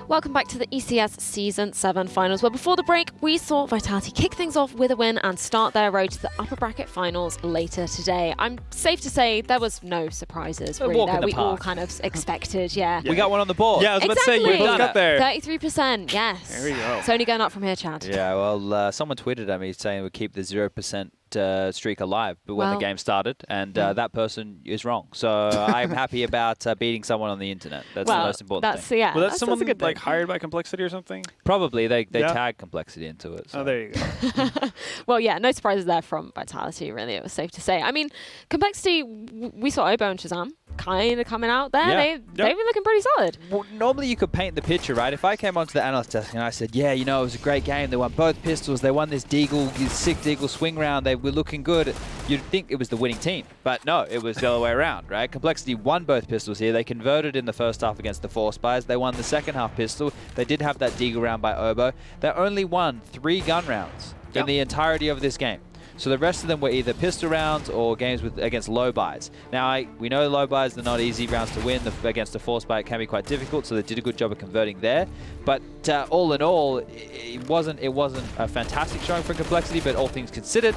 Welcome back to the ECS Season 7 Finals, where before the break, we saw Vitality kick things off with a win and start their road to the upper bracket finals later today. I'm safe to say there was no surprises really there. We all kind of expected, yeah. We got one on the board. Yeah, I was about to say, you both got there. 33%, yes. There we go. It's only going up from here, Chad. Yeah, well, someone tweeted at me saying we'd keep the 0% streak alive, but when the game started, and that person is wrong. So I'm happy about beating someone on the internet. That's the most important thing. Yeah, well, that's someone good like hired by Complexity or something? Probably. They tag Complexity into it. So. Oh, there you go. Well, yeah, no surprises there from Vitality, really. It was safe to say. I mean, Complexity, we saw Obo and Shazam kind of coming out there. Yeah. They were looking pretty solid. Well, normally you could paint the picture, right? If I came onto the analyst desk and I said, yeah, you know, it was a great game. They won both pistols. They won this sick Deagle swing round. They were looking good. You'd think it was the winning team. But no, it was the other way around, right? Complexity won both pistols here. They converted in the first half against the Force Spies. They won the second half pistol. They did have that Deagle round by Obo. They only won 3 gun rounds in the entirety of this game. So the rest of them were either pistol rounds or games against low buys. Now, we know low buys are not easy rounds to win. Against a force buy, it can be quite difficult, so they did a good job of converting there. But all in all, it wasn't a fantastic showing for Complexity, but all things considered,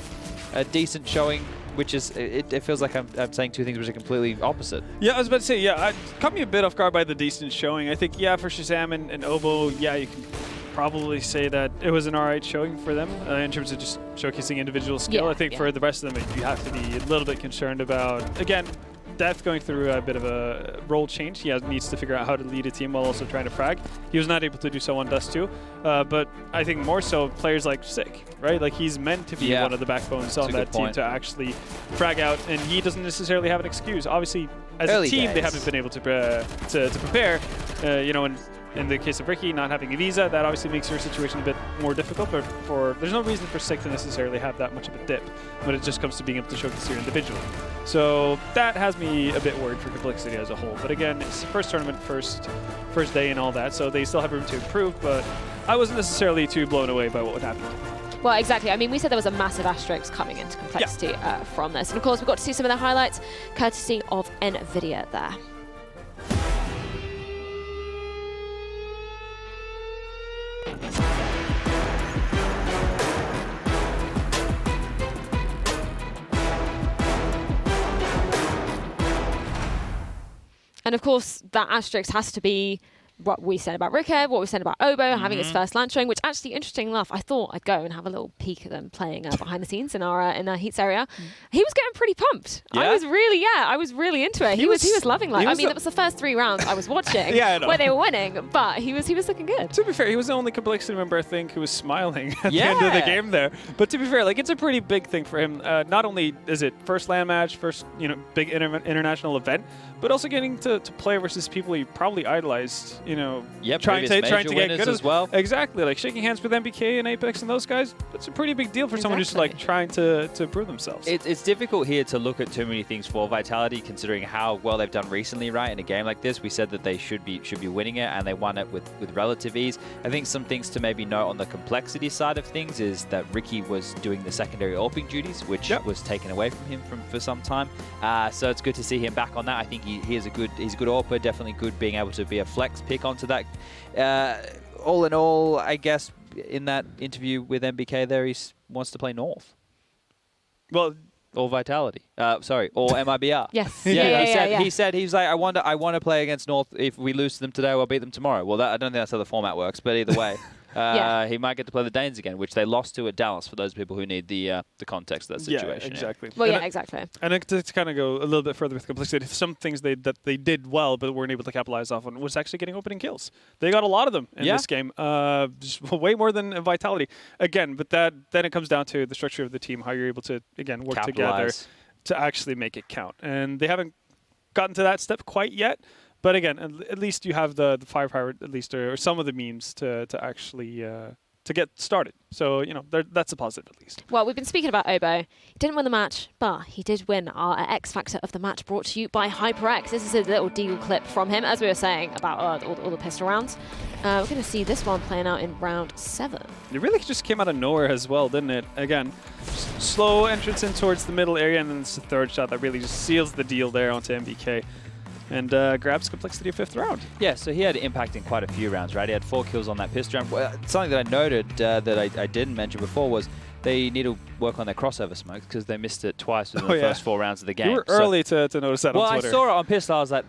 a decent showing, which is, it feels like I'm saying two things which are completely opposite. Yeah, I was about to say, it caught me a bit off guard by the decent showing. I think, for Shazam and Obo, you can probably say that it was an alright showing for them in terms of just showcasing individual skill. I think for the rest of them, you have to be a little bit concerned about, again, Death going through a bit of a role change. He needs to figure out how to lead a team while also trying to frag. He was not able to do so on Dust 2, but I think more so players like Sick, right? Like he's meant to be one of the backbones on that team to actually frag out, and he doesn't necessarily have an excuse. Obviously, as a team, they haven't been able to prepare, you know, in the case of Ricky not having a visa, that obviously makes your situation a bit more difficult, but there's no reason for Sick to necessarily have that much of a dip when it just comes to being able to showcase your individual. So that has me a bit worried for Complexity as a whole. But again, it's the first tournament, first day and all that, so they still have room to improve, but I wasn't necessarily too blown away by what would happen. Well, exactly. I mean, we said there was a massive asterisk coming into Complexity from this. And of course, we got to see some of their highlights, courtesy of NVIDIA there. And of course, that asterisk has to be what we said about Rickhead, what we said about Obo having his first land showing, which actually, interesting enough, I thought I'd go and have a little peek at them playing behind the scenes in our Heats area. He was getting pretty pumped. Yeah? I was really into it. He was loving life. I mean, that was the first 3 rounds I was watching where they were winning, but he was looking good. To be fair, he was the only Complexity member, I think, who was smiling at the end of the game there. But to be fair, like, it's a pretty big thing for him. Not only is it first LAN match, first big international event, but also getting to play versus people he probably idolized, trying to get good as well. Exactly, like shaking hands with MBK and Apex and those guys. That's a pretty big deal for someone who's like trying to prove themselves. It's difficult here to look at too many things for Vitality, considering how well they've done recently, right? In a game like this, we said that they should be winning it, and they won it with relative ease. I think some things to maybe note on the Complexity side of things is that Ricky was doing the secondary AWPing duties, which was taken away from him for some time. So it's good to see him back on that. I think he's a good AWPer, definitely good being able to be a flex pick onto that. All in all, I guess in that interview with MBK there, he wants to play North. Well, or Vitality. Sorry, or MiBR. Yes. He said he's like, I want to play against North. If we lose to them today, we'll beat them tomorrow. Well, I don't think that's how the format works, but either way. He might get to play the Danes again, which they lost to at Dallas, for those people who need the context of that situation. Yeah, exactly. Well, exactly. And to kind of go a little bit further with Complexity, some things that they did well but weren't able to capitalize off on was actually getting opening kills. They got a lot of them in this game, just way more than Vitality. Again, but then it comes down to the structure of the team, how you're able to, again, work together to actually make it count. And they haven't gotten to that step quite yet. But again, at least you have the firepower, at least, or some of the memes to actually to get started. So, that's a positive at least. Well, we've been speaking about Obo. He didn't win the match, but he did win our X Factor of the match, brought to you by HyperX. This is a little Deagle clip from him, as we were saying about all the pistol rounds. We're going to see this one playing out in round 7. It really just came out of nowhere as well, didn't it? Again, slow entrance in towards the middle area, and then it's the third shot that really just seals the deal there onto MBK. and grabs Complexity 5th round. Yeah, so he had impact in quite a few rounds, right? He had 4 kills on that pistol round. Well, something that I noted that I didn't mention before was they need to work on their crossover smokes because they missed it twice within the first 4 rounds of the game. You were early to notice that on Twitter. Well, I saw it on pistol. I was like,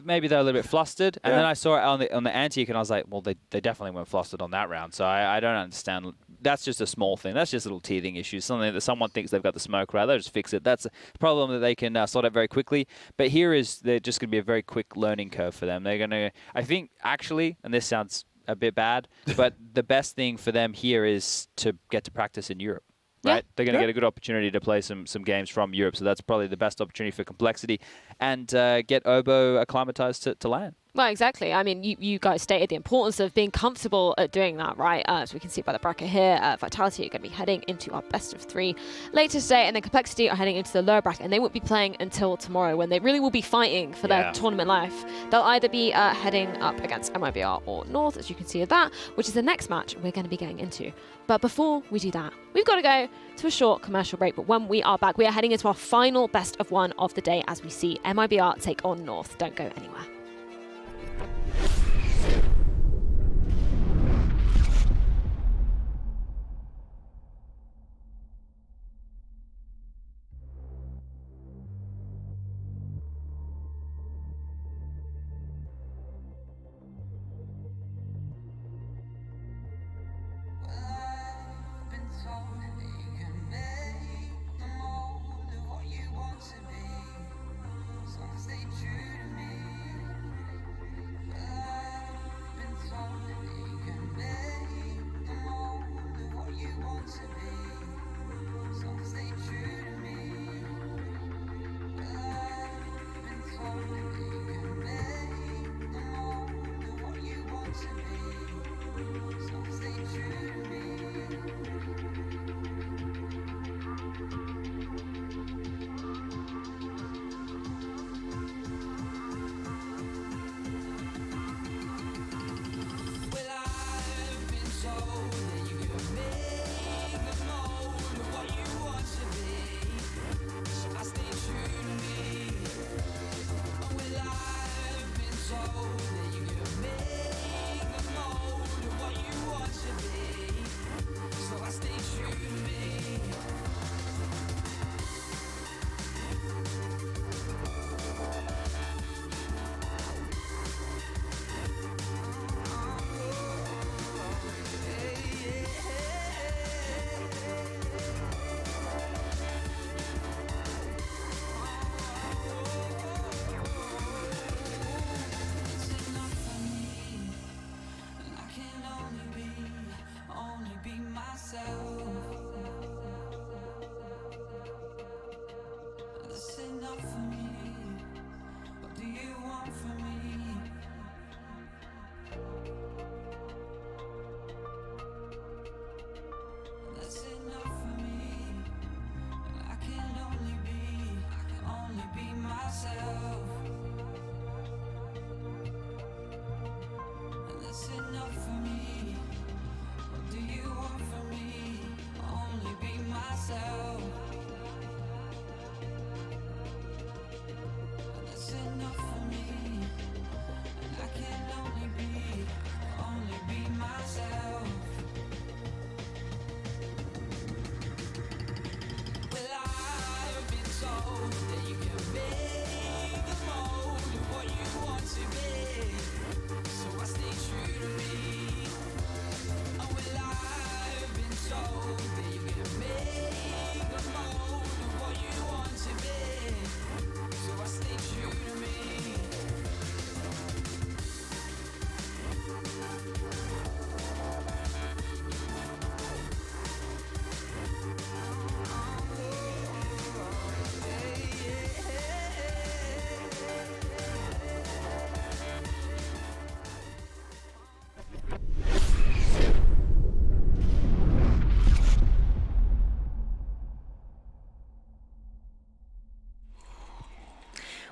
maybe they're a little bit flustered. And then I saw it on the antique, and I was like, well, they definitely weren't flustered on that round. So I don't understand. That's just a small thing. That's just a little teething issue. Something that someone thinks they've got the smoke right. They'll just fix it. That's a problem that they can sort out very quickly. But they're just going to be a very quick learning curve for them. They're going to, I think, actually, and this sounds a bit bad, but the best thing for them here is to get to practice in Europe. Right, they're going to get a good opportunity to play some games from Europe, so that's probably the best opportunity for Complexity, and get Obo acclimatized to LAN. Well, exactly. I mean, you guys stated the importance of being comfortable at doing that, right? As we can see by the bracket here, Vitality are going to be heading into our best of 3 later today, and then Complexity are heading into the lower bracket, and they won't be playing until tomorrow when they really will be fighting for their tournament life. They'll either be heading up against MiBR or North, as you can see of that, which is the next match we're going to be getting into. But before we do that, we've got to go to a short commercial break. But when we are back, we are heading into our final best of 1 of the day as we see MiBR take on North. Don't go anywhere.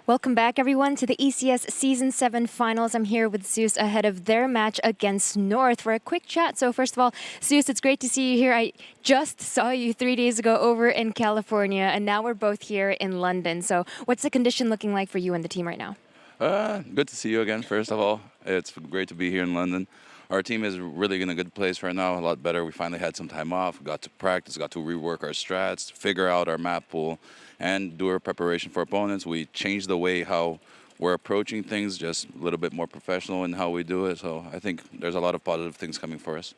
Welcome back, everyone, to the ECS Season 7 Finals. I'm here with Zeus ahead of their match against North for a quick chat. So first of all, Zeus, it's great to see you here. I just saw you 3 days ago over in California, and now we're both here in London. So what's the condition looking like for you and the team right now? Good to see you again, first of all. It's great to be here in London. Our team is really in a good place right now, a lot better. We finally had some time off, got to practice, got to rework our strats, figure out our map pool, and do our preparation for opponents. We changed the way how we're approaching things, just a little bit more professional in how we do it. So I think there's a lot of positive things coming for us.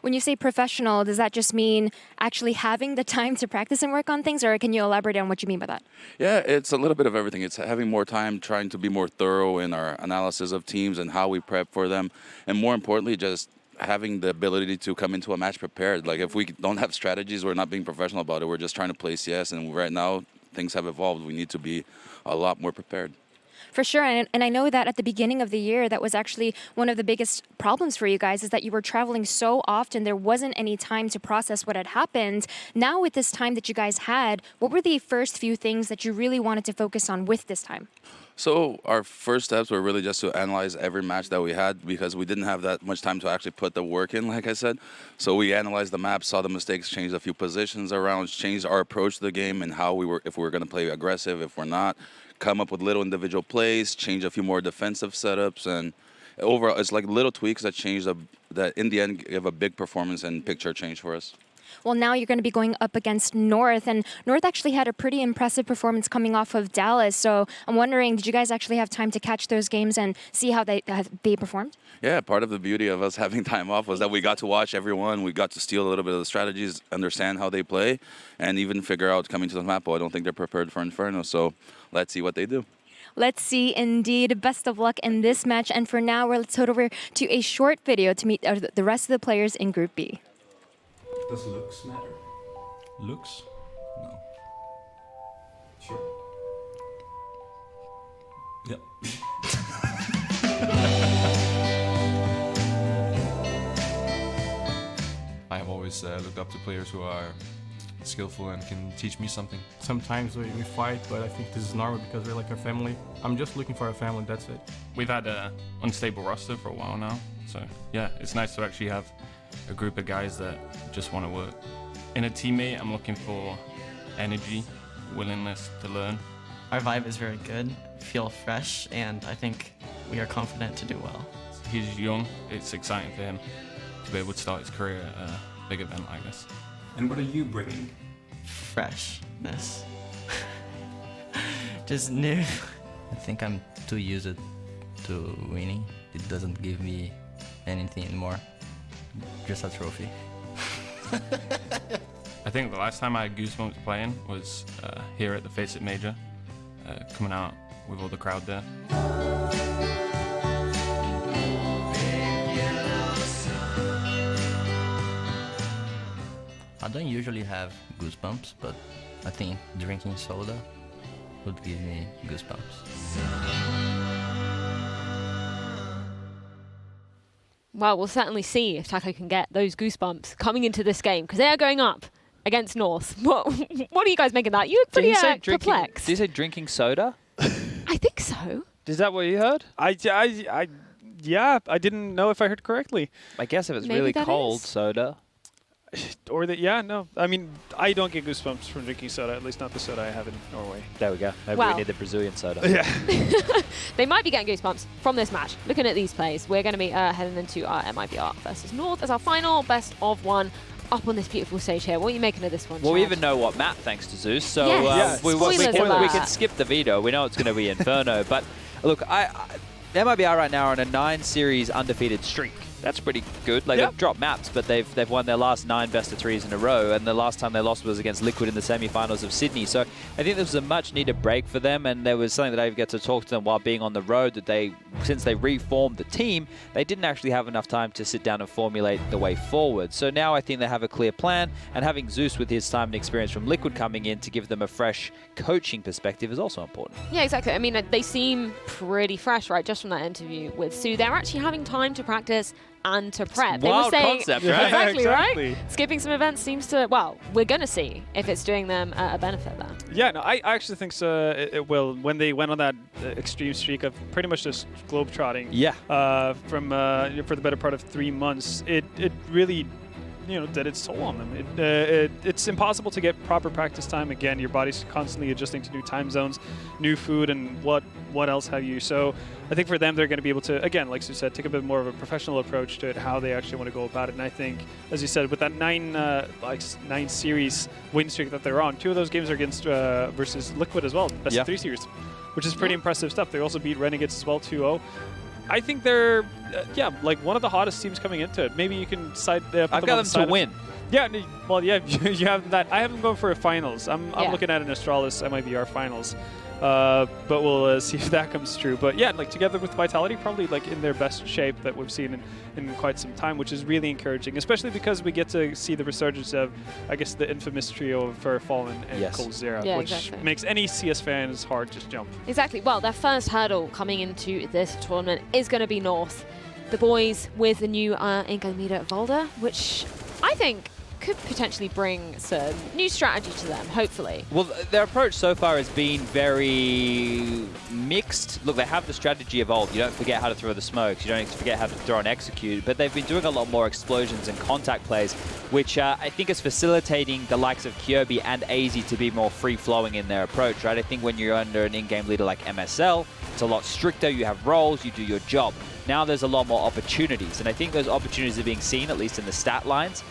When you say professional, does that just mean actually having the time to practice and work on things, or can you elaborate on what you mean by that? Yeah, it's a little bit of everything. It's having more time, trying to be more thorough in our analysis of teams and how we prep for them. And more importantly, just having the ability to come into a match prepared. Like if we don't have strategies, we're not being professional about it. We're just trying to play CS. And right now, things have evolved. We need to be a lot more prepared. For sure, and I know that at the beginning of the year, that was actually one of the biggest problems for you guys, is that you were traveling so often, there wasn't any time to process what had happened. Now with this time that you guys had, what were the first few things that you really wanted to focus on with this time? So our first steps were really just to analyze every match that we had, because we didn't have that much time to actually put the work in, like I said. So we analyzed the map, saw the mistakes, changed a few positions around, changed our approach to the game and how if we were going to play aggressive, if we're not, come up with little individual plays, change a few more defensive setups, and overall it's like little tweaks that change that in the end give a big performance and picture change for us. Well, now you're going to be going up against North, and North actually had a pretty impressive performance coming off of Dallas. So I'm wondering, did you guys actually have time to catch those games and see how they performed? Yeah, part of the beauty of us having time off was that we got to watch everyone. We got to steal a little bit of the strategies, understand how they play, and even figure out coming to the map. I don't think they're prepared for Inferno, so let's see what they do. Let's see, indeed. Best of luck in this match. And for now, let's head over to a short video to meet the rest of the players in Group B. Does looks matter? Looks? No. Sure. Yep. I have always looked up to players who are skillful and can teach me something. Sometimes we fight, but I think this is normal because we're like a family. I'm just looking for a family, that's it. We've had an unstable roster for a while now, so yeah, it's nice to actually have a group of guys that just want to work. In a teammate, I'm looking for energy, willingness to learn. Our vibe is very good, feel fresh, and I think we are confident to do well. He's young, it's exciting for him to be able to start his career at a big event like this. And what are you bringing? Freshness. Just new. I think I'm too used to winning. It doesn't give me anything anymore. Just a trophy. I think the last time I had goosebumps playing was here at the Face It Major, coming out with all the crowd there. I don't usually have goosebumps, but I think drinking soda would give me goosebumps. Well, we'll certainly see if Taco can get those goosebumps coming into this game, because they are going up against North. What are you guys making that? You look pretty perplexed. Did you say drinking soda? I think so. Is that what you heard? Yeah, I didn't know if I heard correctly. I guess if it's Maybe really that cold is. soda. Or that, yeah, no. I mean, I don't get goosebumps from drinking soda, at least not the soda I have in Norway. There we go. Maybe Well. we need the Brazilian soda. Yeah. They might be getting goosebumps from this match. Looking at these plays, we're going to be heading into our MiBR versus North as our final best of one up on this beautiful stage here. What are you making of this one, Well, we Chad? even know what map, thanks to Zeus. So Yes. we Spoilers can alert. skip the veto. We know it's going to be Inferno. But look, MiBR right now are on a 9-series undefeated streak. That's pretty good. Like, they've dropped maps, but they've won their last 9 best-of-3s in a row, and the last time they lost was against Liquid in the semi-finals of Sydney. So I think this was a much-needed break for them, and there was something that I get to talk to them while being on the road, that since they reformed the team, they didn't actually have enough time to sit down and formulate the way forward. So now I think they have a clear plan, and having Zeus with his time and experience from Liquid coming in to give them a fresh coaching perspective is also important. Yeah, exactly. I mean, they seem pretty fresh, right, just from that interview with Sue. They're actually having time to practice and to prep. They were Wild saying, concept, right? Exactly, Exactly. right? Skipping some events seems to, well, we're going to see if it's doing them a benefit there. Yeah, no, I actually think so. It will. When they went on that extreme streak of pretty much just globe-trotting Yeah. for the better part of 3 months, it really did its toll on them. It's impossible to get proper practice time. Again, your body's constantly adjusting to new time zones, new food, and what else have you. So I think for them, they're going to be able to, again, like Sue said, take a bit more of a professional approach to it, how they actually want to go about it. And I think, as you said, with that 9 series win streak that they're on, 2 of those games are against versus Liquid as well, best of 3 series, which is pretty impressive stuff. They also beat Renegades as well, 2-0. I think they're, like one of the hottest teams coming into it. Maybe you can side. I've got them to win. Yeah, well, yeah, you have that. I have them going for a finals. I'm looking at an Astralis MiBR finals. But we'll see if that comes true. But yeah, like together with Vitality, probably like in their best shape that we've seen in quite some time, which is really encouraging, especially because we get to see the resurgence of, I guess, the infamous trio of Fallen and coldzera, which makes any CS fan's heart just jump. Exactly. Well, their first hurdle coming into this tournament is going to be North. The boys with the new in-game leader, Valda, which I think could potentially bring some new strategy to them, hopefully. Well, their approach so far has been very mixed. Look, they have the strategy evolved. You don't forget how to throw the smokes. You don't forget how to throw and execute. But they've been doing a lot more explosions and contact plays, which I think is facilitating the likes of Kyobi and AZ to be more free-flowing in their approach, right? I think when you're under an in-game leader like MSL, it's a lot stricter. You have roles. You do your job. Now there's a lot more opportunities, and I think those opportunities are being seen, at least in the stat lines.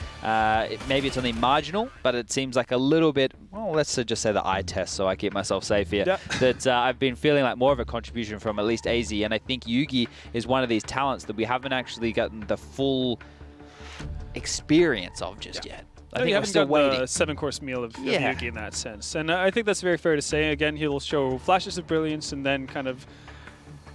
Maybe it's only marginal, but it seems like a little bit, well, let's just say the eye test, so I keep myself safe here, that I've been feeling like more of a contribution from at least AZ, and I think Yugi is one of these talents that we haven't actually gotten the full experience of just yet. I think I'm still waiting. The 7-course meal of Yugi in that sense, and I think that's very fair to say. Again, he'll show flashes of brilliance and then kind of,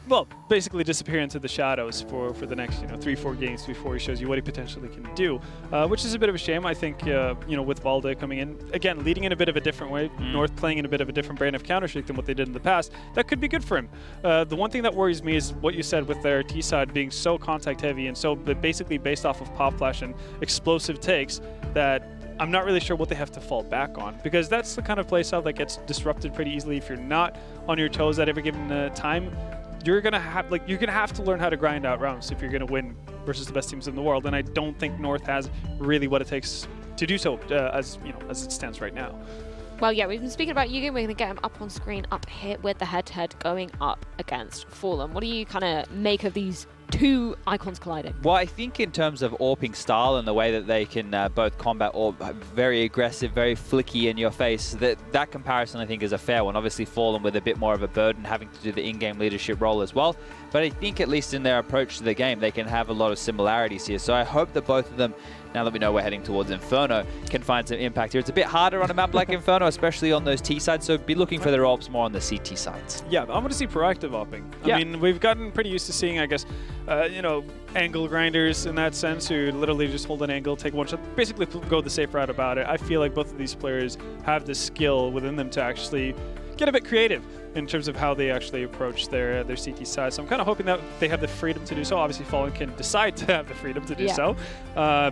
well, basically disappear into the shadows for the next 3-4 games before he shows you what he potentially can do, which is a bit of a shame. I think with Valda coming in again, leading in a bit of a different way, North playing in a bit of a different brand of Counter-Strike than what they did in the past, that could be good for him. The one thing that worries me is what you said with their T side being so contact heavy and so basically based off of pop flash and explosive takes that I'm not really sure what they have to fall back on, because that's the kind of playstyle that gets disrupted pretty easily if you're not on your toes at every given time. You're gonna have to learn how to grind out rounds if you're gonna win versus the best teams in the world, and I don't think North has really what it takes to do so as it stands right now. Well, yeah, we've been speaking about Yugi. We're going to get him up on screen up here with the head-to-head going up against Fallen. What do you kind of make of these two icons colliding? Well, I think in terms of AWPing style and the way that they can both combat AWP, very aggressive, very flicky in your face, that comparison I think is a fair one. Obviously Fallen with a bit more of a burden, having to do the in-game leadership role as well. But I think at least in their approach to the game, they can have a lot of similarities here. So I hope that both of them, now that we know we're heading towards Inferno, can find some impact here. It's a bit harder on a map like Inferno, especially on those T sides, so be looking for their AWPs more on the CT sides. Yeah, I want to see proactive AWPing. I mean, we've gotten pretty used to seeing, I guess, angle grinders in that sense, who literally just hold an angle, take one shot, basically go the safe route about it. I feel like both of these players have the skill within them to actually get a bit creative in terms of how they actually approach their CT side. So I'm kind of hoping that they have the freedom to do so. Obviously, Fallen can decide to have the freedom to do so,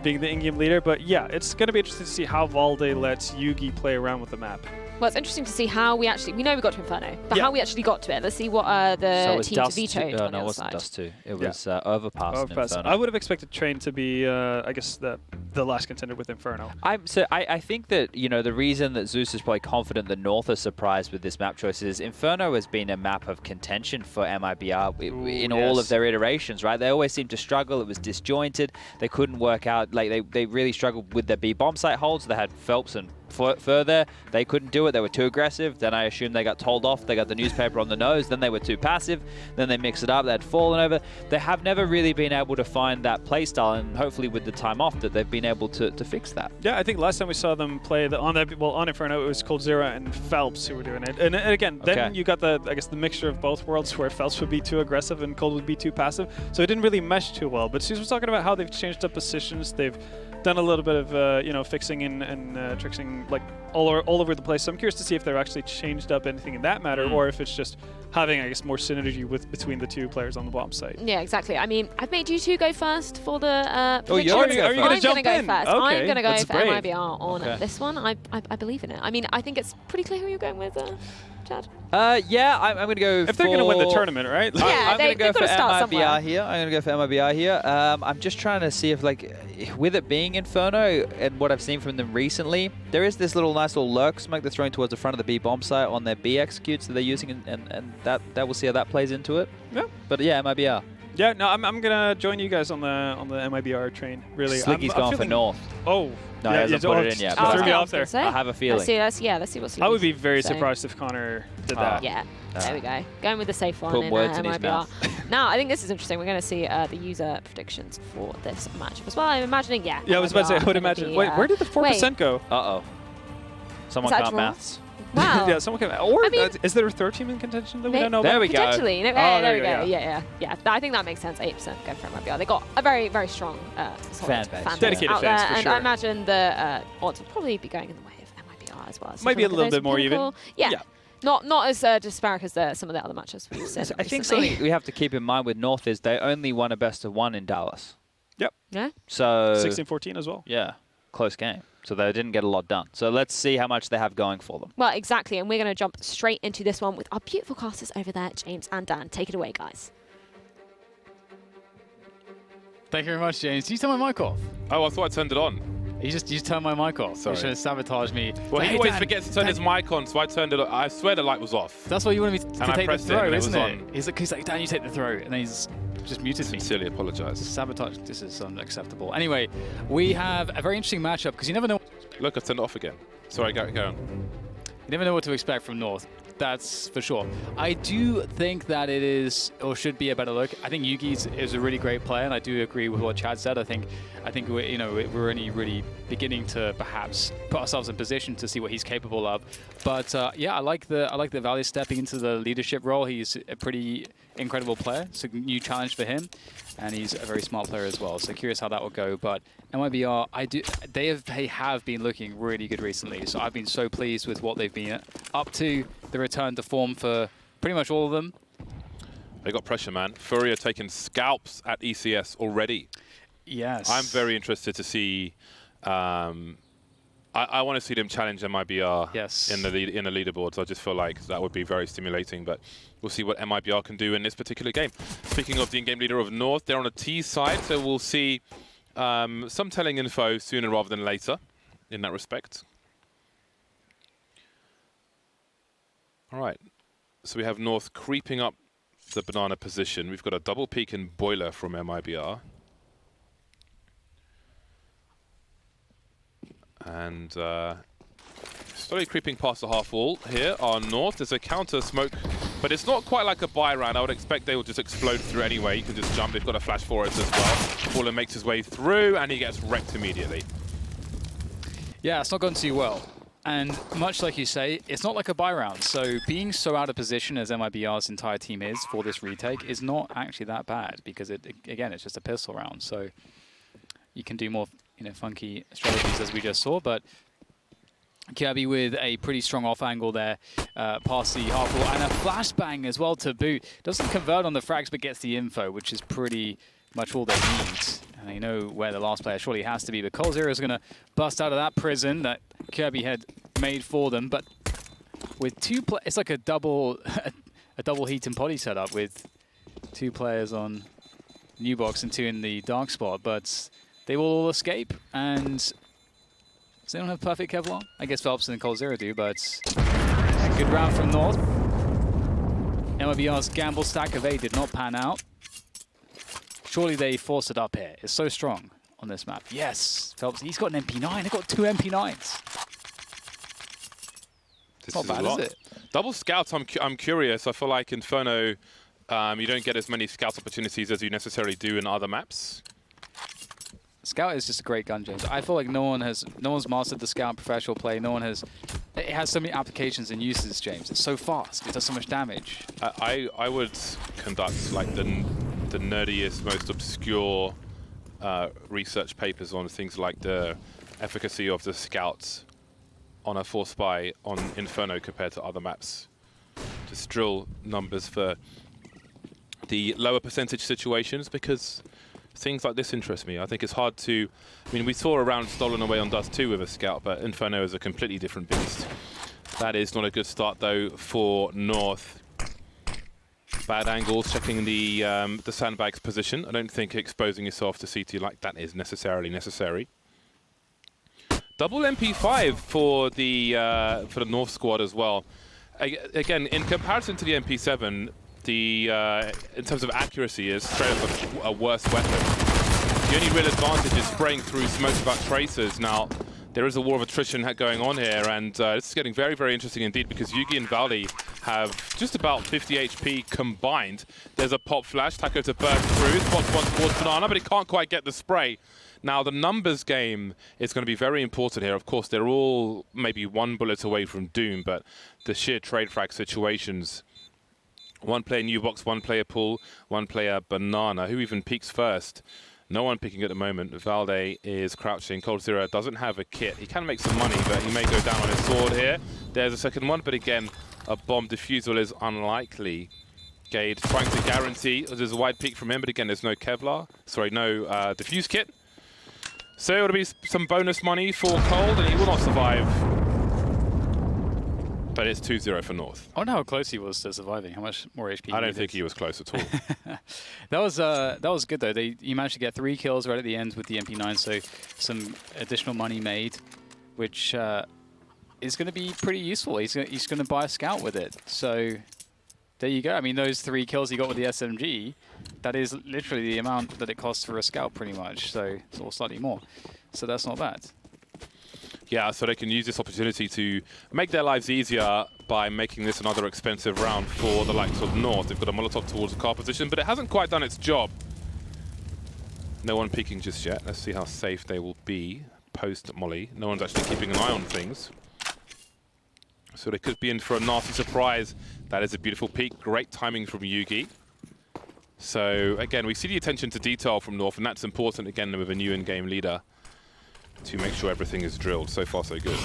being the in-game leader. But yeah, it's going to be interesting to see how Valde lets Yugi play around with the map. Well, it's interesting to see how we know we got to Inferno, but how we actually got to it. Let's see what the team vetoed on the other side. It wasn't Dust 2. It was Overpass and Inferno. I would have expected Train to be, I guess, the last contender with Inferno. I think that, the reason that Zeus is probably confident that North are surprised with this map choice is Inferno has been a map of contention for MiBR in all of their iterations, right? They always seemed to struggle. It was disjointed. They couldn't work out. Like, they really struggled with their B bomb site holds. They had Phelps and further, they couldn't do it. They were too aggressive. Then I assume they got told off. They got the newspaper on the nose. Then they were too passive. Then they mixed it up. They had Fallen over. They have never really been able to find that play style, and hopefully with the time off that they've been able to fix that. Yeah, I think last time we saw them play on Inferno, it was coldzera and Phelps who were doing it. And again, then you got the mixture of both worlds where Phelps would be too aggressive and Cold would be too passive. So it didn't really mesh too well. But Zeus was talking about how they've changed up positions. They've done a little bit of fixing and tricksing like all over the place. So I'm curious to see if they're actually changed up anything in that matter, or if it's just having, I guess, more synergy between the two players on the bomb site. Yeah, exactly. I mean, I've made you two go first for the you're going to go first. I'm going to go first. Okay, I'm going to go for brave. MiBR on this one. I believe in it. I mean, I think it's pretty clear who you're going with. Chad? Yeah, I'm going to go If they're going to win the tournament, right? Yeah, I'm going to go for they've gotta start MiBR somewhere. here. I'm going to go for MiBR here. I'm just trying to see if, like, with it being Inferno and what I've seen from them recently, there is this nice little lurk smoke they're throwing towards the front of the B bomb site on their B executes that they're using, and that we'll see how that plays into it. Yeah. But yeah, MiBR. Yeah, no, I'm gonna join you guys on the MiBR train. Really, Slinky's I'm gone for feeling, North. Oh, No, he hasn't put it in yet. You but threw me I off was gonna there. say. I have a feeling. Let's see what I would be very saying. surprised if Connor did Oh. that. Yeah, there we go. Going with the safe one Put in words in his MiBR. mouth. Now, I think this is interesting. We're going to see the user predictions for this matchup as well. I'm imagining, yeah. Yeah, I was about to say, I MiBR would gonna imagine. be, Wait, where did the 4% wait. go? Uh-oh. Someone Is that can't draw? maths. Wow. Yeah, someone can. Or I mean- is there a third team in contention that we May- don't know There about? we go. Potentially. No, Oh, there we go. yeah. Yeah. I think that makes sense. 8% go for MiBR. They got a very, very strong Fan base. Dedicated out fans, there, for and sure. I imagine the odds will probably be going in the way of MiBR as well. So Might be a if you look little at those bit more even. Pinnacle- Yeah. Yeah. Not as disparate as some of the other matches we've seen. I think recently. something we have to keep in mind with North is they only won a best of 1 in Dallas. Yep. Yeah. So 16-14 as well. yeah, close game. So they didn't get a lot done. So let's see how much they have going for them. Well, exactly. And we're going to jump straight into this one with our beautiful casters over there, James and Dan. Take it away, guys. Thank you very much, James. Did you turn my mic off? Oh, I thought I turned it on. You just turned my mic off. Sorry. You're trying to sabotage me. Well, Hey, he always Dan, forgets to turn his mic on, so I turned it on. I swear the light was off. That's why you wanted me to And I take the pressed it throw, and it isn't was it? on. He's like, Dan, you take the throw. And then he's just muted me. Sincerely apologise. Sabotage. This is unacceptable. Anyway, we have a very interesting matchup because you never know. Look, I turned it off again. Sorry, go on. You never know what to expect from North. That's for sure. I do think that it is, or should be, a better look. I think Yugi is a really great player, and I do agree with what Chad said. I think we're only really beginning to perhaps put ourselves in position to see what he's capable of. But yeah, I like the Valley stepping into the leadership role. He's a pretty incredible player. It's a new challenge for him, and he's a very smart player as well. So curious how that will go. But MiBR, they have been looking really good recently. So I've been so pleased with what they've been up to. The return to form for pretty much all of them. They got pressure, man. Fury are taking scalps at ECS already. Yes. I'm very interested to see. I want to see them challenge MiBR in the leaderboards. I just feel like that would be very stimulating. But we'll see what MiBR can do in this particular game. Speaking of the in-game leader of North, they're on a T side, so we'll see some telling info sooner rather than later in that respect. All right, so we have North creeping up the banana position. We've got a double peek in Boiler from MiBR. And slowly creeping past the half wall here on North. There's a counter smoke, but it's not quite like a buy round. I would expect they will just explode through anyway. You can just jump. They've got a flash for it as well. Baller makes his way through, and he gets wrecked immediately. Yeah, it's not gone too well. And much like you say, it's not like a buy round. So being so out of position as MiBR's entire team is for this retake is not actually that bad because, again, it's just a pistol round. So you can do more funky strategies as we just saw. But Kirby with a pretty strong off angle there past the half wall. And a flashbang as well to boot. Doesn't convert on the frags, but gets the info, which is pretty much all they need. And they know where the last player surely has to be. But coldzera is going to bust out of that prison that Kirby had made for them. But with it's like a double heat and potty setup with 2 players on new box and 2 in the dark spot. But they will all escape, and so they don't have perfect Kevlar. I guess Phelps and coldzera do, but a good round from North. MiBR's gamble stack of A did not pan out. Surely they force it up here. It's so strong on this map. Yes, Phelps, he's got an MP9. They've got 2 MP9s. It's not bad, is it? Double scouts, I'm curious. I feel like Inferno, you don't get as many scout opportunities as you necessarily do in other maps. Scout is just a great gun, James. I feel like no one's mastered the Scout in professional play. It has so many applications and uses, James. It's so fast. It does so much damage. I would conduct like the nerdiest, most obscure research papers on things like the efficacy of the Scouts on a force buy on Inferno compared to other maps. Just drill numbers for the lower percentage situations because things like this interest me. I think it's hard to... I mean, we saw a round stolen away on Dust 2 with a Scout, but Inferno is a completely different beast. That is not a good start, though, for North. Bad angles, checking the sandbag's position. I don't think exposing yourself to CT like that is necessarily necessary. Double MP5 for the North squad as well. Again, in comparison to the MP7, in terms of accuracy, is straight up a worse weapon. The only real advantage is spraying through smoke without tracers. Now, there is a war of attrition going on here, and this is getting very, very interesting indeed, because Yugi and Valdi have just about 50 HP combined. There's a pop flash, Taco to burst through, spots one towards Banana, but he can't quite get the spray. Now, the numbers game is going to be very important here. Of course, they're all maybe one bullet away from doom, but the sheer trade frag situations. One player new box, one player pull, one player Banana. Who even peeks first? No one picking at the moment. Valde is crouching. Cold Zero doesn't have a kit. He can make some money, but he may go down on his sword here. There's a second one, but again, a bomb defusal is unlikely. Gade trying to guarantee. There's a wide peek from him, but again, there's no Kevlar. Sorry, no defuse kit. So it'll be some bonus money for Cold, and he will not survive. But it's 2-0 for North. I wonder how close he was to surviving. How much more HP? I don't think he was close at all. That was good though. He managed to get 3 kills right at the end with the MP9, so some additional money made, which is going to be pretty useful. He's going to buy a scout with it. So there you go. I mean, those 3 kills he got with the SMG, that is literally the amount that it costs for a scout, pretty much. So it's all slightly more. So that's not bad. Yeah, so they can use this opportunity to make their lives easier by making this another expensive round for the likes of North. They've got a Molotov towards the car position, but it hasn't quite done its job. No one peeking just yet. Let's see how safe they will be post-Molly. No one's actually keeping an eye on things. So they could be in for a nasty surprise. That is a beautiful peek. Great timing from Yugi. So, again, we see the attention to detail from North, and that's important, again, with a new in-game leader, to make sure everything is drilled. So far, so good.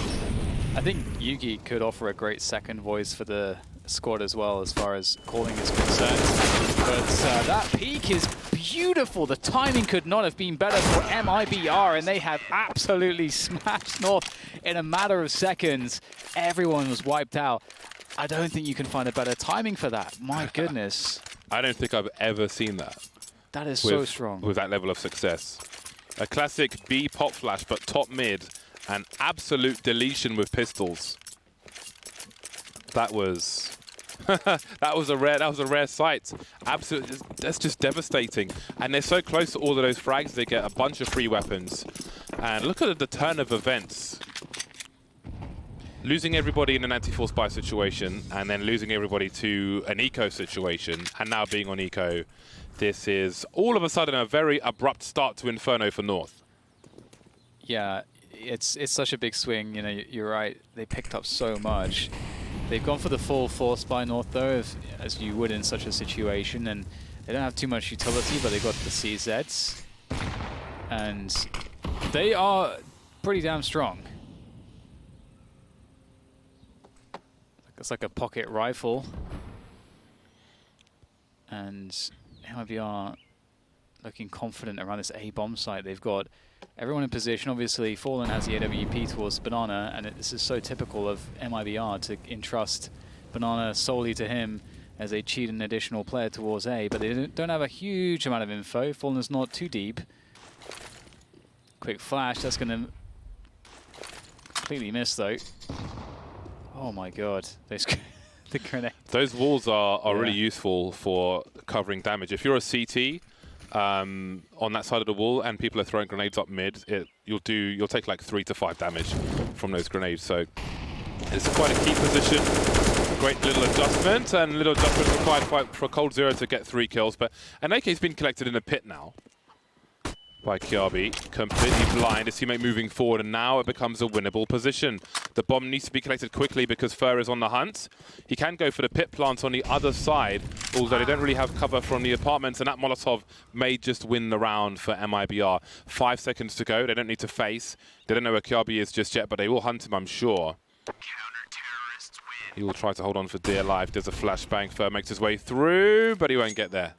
I think Yugi could offer a great second voice for the squad as well, as far as calling is concerned. But that peak is beautiful. The timing could not have been better for MiBR, and they have absolutely smashed North in a matter of seconds. Everyone was wiped out. I don't think you can find a better timing for that. My goodness. I don't think I've ever seen that. That is so strong. With that level of success. A classic B pop flash, but top mid, and absolute deletion with pistols. That was that was a rare sight. Absolutely, that's just devastating. And they're so close to all of those frags, they get a bunch of free weapons. And look at the turn of events. Losing everybody in an anti-force buy situation, and then losing everybody to an eco situation, and now being on eco. This is all of a sudden a very abrupt start to Inferno for North. Yeah, it's such a big swing. You know, you're right. They picked up so much. They've gone for the full force by North though, as you would in such a situation, and they don't have too much utility, but they got the CZs, and they are pretty damn strong. It's like a pocket rifle, and MiBR looking confident around this A bomb site. They've got everyone in position. Obviously, Fallen has the AWP towards Banana, and this is so typical of MiBR to entrust Banana solely to him as they cheat an additional player towards A. But they don't have a huge amount of info. Fallen is not too deep. Quick flash. That's going to completely miss, though. Oh my god. The grenade. Those walls are really useful for covering damage. If you're a CT on that side of the wall and people are throwing grenades up mid, you'll take like 3 to 5 damage from those grenades. So it's quite a key position. Great little adjustment, and little adjustment required for Cold Zero to get 3 kills. But an AK's been collected in a pit now by Kiabi, completely blind as teammate moving forward, and now it becomes a winnable position. The bomb needs to be collected quickly because Fur is on the hunt. He can go for the pit plant on the other side, although they don't really have cover from the apartments, and that Molotov may just win the round for MiBR. 5 seconds to go. They don't need to face. They don't know where Kiabi is just yet, but they will hunt him, I'm sure. He will try to hold on for dear life. There's a flashbang. Fur makes his way through, but he won't get there.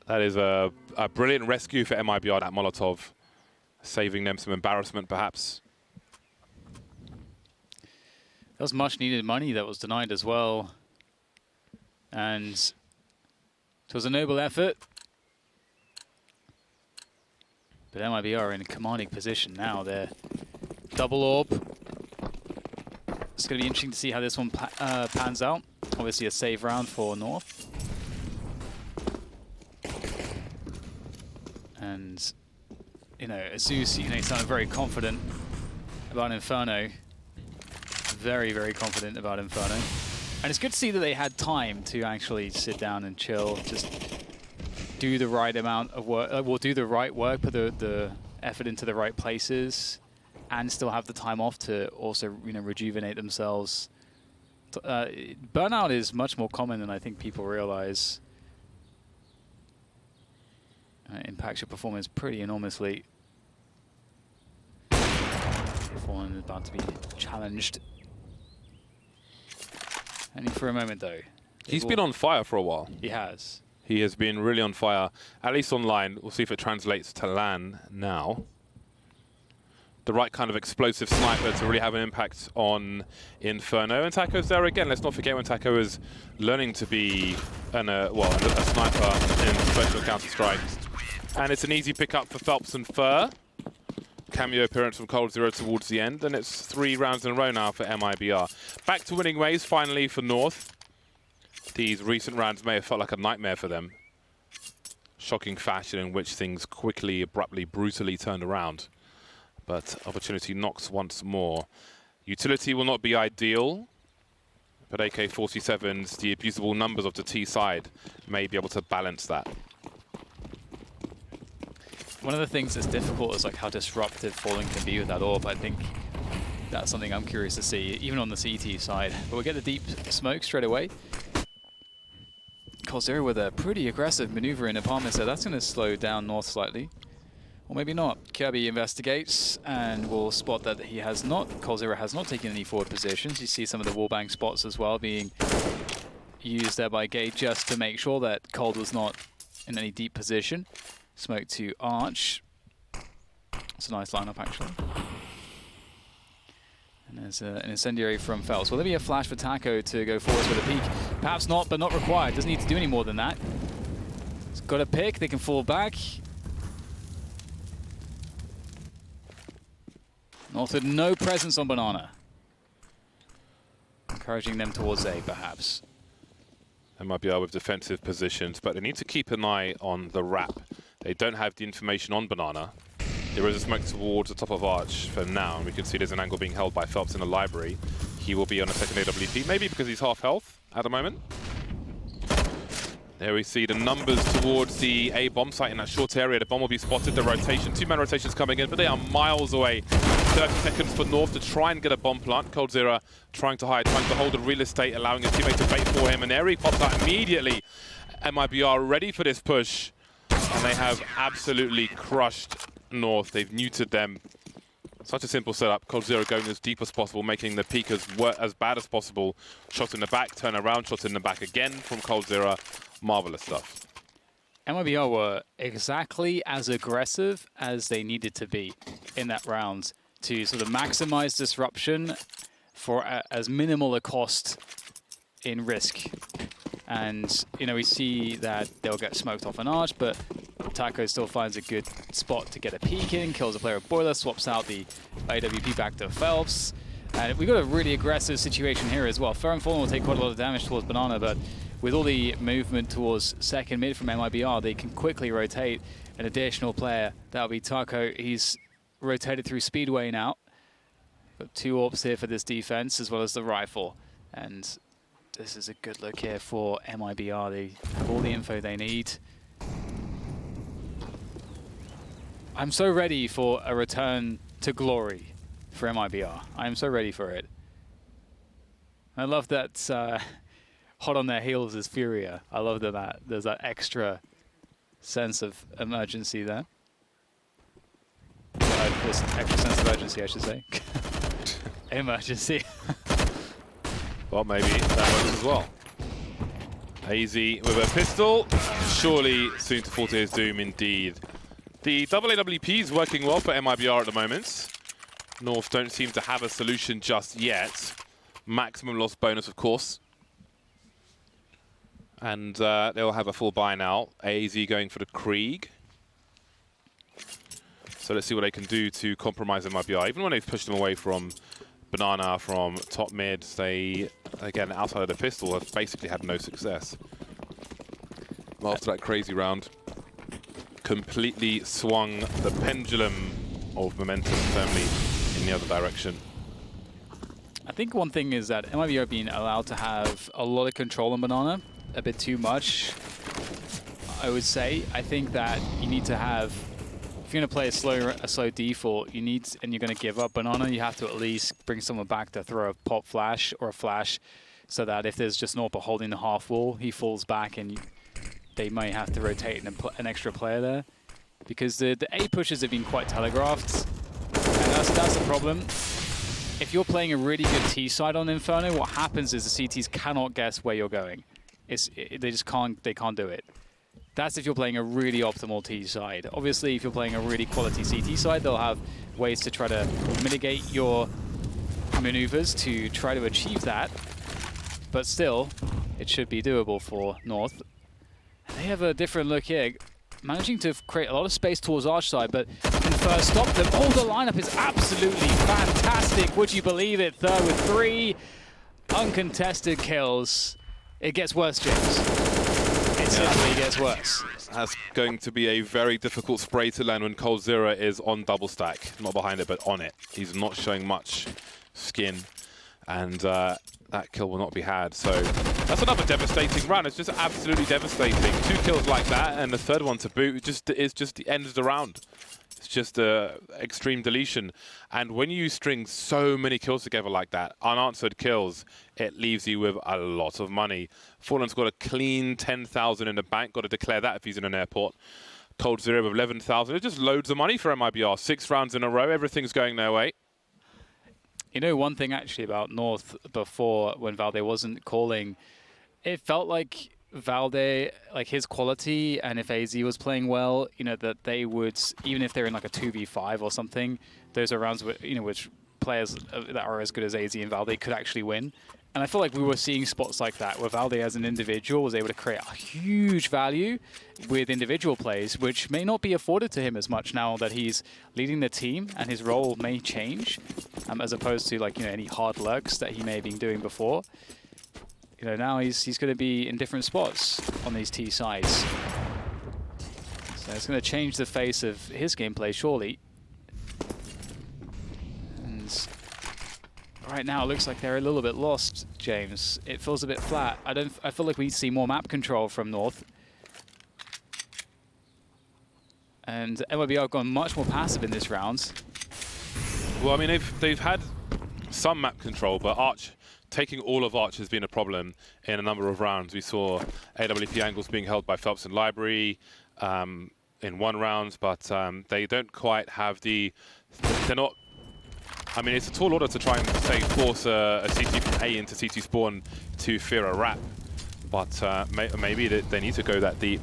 That is a brilliant rescue for MiBR, that Molotov, saving them some embarrassment, perhaps. That was much needed money that was denied as well. And it was a noble effort. But MiBR are in a commanding position now. They're double orb. It's going to be interesting to see how this one pans out. Obviously a save round for North. And, you know, Zeus, you know, he sounded very confident about Inferno. Very, very confident about Inferno. And it's good to see that they had time to actually sit down and chill, just do the right amount of work, do the right work, put the effort into the right places, and still have the time off to also, you know, rejuvenate themselves. Burnout is much more common than I think people realize. Impacts your performance pretty enormously. Fallen is about to be challenged. Only for a moment, though. He's been on fire for a while. He has. He has been really on fire, at least online. We'll see if it translates to LAN now. The right kind of explosive sniper to really have an impact on Inferno. And Taco's there again. Let's not forget when Taco is learning to be a sniper in professional Counter-Strike. And it's an easy pickup for Phelps and Fur. Cameo appearance from coldzera towards the end, and it's 3 rounds in a row now for MiBR. Back to winning ways finally for North. These recent rounds may have felt like a nightmare for them. Shocking fashion in which things quickly, abruptly, brutally turned around. But opportunity knocks once more. Utility will not be ideal, but AK-47s, the abusable numbers of the T side, may be able to balance that. One of the things that's difficult is like how disruptive Fallen can be with that orb. I think that's something I'm curious to see, even on the CT side. But we get the deep smoke straight away. coldzera with a pretty aggressive maneuver in apartment, so that's going to slow down North slightly. Or maybe not. Kirby investigates and will spot that he has not, coldzera has not taken any forward positions. You see some of the wallbang spots as well being used there by Gate just to make sure that Cold was not in any deep position. Smoke to Arch. It's a nice lineup, actually. And there's an incendiary from Phelps. Will there be a flash for Taco to go forwards with a peek? Perhaps not, but not required. Doesn't need to do any more than that. He's got a pick. They can fall back. North with no presence on Banana. Encouraging them towards A, perhaps. MiBR with defensive positions, but they need to keep an eye on the wrap. They don't have the information on Banana. There is a smoke towards the top of Arch for now, and we can see there's an angle being held by Phelps in the library. He will be on a second AWP, maybe because he's half health at the moment. There we see the numbers towards the A bomb site in that short area. The bomb will be spotted, the rotation. 2-man rotations coming in, but they are miles away. 30 seconds for North to try and get a bomb plant. coldzera trying to hide, trying to hold the real estate, allowing his teammate to bait for him. And Eric pops out immediately. MiBR ready for this push. And they have absolutely crushed North. They've neutered them. Such a simple setup. coldzera going as deep as possible, making the peak as bad as possible. Shot in the back, turn around, shot in the back again from coldzera. Marvelous stuff. MiBR were exactly as aggressive as they needed to be in that round to sort of maximize disruption for as minimal a cost in risk. And, you know, we see that they'll get smoked off an Arch, but Taco still finds a good spot to get a peek in, kills a player with Boiler, swaps out the AWP back to Phelps. And we've got a really aggressive situation here as well. Fur and Fallen will take quite a lot of damage towards Banana, but with all the movement towards second mid from MiBR, they can quickly rotate an additional player. That'll be Taco. He's rotated through Speedway now. Got 2 AWPs here for this defense, as well as the rifle. And this is a good look here for MiBR. They have all the info they need. I'm so ready for a return to glory for MiBR. I'm so ready for it. I love that hot on their heels is Furia. I love that there's that extra sense of emergency there. This extra sense of urgency, I should say. Emergency. Well, maybe that works as well. AZ with a pistol. Surely soon to fall to his doom indeed. The double AWP is working well for MiBR at the moment. North don't seem to have a solution just yet. maximum loss bonus, of course. And they'll have a full buy now. AZ going for the Krieg. So let's see what they can do to compromise MiBR. Even when they've pushed them away from Banana, from top mid, they, again, outside of the pistol, have basically had no success. After that crazy round, completely swung the pendulum of momentum firmly in the other direction. I think one thing is that MiBR being allowed to have a lot of control on Banana, a bit too much, I would say. I think that you need to have, if you're going to play a slow default, you need, and you're going to give up Banana, you have to at least bring someone back to throw a pop flash or a flash, so that if there's just Norpa holding the half wall, he falls back and they might have to rotate an extra player there. Because the A pushes have been quite telegraphed, and that's the problem. If you're playing a really good T side on Inferno, what happens is the CTs cannot guess where you're going. They just can't do it. That's if you're playing a really optimal T side. Obviously, if you're playing a really quality CT side, they'll have ways to try to mitigate your maneuvers to try to achieve that. But still, it should be doable for North. They have a different look here, managing to create a lot of space towards Arch side, but can first stop them. Oh, the lineup is absolutely fantastic. Would you believe it? Third with 3 uncontested kills. It gets worse, James. It simply gets worse. That's going to be a very difficult spray to land when coldzera is on double stack. Not behind it, but on it. He's not showing much skin, and that kill will not be had. So that's another devastating run. It's just absolutely devastating. 2 kills like that, and the third one to boot just the ends the round. It's just extreme deletion. And when you string so many kills together like that, unanswered kills, it leaves you with a lot of money. Fallen's got a clean 10,000 in the bank. Got to declare that if he's in an airport. coldzera with 11,000. It's just loads of money for MiBR. 6 rounds in a row. Everything's going their way. You know, one thing actually about North before, when Valde wasn't calling, it felt like Valde, like his quality, and if AZ was playing well, you know, that they would, even if they're in like a 2v5 or something, those are rounds, you know, which players that are as good as AZ and Valde could actually win. And I feel like we were seeing spots like that where Valde as an individual was able to create a huge value with individual plays, which may not be afforded to him as much now that he's leading the team, and his role may change, as opposed to, like, you know, any hard lurks that he may have been doing before. You know, now he's going to be in different spots on these T sides. So it's going to change the face of his gameplay, surely. And right now, it looks like they're a little bit lost, James. It feels a bit flat. I feel like we need to see more map control from North. And MiBR have gone much more passive in this round. Well, I mean, they've had some map control, but Arch, taking all of Arch has been a problem in a number of rounds. We saw AWP angles being held by Phelps and Library in one round, but they don't quite have the... They're not... I mean, it's a tall order to try and, say, force a CT from A into CT spawn to fear a wrap, but maybe they need to go that deep,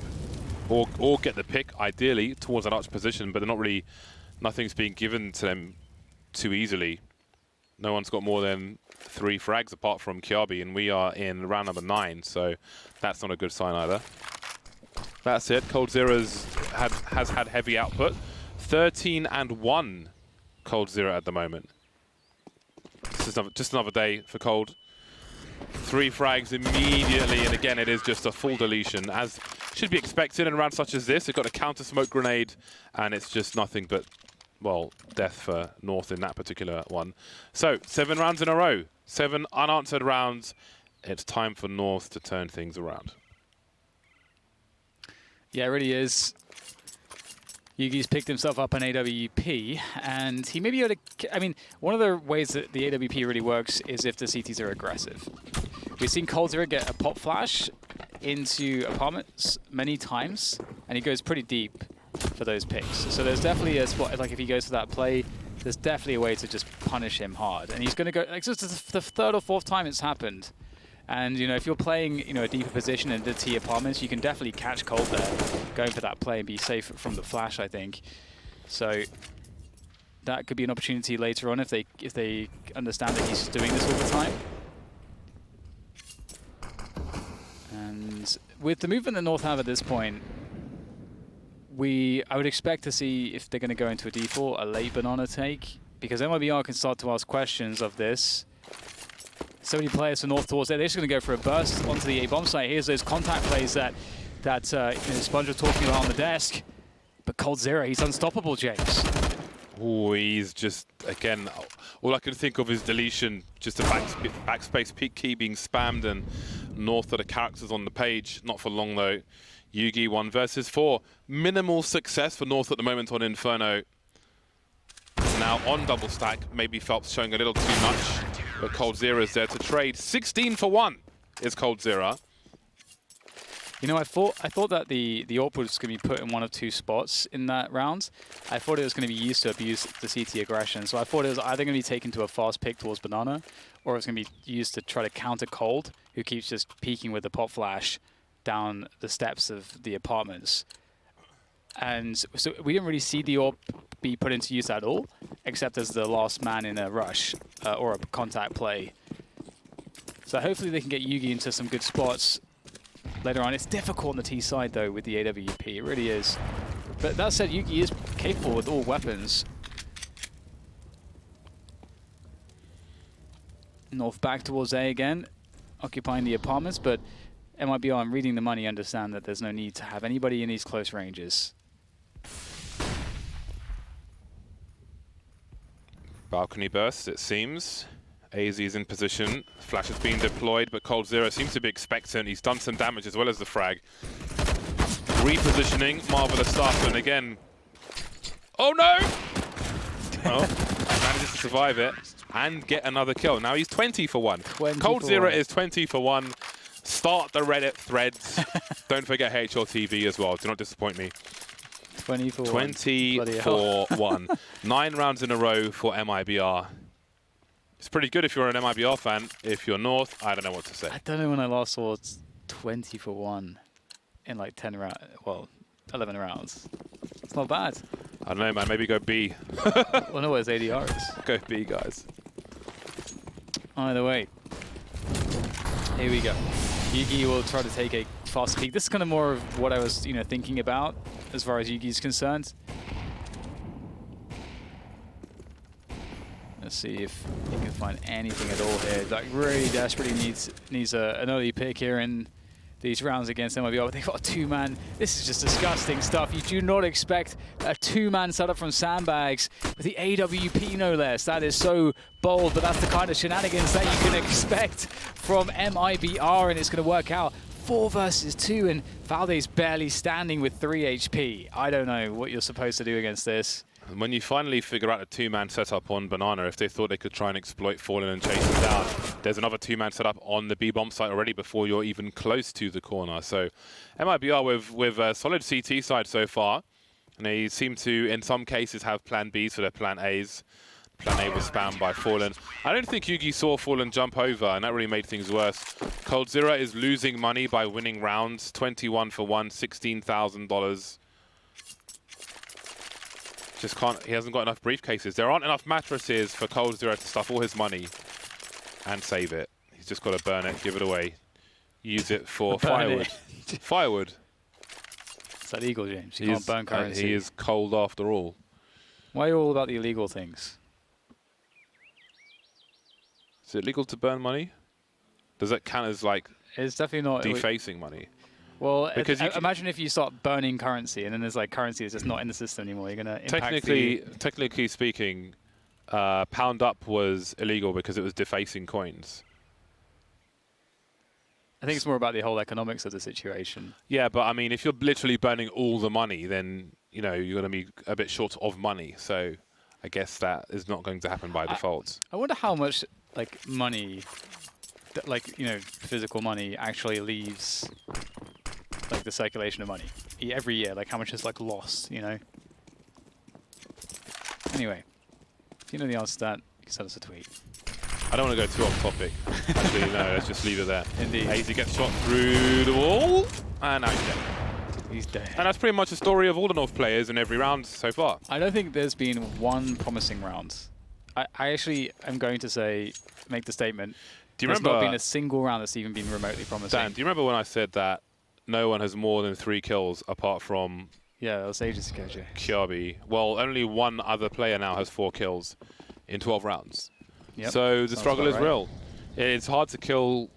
or get the pick, ideally, towards an Arch position, but they're not really... Nothing's being given to them too easily. No one's got more than 3 frags apart from Kiabi, and we are in round number 9, so that's not a good sign either. That's it. coldzera has had heavy output. 13-1 coldzera at the moment. This is just another day for Cold. 3 frags immediately, and again, it is just a full deletion, as should be expected in a round such as this. They've got a counter smoke grenade, and it's just nothing but, well, death for North in that particular one. So, 7 rounds in a row, 7 unanswered rounds. It's time for North to turn things around. Yeah, it really is. Yugi's picked himself up an AWP, and he may be able to... I mean, one of the ways that the AWP really works is if the CTs are aggressive. We've seen coldzera get a pop flash into apartments many times, and he goes pretty deep for those picks. So there's definitely a spot, like if he goes for that play, there's definitely a way to just punish him hard. And he's going to go... Like, this is the 3rd or 4th time it's happened. And, you know, if you're playing, you know, a deeper position in the T apartments, you can definitely catch Cold there, going for that play and be safe from the flash, I think. So that could be an opportunity later on if they understand that he's doing this all the time. And with the movement that North have at this point, I would expect to see if they're going to go into a default, a late banana take, because MiBR can start to ask questions of this. So many players from North towards there. They're just going to go for a burst onto the A bomb site. Here's those contact plays that Sponge was talking about on the desk. But coldzera, he's unstoppable, James. Oh, he's just, again, all I can think of is deletion. Just a backspace peak key being spammed, and North are the characters on the page. Not for long, though. Yugi 1 versus 4. Minimal success for North at the moment on Inferno. Now on double stack, maybe Phelps showing a little too much, but coldzera is there to trade. 16 for 1 is coldzera. You know, I thought that the AWP was going to be put in one of two spots in that round. I thought it was going to be used to abuse the CT aggression. So I thought it was either going to be taken to a fast pick towards banana, or it was going to be used to try to counter Cold, who keeps just peeking with the pop flash down the steps of the apartments. And so we didn't really see the AWP be put into use at all, except as the last man in a rush or a contact play. So hopefully they can get Yugi into some good spots later on. It's difficult on the T side, though, with the AWP. It really is. But that said, Yugi is capable with all weapons. North back towards A again, occupying the apartments, but MiBR, I'm reading the money, understand that there's no need to have anybody in these close ranges. Balcony burst, it seems. AZ is in position. Flash is being deployed, but coldzera seems to be expectant. He's done some damage as well as the frag. Repositioning, marvelous start, and again. Oh no! Oh, manages to survive it and get another kill. Now he's 20 for 1. coldzera is 20 for 1. Start the Reddit threads. Don't forget HLTV as well. Do not disappoint me. 20 for 1. 9 rounds in a row for MiBR. It's pretty good if you're an MiBR fan. If you're North, I don't know what to say. I don't know when I last saw 20 for 1 in like 10 rounds. Well, 11 rounds. It's not bad. I don't know, man. Maybe go B. Well, no, where's ADR is. Go B, guys. Either way. Here we go. Yugi will try to take a fast peek. This is kind of more of what I was, thinking about as far as Yugi's concerned. Let's see if he can find anything at all here. Like, really desperately needs an early pick here in these rounds against MiBR. But they've got a 2-man. This is just disgusting stuff. You do not expect a 2-man setup from Sandbags with the AWP, no less. That is so bold, but that's the kind of shenanigans that you can expect from MiBR, and it's going to work out. 4 versus 2, and Valde's barely standing with 3 HP. I don't know what you're supposed to do against this. And when you finally figure out a 2-man setup on Banana, if they thought they could try and exploit Fallen and chase him down, there's another 2-man setup on the B-bomb site already before you're even close to the corner. So MiBR with a solid CT side so far, and they seem to, in some cases, have plan Bs for their plan As. Plan A was spammed by Fallen. I don't think Yugi saw Fallen jump over, and that really made things worse. coldzera is losing money by winning rounds. 21 for 1, $16,000. Just can't, he hasn't got enough briefcases. There aren't enough mattresses for coldzera to stuff all his money and save it. He's just got to burn it, give it away, use it for firewood. Firewood. It's illegal, James. You can't burn currency. He is cold after all. Why are you all about the illegal things? Is it legal to burn money? Does that count as like it's definitely not defacing money? Well, because imagine if you start burning currency and then there's like currency that's just not in the system anymore. You're going to impact technically speaking, pound up was illegal because it was defacing coins. I think it's more about the whole economics of the situation. Yeah, but I mean, if you're literally burning all the money, then you're going to be a bit short of money. So I guess that is not going to happen by default. I wonder how much like money, physical money actually leaves like the circulation of money every year. Like how much is like lost, Anyway, if you know the answer to that, you can send us a tweet. I don't want to go too off topic. Actually, no, let's just leave it there. Indeed. AZ gets shot through the wall, and now he's dead. He's dead. And that's pretty much the story of all the North players in every round so far. I don't think there's been one promising round. I actually am going to make the statement. Do you There's remember? not been a single round that's even been remotely promising. Dan, do you remember when I said that no one has more than 3 kills apart from Yeah, that was ages ago, Jay. Kiabi? Well, only one other player now has 4 kills in 12 rounds. Yep. So the Sounds struggle about is right. real. It's hard to kill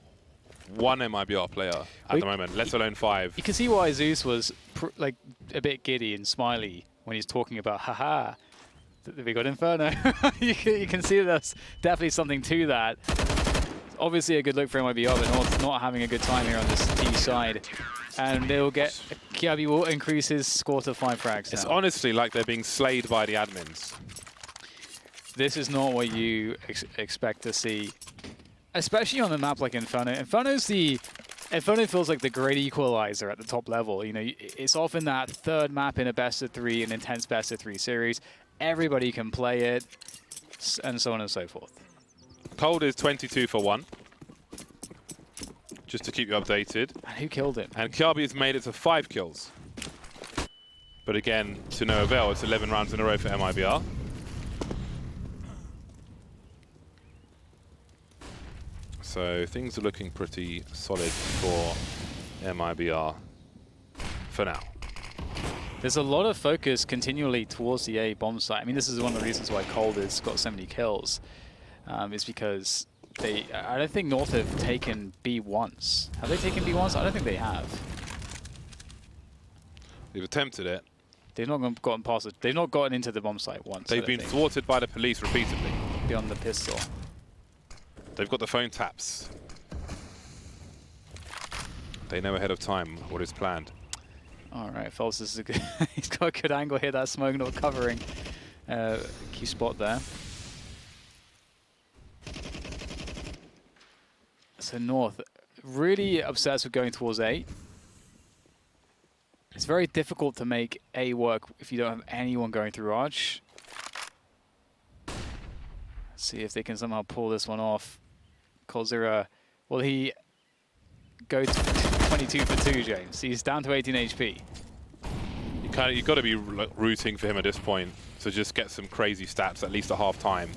one MiBR player at the moment, let alone 5. You can see why Zeus was like a bit giddy and smiley when he's talking about, haha, we got Inferno. you can see there's definitely something to that. Obviously a good look for MiBR, but North not having a good time here on this T side. And they'll get, Kiabi will increase his score to 5 frags It's now. honestly like they're being slayed by the admins. This is not what you expect to see, especially on a map like Inferno. Inferno feels like the great equalizer at the top level. You know, it's often that third map in a best of 3, an intense best of 3 series. Everybody can play it, and so on and so forth. Cold is 22 for 1. Just to keep you updated. And who killed him? And Kiabi has made it to 5 kills. But again, to no avail. It's 11 rounds in a row for MiBR. So things are looking pretty solid for MiBR for now. There's a lot of focus continually towards the A bomb site. I mean, this is one of the reasons why Cold has got so many kills. Is because I don't think North have taken B once. Have they taken B once? I don't think they have. They've attempted it. They've not gotten past it. They've not gotten into the bomb site once. They've been thwarted by the police repeatedly. Beyond the pistol. They've got the phone taps. They know ahead of time what is planned. All right, Phelps is a good. He's got a good angle here. That smoke not covering. Key spot there. So North, really obsessed with going towards A. It's very difficult to make A work if you don't have anyone going through Arch. Let's see if they can somehow pull this one off. Coldzera, will he go to 22 for 2, James? He's down to 18 HP. You've got to be rooting for him at this point to just get some crazy stats at least at half time,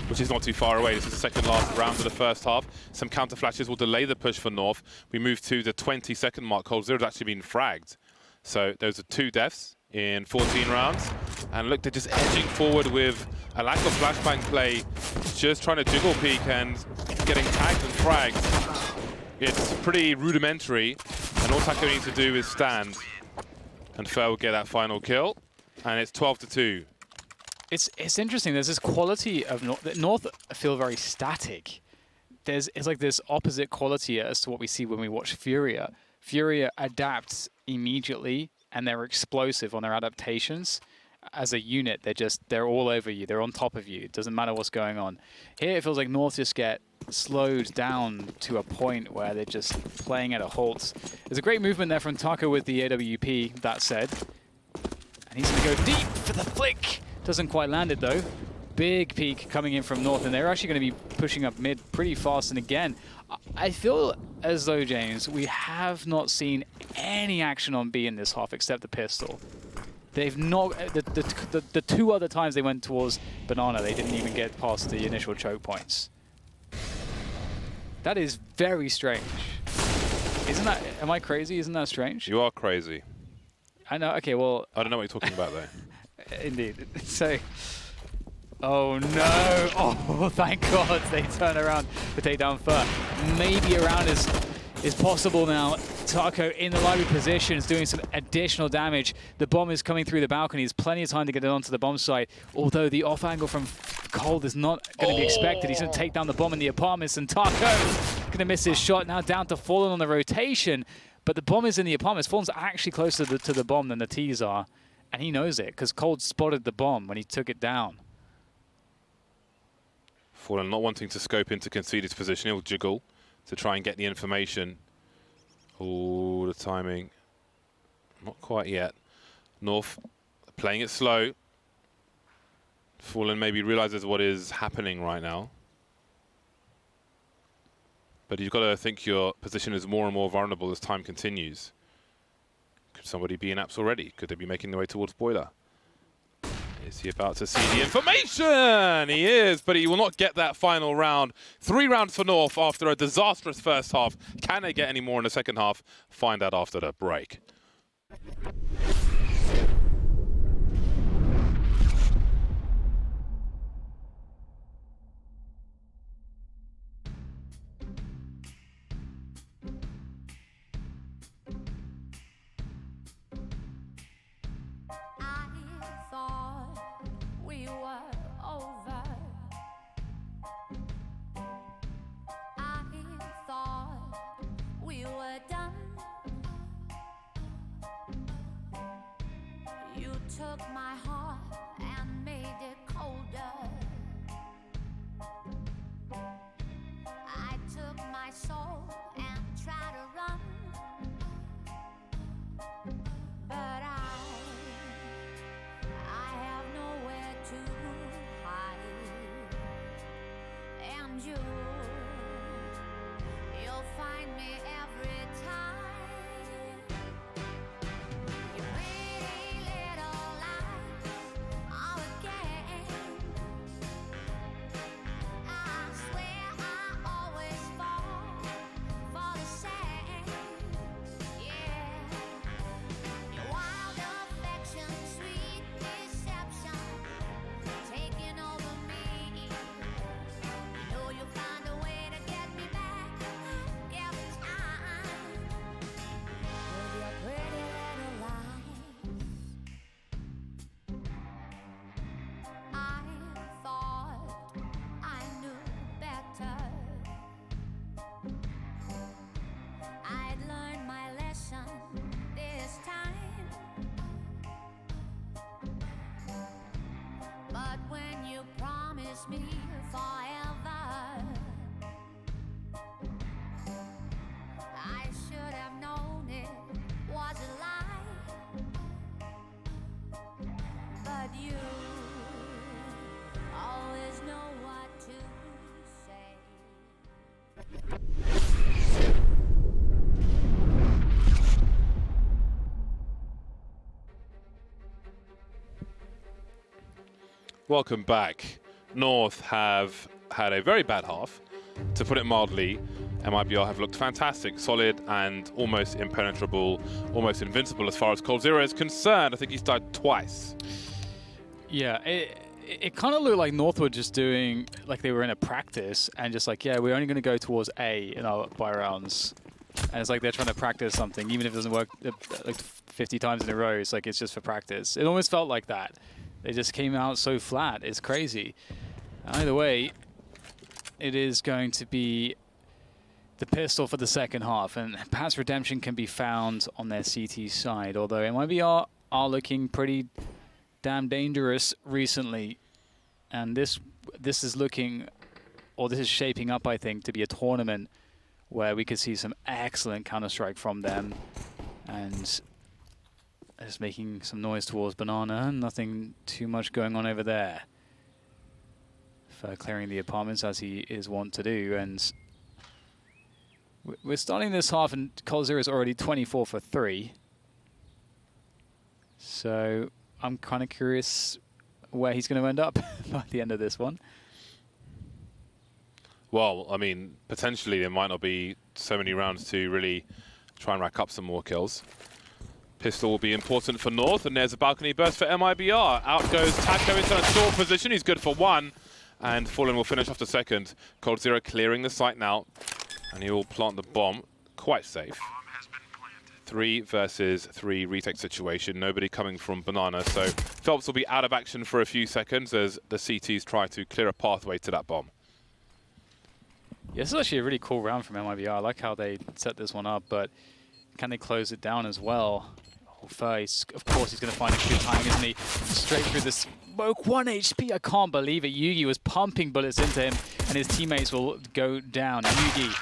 which is not too far away. This is the second last round of the first half. Some counter flashes will delay the push for North. We move to the 20-second mark. Coldzera's actually been fragged. So those are 2 deaths in 14 rounds. And look, they're just edging forward with a lack of flashbang play, just trying to jiggle peek and getting tagged and fragged. It's pretty rudimentary, and all Taco needs to do is stand, and Fer will get that final kill, and it's 12-2. It's interesting. There's this quality of North feel very static. It's like this opposite quality as to what we see when we watch Furia. Furia adapts immediately, and they're explosive on their adaptations. As a unit, they're all over you. They're on top of you. It doesn't matter what's going on. Here, it feels like North just get slowed down to a point where they're just playing at a halt. There's a great movement there from Taco with the AWP, that said. And he's going to go deep for the flick. Doesn't quite land it, though. Big peak coming in from North, and they're actually going to be pushing up mid pretty fast. And again, I feel as though, James, we have not seen any action on B in this half except the pistol. They've not, the 2 other times they went towards Banana, they didn't even get past the initial choke points. That is very strange. Isn't that, am I crazy? Isn't that strange? You are crazy. I know, okay, well. I don't know what you're talking about, though. Indeed. So, oh no. Oh, thank God they turn around to take down Fer. Maybe a round is possible now. Taco in the library position is doing some additional damage. The bomb is coming through the balcony. There's plenty of time to get it onto the bomb site, although the off angle from Cold is not going to be expected. He's going to take down the bomb in the apartments, and Taco going to miss his shot. Now down to Fallen on the rotation, but the bomb is in the apartments. Fallen's actually closer to the bomb than the T's are, and he knows it because Cold spotted the bomb when he took it down. Fallen not wanting to scope into Conceded's position. He'll jiggle to try and get the information. Oh, the timing. Not quite yet. North playing it slow. Fallen maybe realizes what is happening right now. But you've got to think your position is more and more vulnerable as time continues. Could somebody be in apps already? Could they be making their way towards Boiler? Is he about to see the information? He is, but he will not get that final round. 3 rounds for North after a disastrous first half. Can they get any more in the second half? Find out after the break. Took my heart and made it colder. I took my soul and tried to run, but I have nowhere to hide. And you'll find me every time. Me forever, I should have known it was a lie, but you always know what to say. Welcome back. North have had a very bad half, to put it mildly. MiBR have looked fantastic, solid and almost impenetrable, almost invincible as far as coldzera is concerned. I think he's died twice. Yeah, it kind of looked like North were just doing, like they were in a practice and just like, yeah, we're only going to go towards A in our buy rounds. And it's like they're trying to practice something, even if it doesn't work like 50 times in a row. It's like it's just for practice. It almost felt like that. They just came out so flat. It's crazy. Either way, it is going to be the pistol for the second half, and perhaps redemption can be found on their CT side, although MiBR are looking pretty damn dangerous recently. And this is looking, or this is shaping up, I think, to be a tournament where we could see some excellent Counter-Strike from them. And just making some noise towards Banana. Nothing too much going on over there. For clearing the apartments as he is wont to do. And we're starting this half and coldzera is already 24 for 3. So I'm kind of curious where he's going to end up by the end of this one. Well, I mean, potentially there might not be so many rounds to really try and rack up some more kills. Pistol will be important for North, and there's a balcony burst for MiBR. Out goes Taco into a short position. He's good for 1, and Fallen will finish off the second. coldzera clearing the site now, and he will plant the bomb. Quite safe. 3 versus 3 retake situation. Nobody coming from Banana, so Phelps will be out of action for a few seconds as the CTs try to clear a pathway to that bomb. Yeah, this is actually a really cool round from MiBR. I like how they set this one up, but can they close it down as well? First, of course, he's going to find a good timing, isn't he? Straight through the smoke, 1 HP. I can't believe it. Yugi was pumping bullets into him, and his teammates will go down. Yugi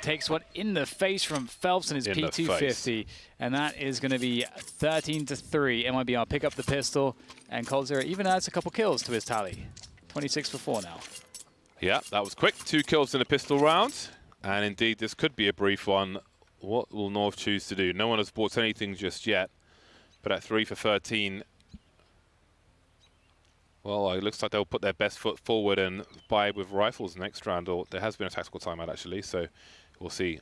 takes one in the face from Phelps and his P250, and that is going to be 13 to 3. MiBR pick up the pistol, and coldzera even adds a couple kills to his tally. 26 for 4 now. Yeah, that was quick. 2 kills in a pistol round, and indeed this could be a brief one. What will North choose to do? No one has bought anything just yet, but at 3 for 13, Well, it looks like they'll put their best foot forward and buy with rifles next round, or there has been a tactical timeout actually, so we'll see.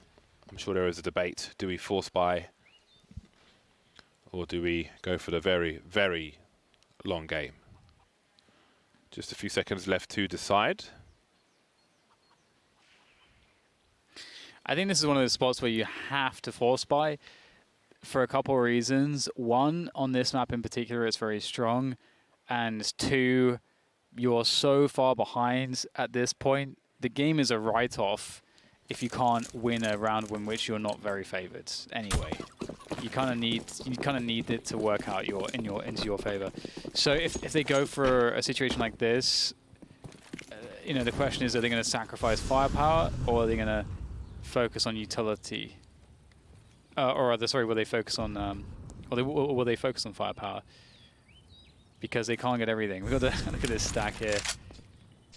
I'm sure there is a debate. Do we force buy, or do we go for the very, very long game? Just a few seconds left to decide. I think this is one of those spots where you have to force buy for a couple of reasons. One, on this map in particular, it's very strong. And 2, you're so far behind at this point. The game is a write-off if you can't win a round in which you're not very favored. Anyway, you kind of need it to work out into your favor. So if they go for a situation like this, you know, the question is, are they going to sacrifice firepower, or are they going to focus on utility? Or will they focus on will they focus on firepower? Because they can't get everything. We've got to look at this stack here.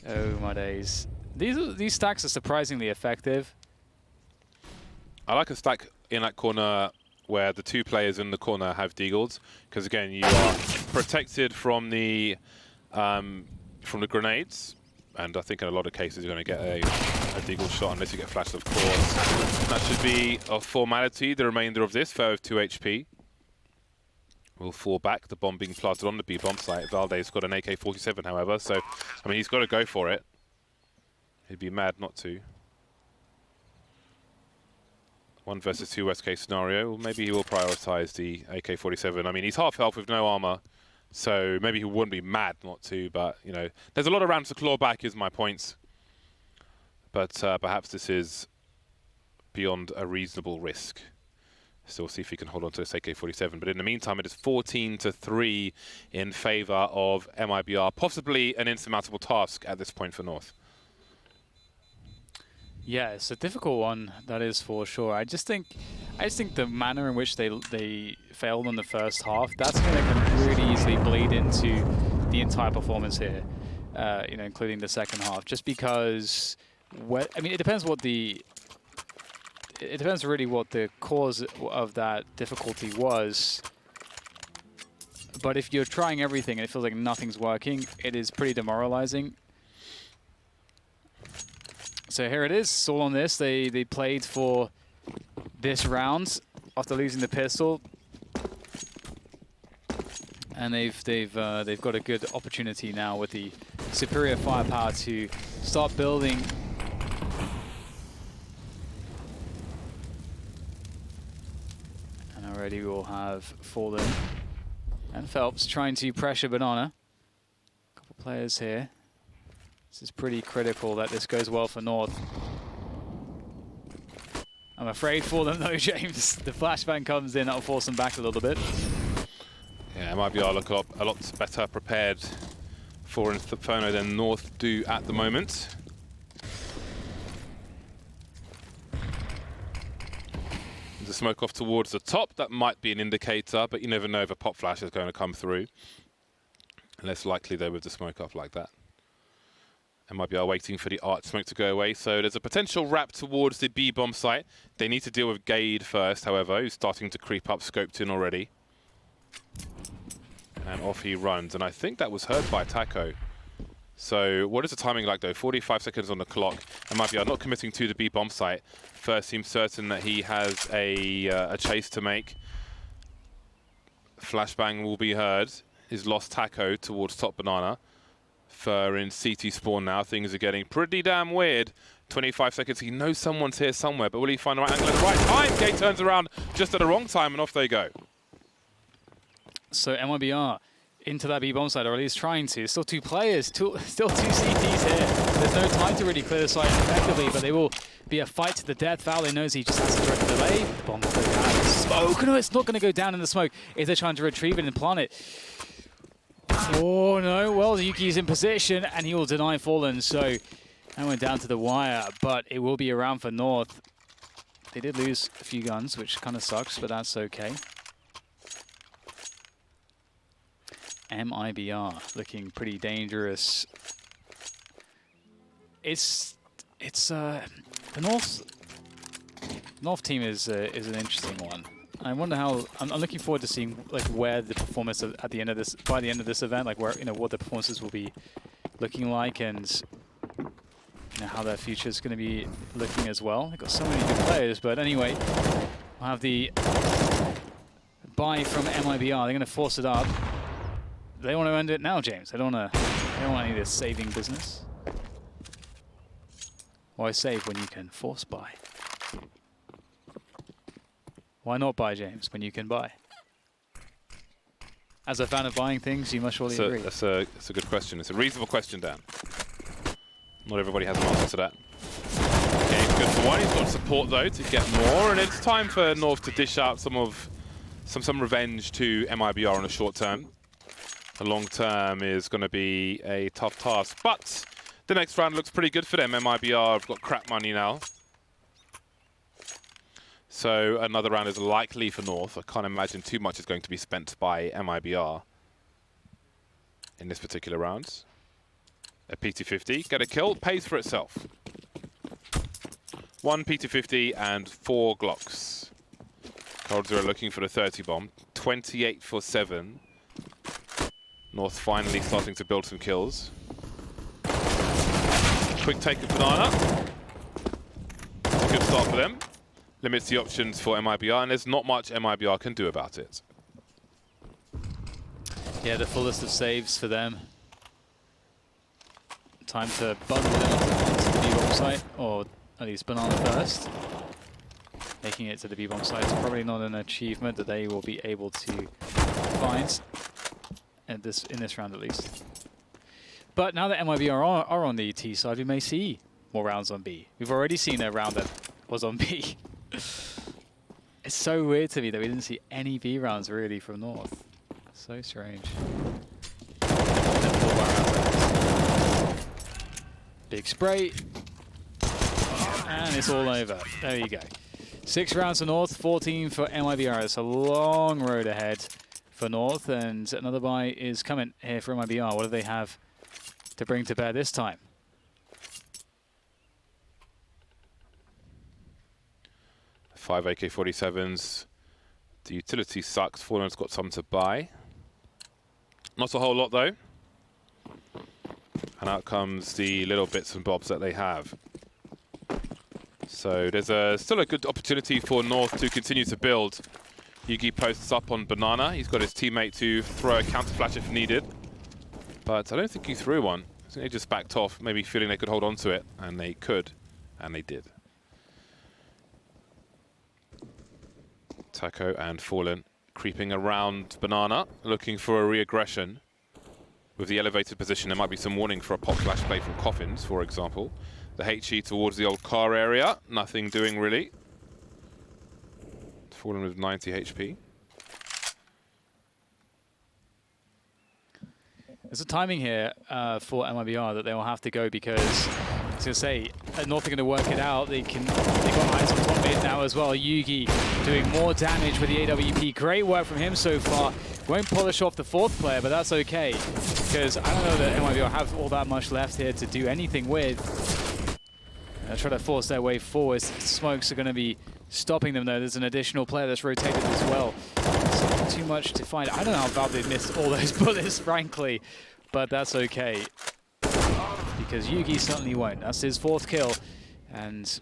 Oh my days. These stacks are surprisingly effective. I like a stack in that corner where the 2 players in the corner have deagles, because again, you are protected from the grenades, and I think in a lot of cases you're going to get a deagle shot unless you get flashed, of course. That should be a formality, the remainder of this. Fair with 2 HP. Will fall back, the bomb being planted on the B bomb site. Valde's got an AK-47, however, so, I mean, he's got to go for it. He'd be mad not to. 1 versus 2 worst case scenario. Well, maybe he will prioritize the AK-47. I mean, he's half health with no armor, so maybe he wouldn't be mad not to, but, you know, there's a lot of rounds to claw back is my point. But perhaps this is beyond a reasonable risk. Still see if he can hold on to this AK-47. But in the meantime, it is 14-3 in favor of MiBR. Possibly an insurmountable task at this point for North. Yeah, it's a difficult one, that is for sure. I just think the manner in which they failed in the first half, that's going to really easily bleed into the entire performance here, you know, including the second half. Just because, I mean, it depends really what the cause of that difficulty was. But if you're trying everything and it feels like nothing's working, it is pretty demoralizing. So here it is, all on this. They played for this round after losing the pistol, and they've got a good opportunity now with the superior firepower to start building. And already we'll have Fallen and Phelps trying to pressure Banana. A couple players here. This is pretty critical that this goes well for North. I'm afraid for them though, James. The flashbang comes in, that'll force them back a little bit. Yeah, MiBR look a lot better prepared for Inferno than North do at the moment. The smoke off towards the top, that might be an indicator, but you never know if a pop flash is going to come through. Less likely though with the smoke off like that. MiBR waiting for the arch smoke to go away, so there's a potential wrap towards the B bomb site. They need to deal with Gade first, however, who's starting to creep up, scoped in already. And off he runs, and I think that was heard by Taco. So what is the timing like though? 45 seconds on the clock. MiBR not committing to the B bomb site. First seems certain that he has a chase to make. Flashbang will be heard. He's lost Taco towards top Banana. Fur in CT spawn now. Things are getting pretty damn weird. 25 seconds. He knows someone's here somewhere, but will he find the right angle at the right time? Gate turns around just at the wrong time, and off they go. So MiBR into that B bomb side, or at least trying to. Still 2 players, still 2 CTs here. There's no time to really clear the site effectively, but they will be a fight to the death. Vale knows he just has to direct delay. Bomb to go down in smoke. No, it's not going to go down in the smoke if they're trying to retrieve it and plant it. Oh no, well, Yuki's in position and he will deny Fallen, so that went down to the wire, but it will be around for North. They did lose a few guns, which kind of sucks, but that's okay. MiBR looking pretty dangerous. The North team is an interesting one. I wonder how. I'm looking forward to seeing like where the performance performance at the end of this, by the end of this event, like where what the performances will be looking like, and how their future is going to be looking as well. They've got so many good players, but anyway, we'll have the buy from MiBR. They're going to force it up. They want to end it now, James. They don't want any of this saving business. Why save when you can force buy? Why not buy, James, when you can buy? As a fan of buying things, you must surely agree. That's a good question. It's a reasonable question, Dan. Not everybody has an answer to that. Okay, good for one. He's got support though to get more, and it's time for North to dish out some revenge to MiBR on a short term. The long term is going to be a tough task, but the next round looks pretty good for them. MiBR have got crap money now. So another round is likely for North. I can't imagine too much is going to be spent by MiBR in this particular round. A PT50, get a kill, pays for itself. 1 PT50 and 4 Glocks. Cold Zero looking for the 30 bomb. 28 for 7. North finally starting to build some kills. Quick take of Banana. It's a good start for them. Limits the options for MiBR, and there's not much MiBR can do about it. Yeah, the fullest of saves for them. Time to bundle it onto the B-bomb site, or at least Banana first. Making it to the B-bomb site is probably not an achievement that they will be able to find in this round at least. But now that MiBR are on the T side, we may see more rounds on B. We've already seen a round that was on B. It's so weird to me that we didn't see any B rounds really from North. So strange. Big spray. And it's all over. There you go. 6 rounds for North, 14 for MiBR. It's a long road ahead for North, and another buy is coming here for MiBR. What do they have to bring to bear this time? Five AK-47s. The utility sucks. Fallen's got some to buy. Not a whole lot though. And out comes the little bits and bobs that they have. So there's still a good opportunity for North to continue to build. Yugi posts up on Banana. He's got his teammate to throw a counter flash if needed. But I don't think he threw one. I think they just backed off, maybe feeling they could hold on to it. And they could. And they did. Taco and Fallen creeping around Banana, looking for a re-aggression. With the elevated position, there might be some warning for a pop flash play from Coffins, for example. The HE towards the old car area, nothing doing really. Fallen with 90 HP. There's a timing here for MiBR that they will have to go because, I was going to say, North are going to work it out. They've got eyes on top mid now as well. Yugi doing more damage with the AWP. Great work from him so far. Won't polish off the 4th player, but that's okay because I don't know that MiBR have all that much left here to do anything with. They'll try to force their way forward. Smokes are going to be stopping them though. There's an additional player that's rotated as well. So too much to find. I don't know how Valve they missed all those bullets, frankly, but that's okay. Because Yugi certainly won't. That's his 4th kill, and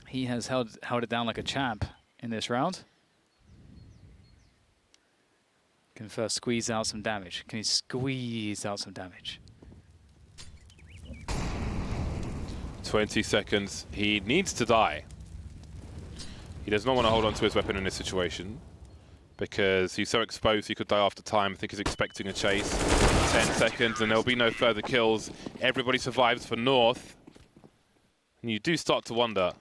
he has held it down like a champ in this round. Can first squeeze out some damage. Can he squeeze out some damage? 20 seconds. He needs to die. He does not want to hold on to his weapon in this situation because he's so exposed he could die after time. I think he's expecting a chase. 10 seconds and there'll be no further kills. Everybody survives for North. And you do start to wonder.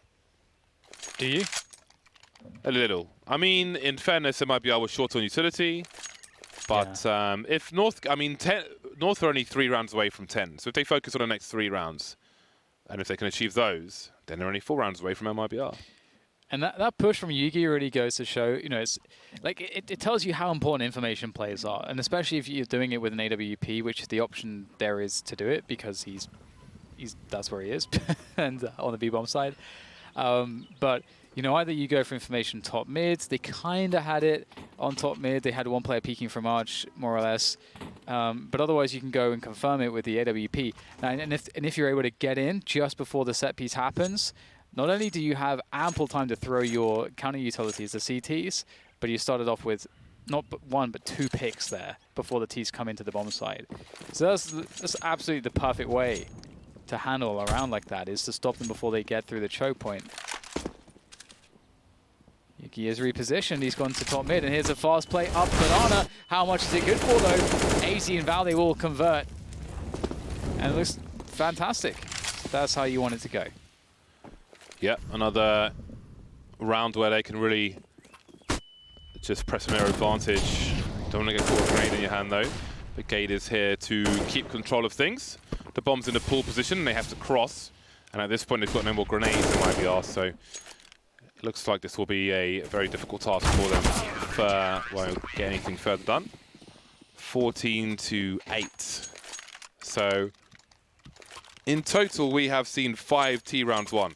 Do you? A little. I mean, in fairness, MiBR was short on utility. But if North, I mean, North are only 3 rounds away from 10. So if they focus on the next 3 rounds, and if they can achieve those, then they're only 4 rounds away from MiBR. And that push from Yugi really goes to show, you know, it's like it tells you how important information players are, and especially if you're doing it with an AWP, which the option there is to do it because he's that's where he is, and on the B-bomb side. But you know, either you go for information top mid. They kind of had it on top mid. They had one player peeking from Arch, more or less. But otherwise, you can go and confirm it with the AWP. And if you're able to get in just before the set piece happens, not only do you have ample time to throw your counter utilities, the CTs, but you started off with not one, but 2 picks there before the Ts come into the bomb side. So that's absolutely the perfect way to handle a round like that, is to stop them before they get through the choke point. Yuki is repositioned. He's gone to top mid, and here's a fast play up Banana. How much is it good for, though? AZ and Val, they will convert. And it looks fantastic. That's how you want it to go. Yeah, another round where they can really just press their advantage. Don't want to get caught with a grenade in your hand, though. But Gade is here to keep control of things. The bomb's in a pull position, and they have to cross. And at this point, they've got no more grenades in MiBR, so it looks like this will be a very difficult task for them if won't get anything further done. 14-8. So in total, we have seen 5 T rounds won.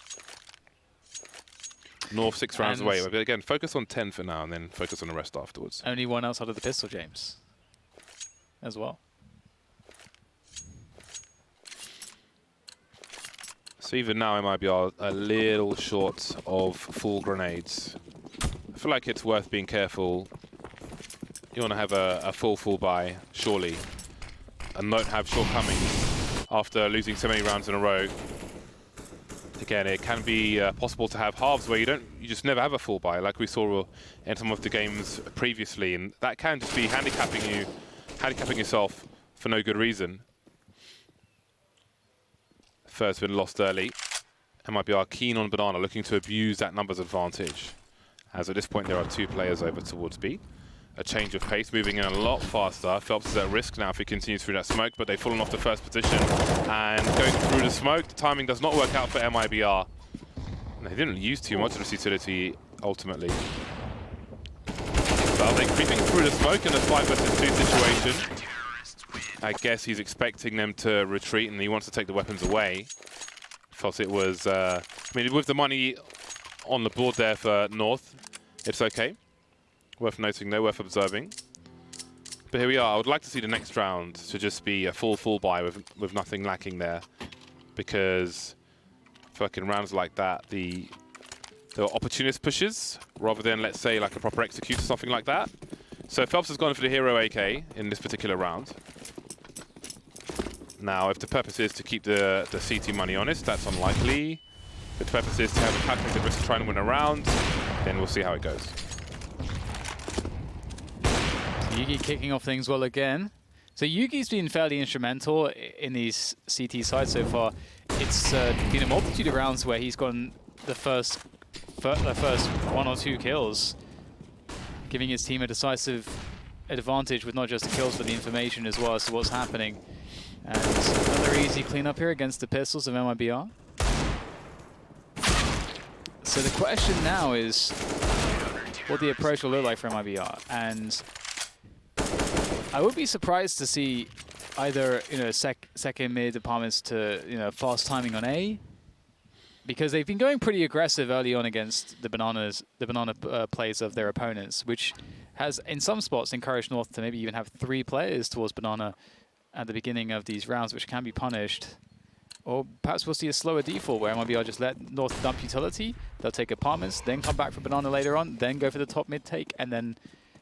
North 6 rounds away. But again, focus on 10 for now, and then focus on the rest afterwards. Only one outside of the pistol, James, as well. So even now, MiBR a little short of full grenades. I feel like it's worth being careful. You want to have a full buy, surely, and not have shortcomings after losing so many rounds in a row. Again, it can be possible to have halves where you just never have a full buy, like we saw in some of the games previously, and that can just be handicapping yourself for no good reason. First been lost early. MiBR keen on Banana, looking to abuse that numbers advantage. As at this point, there are 2 players over towards B. A change of pace, moving in a lot faster. Phelps is at risk now if he continues through that smoke, but they've fallen off the first position. And going through the smoke, the timing does not work out for MiBR. And they didn't use too much of this utility, ultimately. Well, they're creeping through the smoke in a 5 versus 2 situation. I guess he's expecting them to retreat, and he wants to take the weapons away. Felt it was, I mean, with the money on the board there for North, it's okay. Worth noting though, worth observing. But here we are. I would like to see the next round to just be a full buy with nothing lacking there, because I feel like in rounds like that, there are opportunist pushes rather than, let's say, like a proper execute or something like that. So Phelps has gone for the hero AK in this particular round. Now, if the purpose is to keep the CT money honest, that's unlikely. If the purpose is to have a calculated risk to try and win a round, then we'll see how it goes. Yugi kicking off things well again. So Yugi's been fairly instrumental in these CT sides so far. It's been a multitude of rounds where he's gotten the first 1 or 2 kills, giving his team a decisive advantage with not just the kills but the information as well as to what's happening. And another easy cleanup here against the pistols of MiBR. So the question now is what the approach will look like for MiBR, and I would be surprised to see either second mid departments to fast timing on A, because they've been going pretty aggressive early on against the banana plays of their opponents, which has in some spots encouraged North to maybe even have 3 players towards Banana at the beginning of these rounds, which can be punished. Or perhaps we'll see a slower default where MiBR just let North dump utility, they'll take apartments, then come back for Banana later on, then go for the top mid take, and then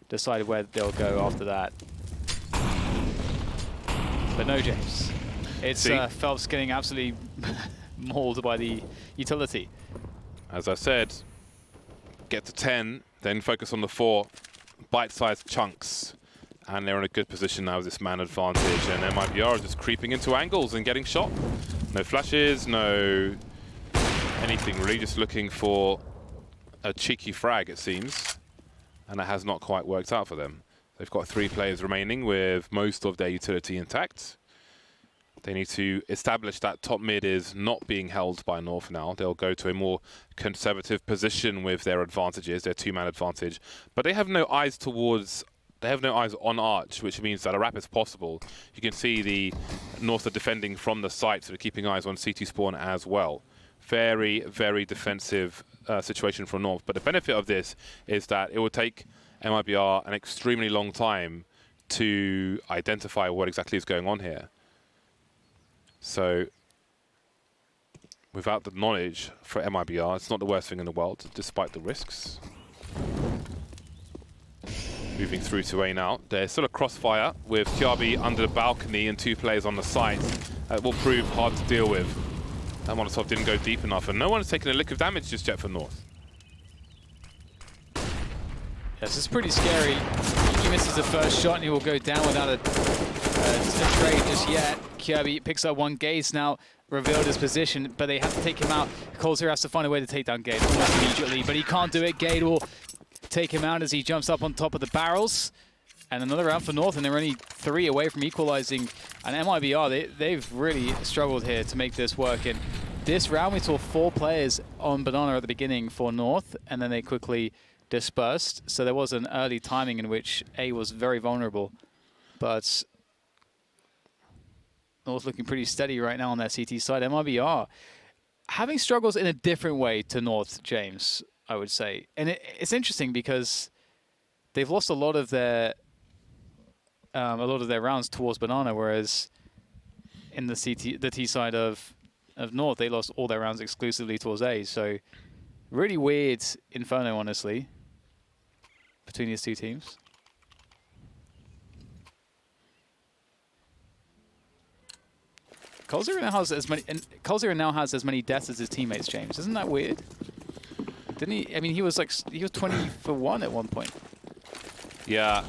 decide where they'll go after that. But no, James. It's Phelps getting absolutely mauled by the utility. As I said, get to 10, then focus on the 4 bite-sized chunks. And they're in a good position now with this man advantage. And MiBR are just creeping into angles and getting shot. No flashes, no anything really, just looking for a cheeky frag, it seems. And that has not quite worked out for them. They've got 3 players remaining with most of their utility intact. They need to establish that top mid is not being held by North now. They'll go to a more conservative position with their advantages, their 2-man advantage. But they have no eyes towards... They have no eyes on Arch, which means that a wrap is possible. You can see the North are defending from the site, so they're keeping eyes on CT spawn as well. Very, very defensive situation for North. But the benefit of this is that it will take MiBR an extremely long time to identify what exactly is going on here. So without the knowledge for MiBR, it's not the worst thing in the world, despite the risks. Moving through to A now. There's still a crossfire with Kiabi under the balcony and 2 players on the side. That will prove hard to deal with. That Molotov didn't go deep enough, and no one has taken a lick of damage just yet for North. Yes, it's pretty scary. He misses the first shot and he will go down without a trade just yet. Kirby picks up 1. Gaze now revealed his position, but they have to take him out. Colzer has to find a way to take down Gade almost immediately, but he can't do it. Gade will take him out as he jumps up on top of the barrels. And another round for North, and they're only 3 away from equalizing. And MiBR, they've really struggled here to make this work. And this round, we saw 4 players on Banana at the beginning for North, and then they quickly dispersed. So there was an early timing in which A was very vulnerable. But North looking pretty steady right now on their CT side. MiBR having struggles in a different way to North, James, I would say. And it's interesting because they've lost a lot of their rounds towards Banana, whereas in the T side of North, they lost all their rounds exclusively towards A. So really weird Inferno, honestly, between these 2 teams. Colzer now has as many deaths as his teammates, James. Isn't that weird? Didn't he? I mean, he was 20 for 1 at one point. Yeah.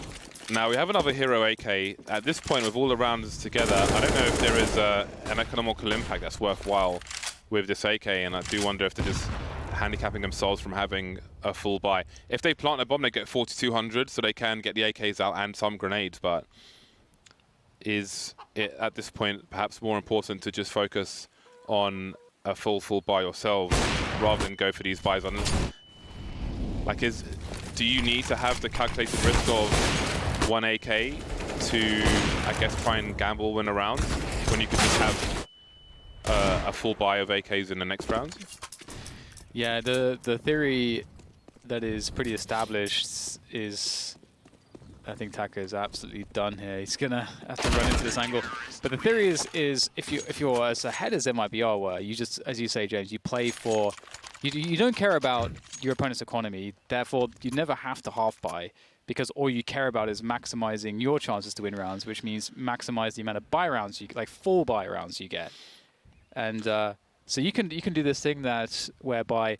Now we have another hero AK. At this point, with all the rounds together, I don't know if there is an economical impact that's worthwhile with this AK, and I do wonder if they're just handicapping themselves from having a full buy. If they plant a bomb, they get 4,200, so they can get the AKs out and some grenades, but is it at this point perhaps more important to just focus on a full buy yourselves rather than go for these buys on? Like, do you need to have the calculated risk of 1 AK to, I guess, try and gamble win a round when you could just have a full buy of AKs in the next round? Yeah, the theory that is pretty established is, I think Taka is absolutely done here. He's gonna have to run into this angle. But the theory is if you're as ahead as MiBR were, you just, as you say, James, you play for, you don't care about your opponent's economy. Therefore, you never have to half buy, because all you care about is maximizing your chances to win rounds, which means maximize the amount of buy rounds like full buy rounds you get. And so you can do this thing that whereby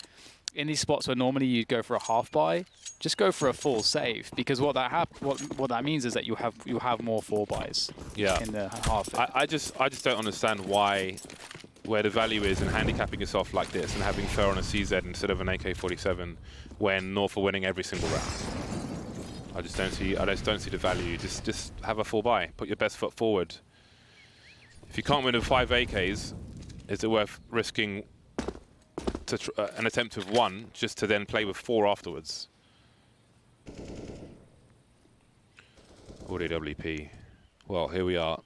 in these spots where normally you'd go for a half buy, just go for a full save, because what that means is that you have more full buys. Yeah. In the half. I just don't understand where the value is in handicapping yourself like this and having Fer on a CZ instead of an AK-47 when North are winning every single round. I just don't see the value. Just have a full buy. Put your best foot forward. If you can't win with 5 AKs, is it worth risking an attempt with 1 just to then play with 4 afterwards? Audio WP. Well, here we are.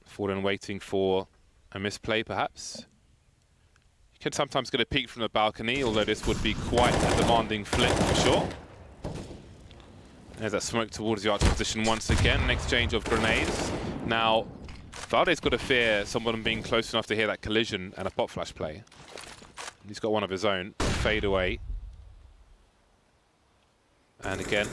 Fallen waiting for a misplay, perhaps. You can sometimes get a peek from the balcony, although this would be quite a demanding flick for sure. There's that smoke towards the arch position once again. An exchange of grenades. Now, Valde's got to fear someone being close enough to hear that collision and a pop flash play. He's got one of his own. Fade away. And again,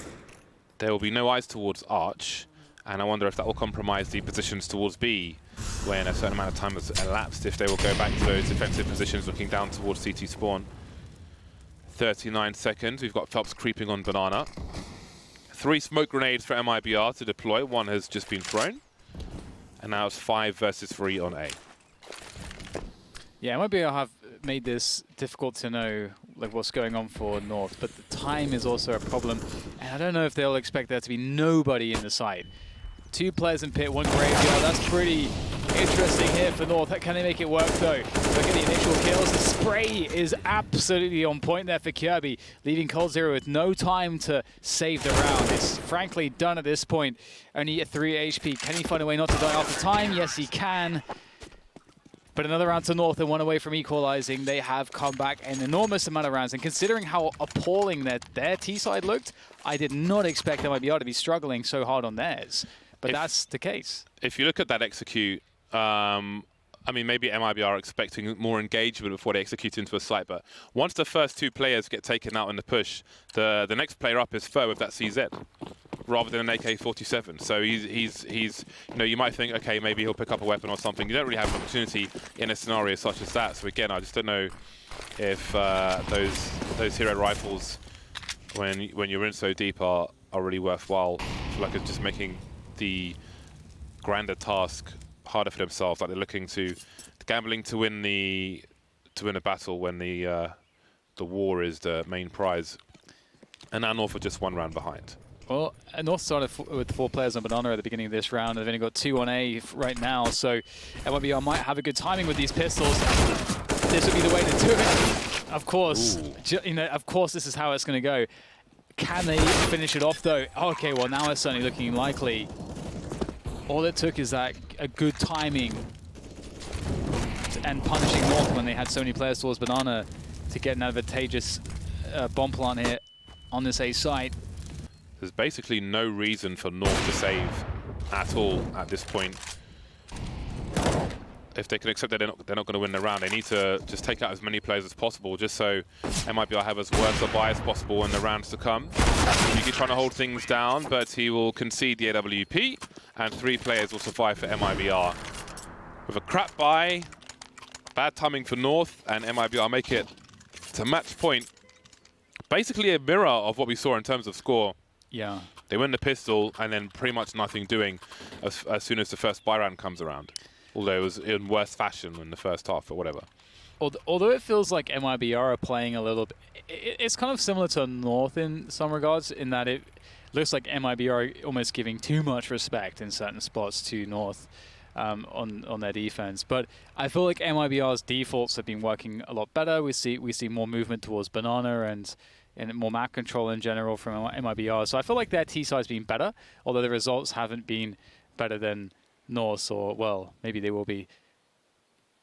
there will be no eyes towards Arch. And I wonder if that will compromise the positions towards B when a certain amount of time has elapsed, if they will go back to those defensive positions looking down towards CT spawn. 39 seconds. We've got Phelps creeping on Banana. 3 smoke grenades for MiBR to deploy. 1 has just been thrown. And now it's 5 versus 3 on A. Yeah, MiBR have made this difficult to know what's going on for North, but the time is also a problem. And I don't know if they'll expect there to be nobody in the site. 2 players in pit, 1 graveyard. That's pretty interesting here for North. Can they make it work though? Look at the initial kills. The spray is absolutely on point there for Kirby, leaving Cold Zero with no time to save the round. It's frankly done at this point. Only at 3 HP. Can he find a way not to die after time? Yes, he can. But another round to North and 1 away from equalizing. They have come back an enormous amount of rounds. And considering how appalling their T-side looked, I did not expect MiBR to be struggling so hard on theirs. But that's the case. If you look at that execute, I mean, maybe MiBR are expecting more engagement before they execute into a site, but once the first 2 players get taken out in the push, the next player up is Fur with that CZ, rather than an AK-47. So he's you know, you might think, okay, maybe he'll pick up a weapon or something. You don't really have an opportunity in a scenario such as that. So again, I just don't know if those hero rifles, when you're in so deep, are really worthwhile. I feel like it's just making the grander task harder for themselves. Like they're looking to gambling to win a battle when the war is the main prize. And now North are just 1 round behind. Well, North started with 4 players on Banana at the beginning of this round. They've only got 2 on A right now, so MiBR might have a good timing with these pistols. This would be the way to do it. Of course, you know, of course, this is how it's going to go. Can they finish it off though? Okay, well now it's certainly looking likely. All it took is that a good timing and punishing North when they had so many players towards Banana to get an advantageous bomb plant here on this A site. There's basically no reason for North to save at all at this point. If they can accept that they're not going to win the round, they need to just take out as many players as possible, just so MiBR have as worse a buy as possible in the rounds to come. Yuki trying to hold things down, but he will concede the AWP, and 3 players will survive for MiBR. With a crap buy, bad timing for North, and MiBR make it to match point. Basically a mirror of what we saw in terms of score. Yeah. They win the pistol, and then pretty much nothing doing as soon as the first buy round comes around. Although it was in worse fashion in the first half, or whatever. Although it feels like MiBR are playing a little bit, it's kind of similar to North in some regards, in that it looks like MiBR are almost giving too much respect in certain spots to North on their defense. But I feel like MiBR's defaults have been working a lot better. We see more movement towards Banana and more map control in general from MiBR. So I feel like their T-side's been better, although the results haven't been better than North, or, well, maybe they will be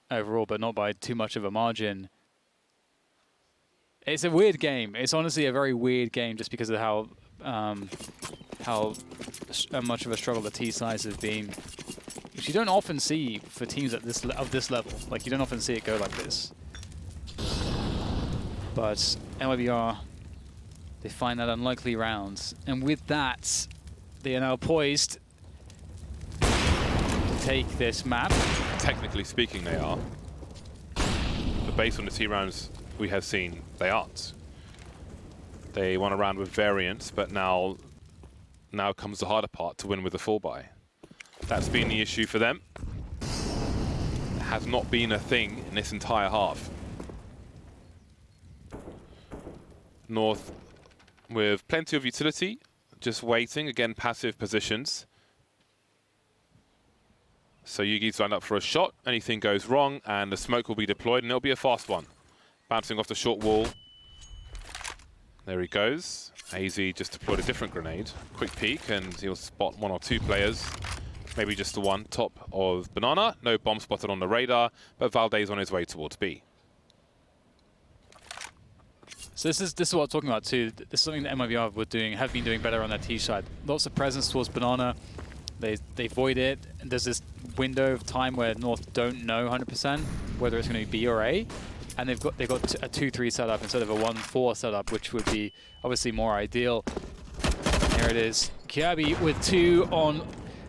overall, but not by too much of a margin. It's a weird game. It's honestly a very weird game, just because of how much of a struggle the T-sides have been, which you don't often see for teams at this level. Like, you don't often see it go like this. But MiBR, they find that unlikely rounds, and with that, they are now poised take this map. Technically speaking, they are. But based on the T rounds we have seen, they aren't. They won a round with variance, but now comes the harder part, to win with a full buy. That's been the issue for them. It has not been a thing in this entire half. North with plenty of utility, just waiting, again, passive positions. So Yugi's lined up for a shot, anything goes wrong, and the smoke will be deployed, and it'll be a fast one. Bouncing off the short wall. There he goes. AZ just deployed a different grenade. Quick peek, and he'll spot 1 or 2 players. Maybe just the one top of Banana. No bomb spotted on the radar, but Valdez on his way towards B. So this is what I'm talking about too. This is something that MiBR have been doing better on their T side. Lots of presence towards Banana. They void it, and there's this window of time where North don't know 100% whether it's going to be B or A, and they've got a 2-3 setup instead of a 1-4 setup, which would be obviously more ideal. Here it is, Kirby with 2 on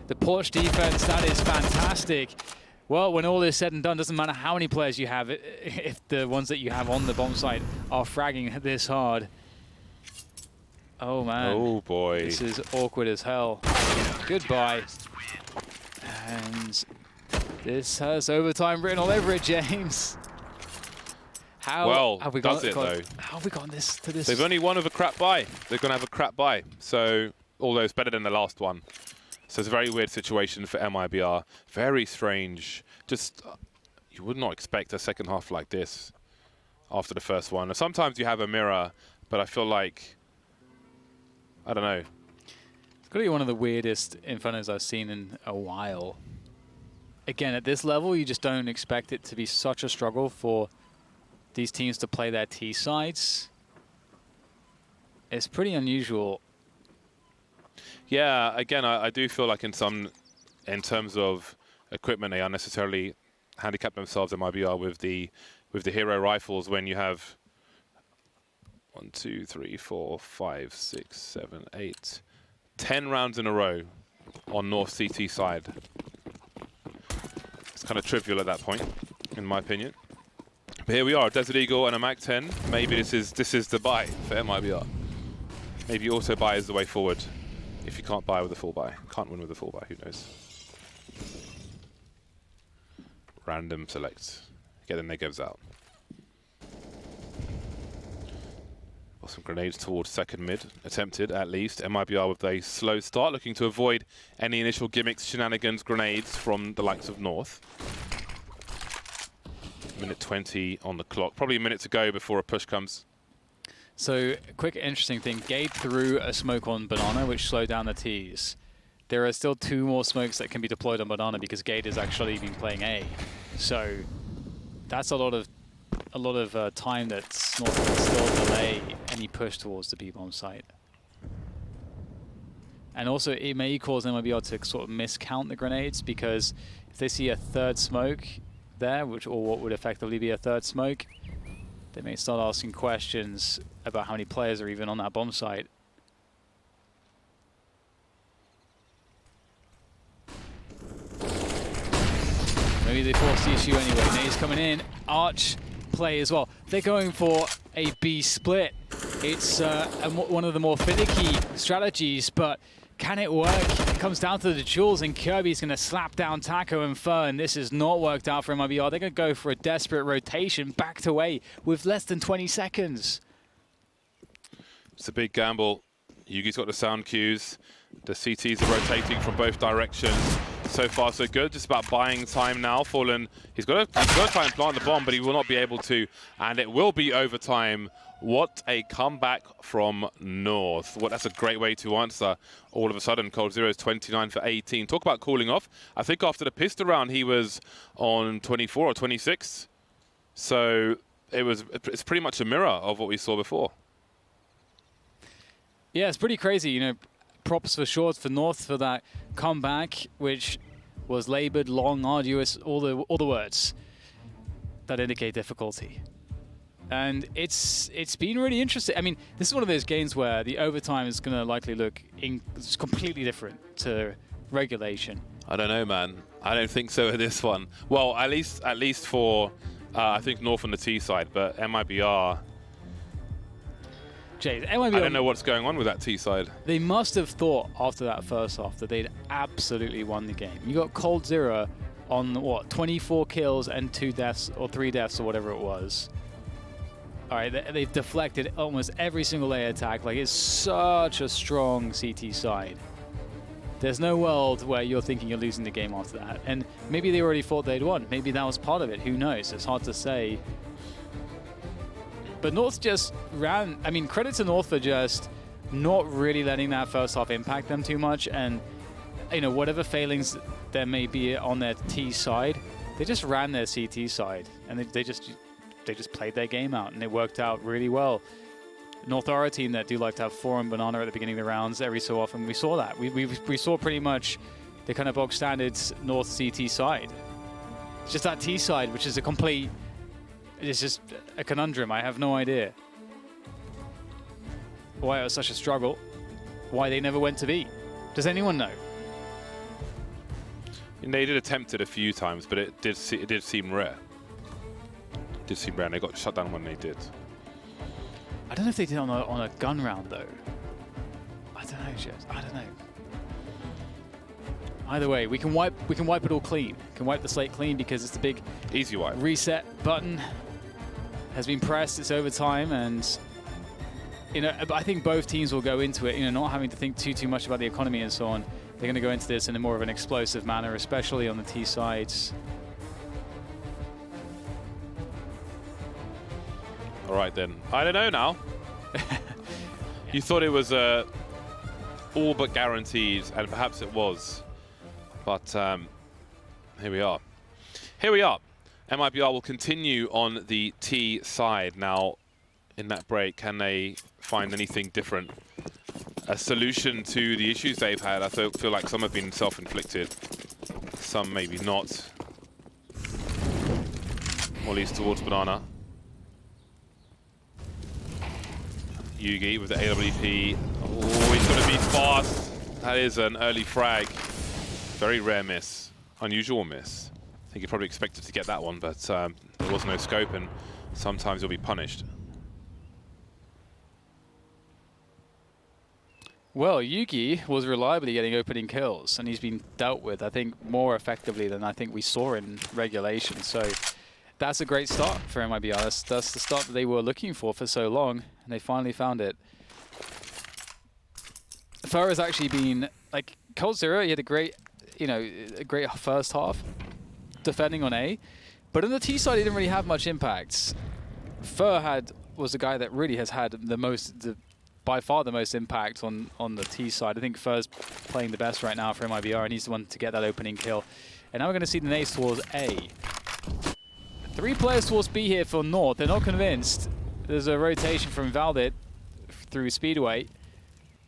the porch defense. That is fantastic. Well, when all is said and done, doesn't matter how many players you have, if the ones that you have on the bomb site are fragging this hard. Oh man. Oh boy. This is awkward as hell. Goodbye. And this has overtime written all over it, James. How have we got this to this? They've only won with a crap buy. They're going to have a crap buy. So, although it's better than the last one. So it's a very weird situation for MiBR. Very strange. Just, you would not expect a second half like this after the first one. And sometimes you have a mirror, but I feel like, I don't know. It's got to be one of the weirdest Infernos I've seen in a while. again, at this level, you just don't expect it to be such a struggle for these teams to play their T sides. It's pretty unusual. Yeah, again, I do feel like in terms of equipment, they unnecessarily handicap themselves in MiBR with the hero rifles when you have 1, 2, 3, 4, 5, 6, 7, 8, 10 rounds in a row on North CT side. It's kind of trivial at that point, in my opinion. But here we are, Desert Eagle and a Mac 10. Maybe this is the buy for MiBR. Maybe auto buy is the way forward. If you can't buy with a full buy, can't win with a full buy, who knows? Random select, get the negatives out. Got some grenades towards second mid, attempted at least. MiBR with a slow start, looking to avoid any initial gimmicks, shenanigans, grenades from the likes of North. Minute 20 on the clock, probably a minute to go before a push comes. So, quick interesting thing, Gade threw a smoke on Banana, which slowed down the Ts. There are still 2 more smokes that can be deployed on Banana because Gade has actually been playing A. So, that's a lot of time that's not still delay any push towards the B-bomb site. And also, it may cause MiBR to sort of miscount the grenades because if they see a third smoke there, or what would effectively be a third smoke, they may start asking questions about how many players are even on that bomb site. Maybe they force the issue anyway. Nae's coming in. Arch play as well. They're going for a B split. It's one of the more finicky strategies, but can it work? It comes down to the duels, and Kirby's going to slap down Taco and Fern. This has not worked out for MiBR. They're going to go for a desperate rotation back to A with less than 20 seconds. It's a big gamble. Yugi's got the sound cues. The CTs are rotating from both directions. So far, so good. Just about buying time now. Fallen, he's got to try and plant the bomb, but he will not be able to. And it will be overtime. What a comeback from North. Well, that's a great way to answer. All of a sudden, Cold Zero is 29 for 18. Talk about cooling off. I think after the pistol round, he was on 24 or 26. So it's pretty much a mirror of what we saw before. Yeah, it's pretty crazy. You know, props for sure for North for that comeback, which was labored, long, arduous, all the words that indicate difficulty. And it's been really interesting. I mean, this is one of those games where the overtime is going to likely look completely different to regulation. I don't know, man. I don't think so with this one. Well, at least for I think North on the T side, but MiBR. MiBR, I don't know what's going on with that T side. They must have thought after that first half that they'd absolutely won the game. You got Cold Zero on what, 24 kills and 2 deaths or 3 deaths or whatever it was. All right, they've deflected almost every single A attack. Like, it's such a strong CT side. There's no world where you're thinking you're losing the game after that. And maybe they already thought they'd won. Maybe that was part of it. Who knows? It's hard to say. But North just ran. I mean, credit to North for just not really letting that first half impact them too much. And, you know, whatever failings there may be on their T side, they just ran their CT side. And they just played their game out, and it worked out really well. North are a team that do like to have 4 on Banana at the beginning of the rounds. Every so often we saw that. We saw pretty much the kind of bog standard North CT side. It's just that T side, which is it's just a conundrum. I have no idea why it was such a struggle, why they never went to B. Does anyone know? And they did attempt it a few times, but it did seem rare. It did seem rare, and they got shut down when they did. I don't know if they did on a gun round though. I don't know, Jess. I don't know. Either way, we can wipe it all clean. We can wipe the slate clean because it's the big easy wipe. Reset button has been pressed. It's overtime, and you know, I think both teams will go into it, you know, not having to think too much about the economy and so on. They're going to go into this in a more of an explosive manner, especially on the T sides. All right then. I don't know now. You thought it was all but guaranteed, and perhaps it was. But Here we are. Here we are. MiBR will continue on the T side. Now, in that break, can they find anything different? A solution to the issues they've had? I feel like some have been self-inflicted. Some maybe not. Molly's towards Banana. Yugi with the AWP. Oh, he's going to be fast. That is an early frag. Very rare miss. Unusual miss. I think he probably expected to get that one, but there was no scope, and sometimes he'll be punished. Well, Yugi was reliably getting opening kills, and he's been dealt with, I think, more effectively than I think we saw in regulation. So that's a great start for MiBR. That's the start that they were looking for so long, and they finally found it. Fer has actually been, like, Cold Zero, he had a great, a great first half defending on A, but on the T side, he didn't really have much impact. Fer was the guy that really has had by far the most impact on the T side. I think Fer's playing the best right now for MiBR, and he's the one to get that opening kill. And now we're going to see the nades towards A. 3 players towards B here for North. They're not convinced. There's a rotation from Valdit through Speedway.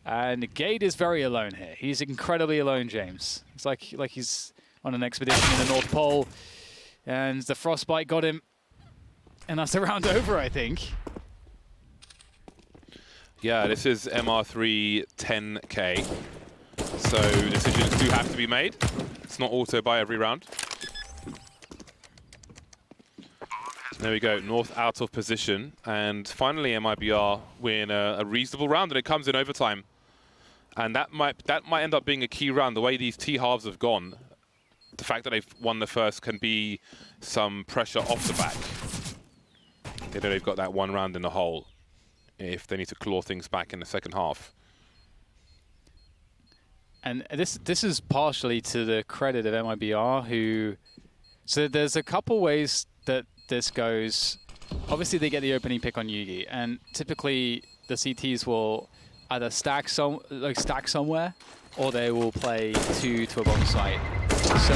And Gade is very alone here. He's incredibly alone, James. It's like he's on an expedition in the North Pole. And the frostbite got him. And that's the round over, I think. Yeah, this is MR3 10K. So decisions do have to be made. It's not auto by every round. There we go, North out of position. And finally MiBR win a reasonable round, and it comes in overtime. And that might end up being a key round. The way these T halves have gone, the fact that they've won the first can be some pressure off the back. They know they've got that one round in the hole if they need to claw things back in the second half. And this is partially to the credit of MiBR, who... So there's a couple ways that this goes. Obviously, they get the opening pick on Yugi, and typically the CTs will either stack somewhere, or they will play to a bomb site. So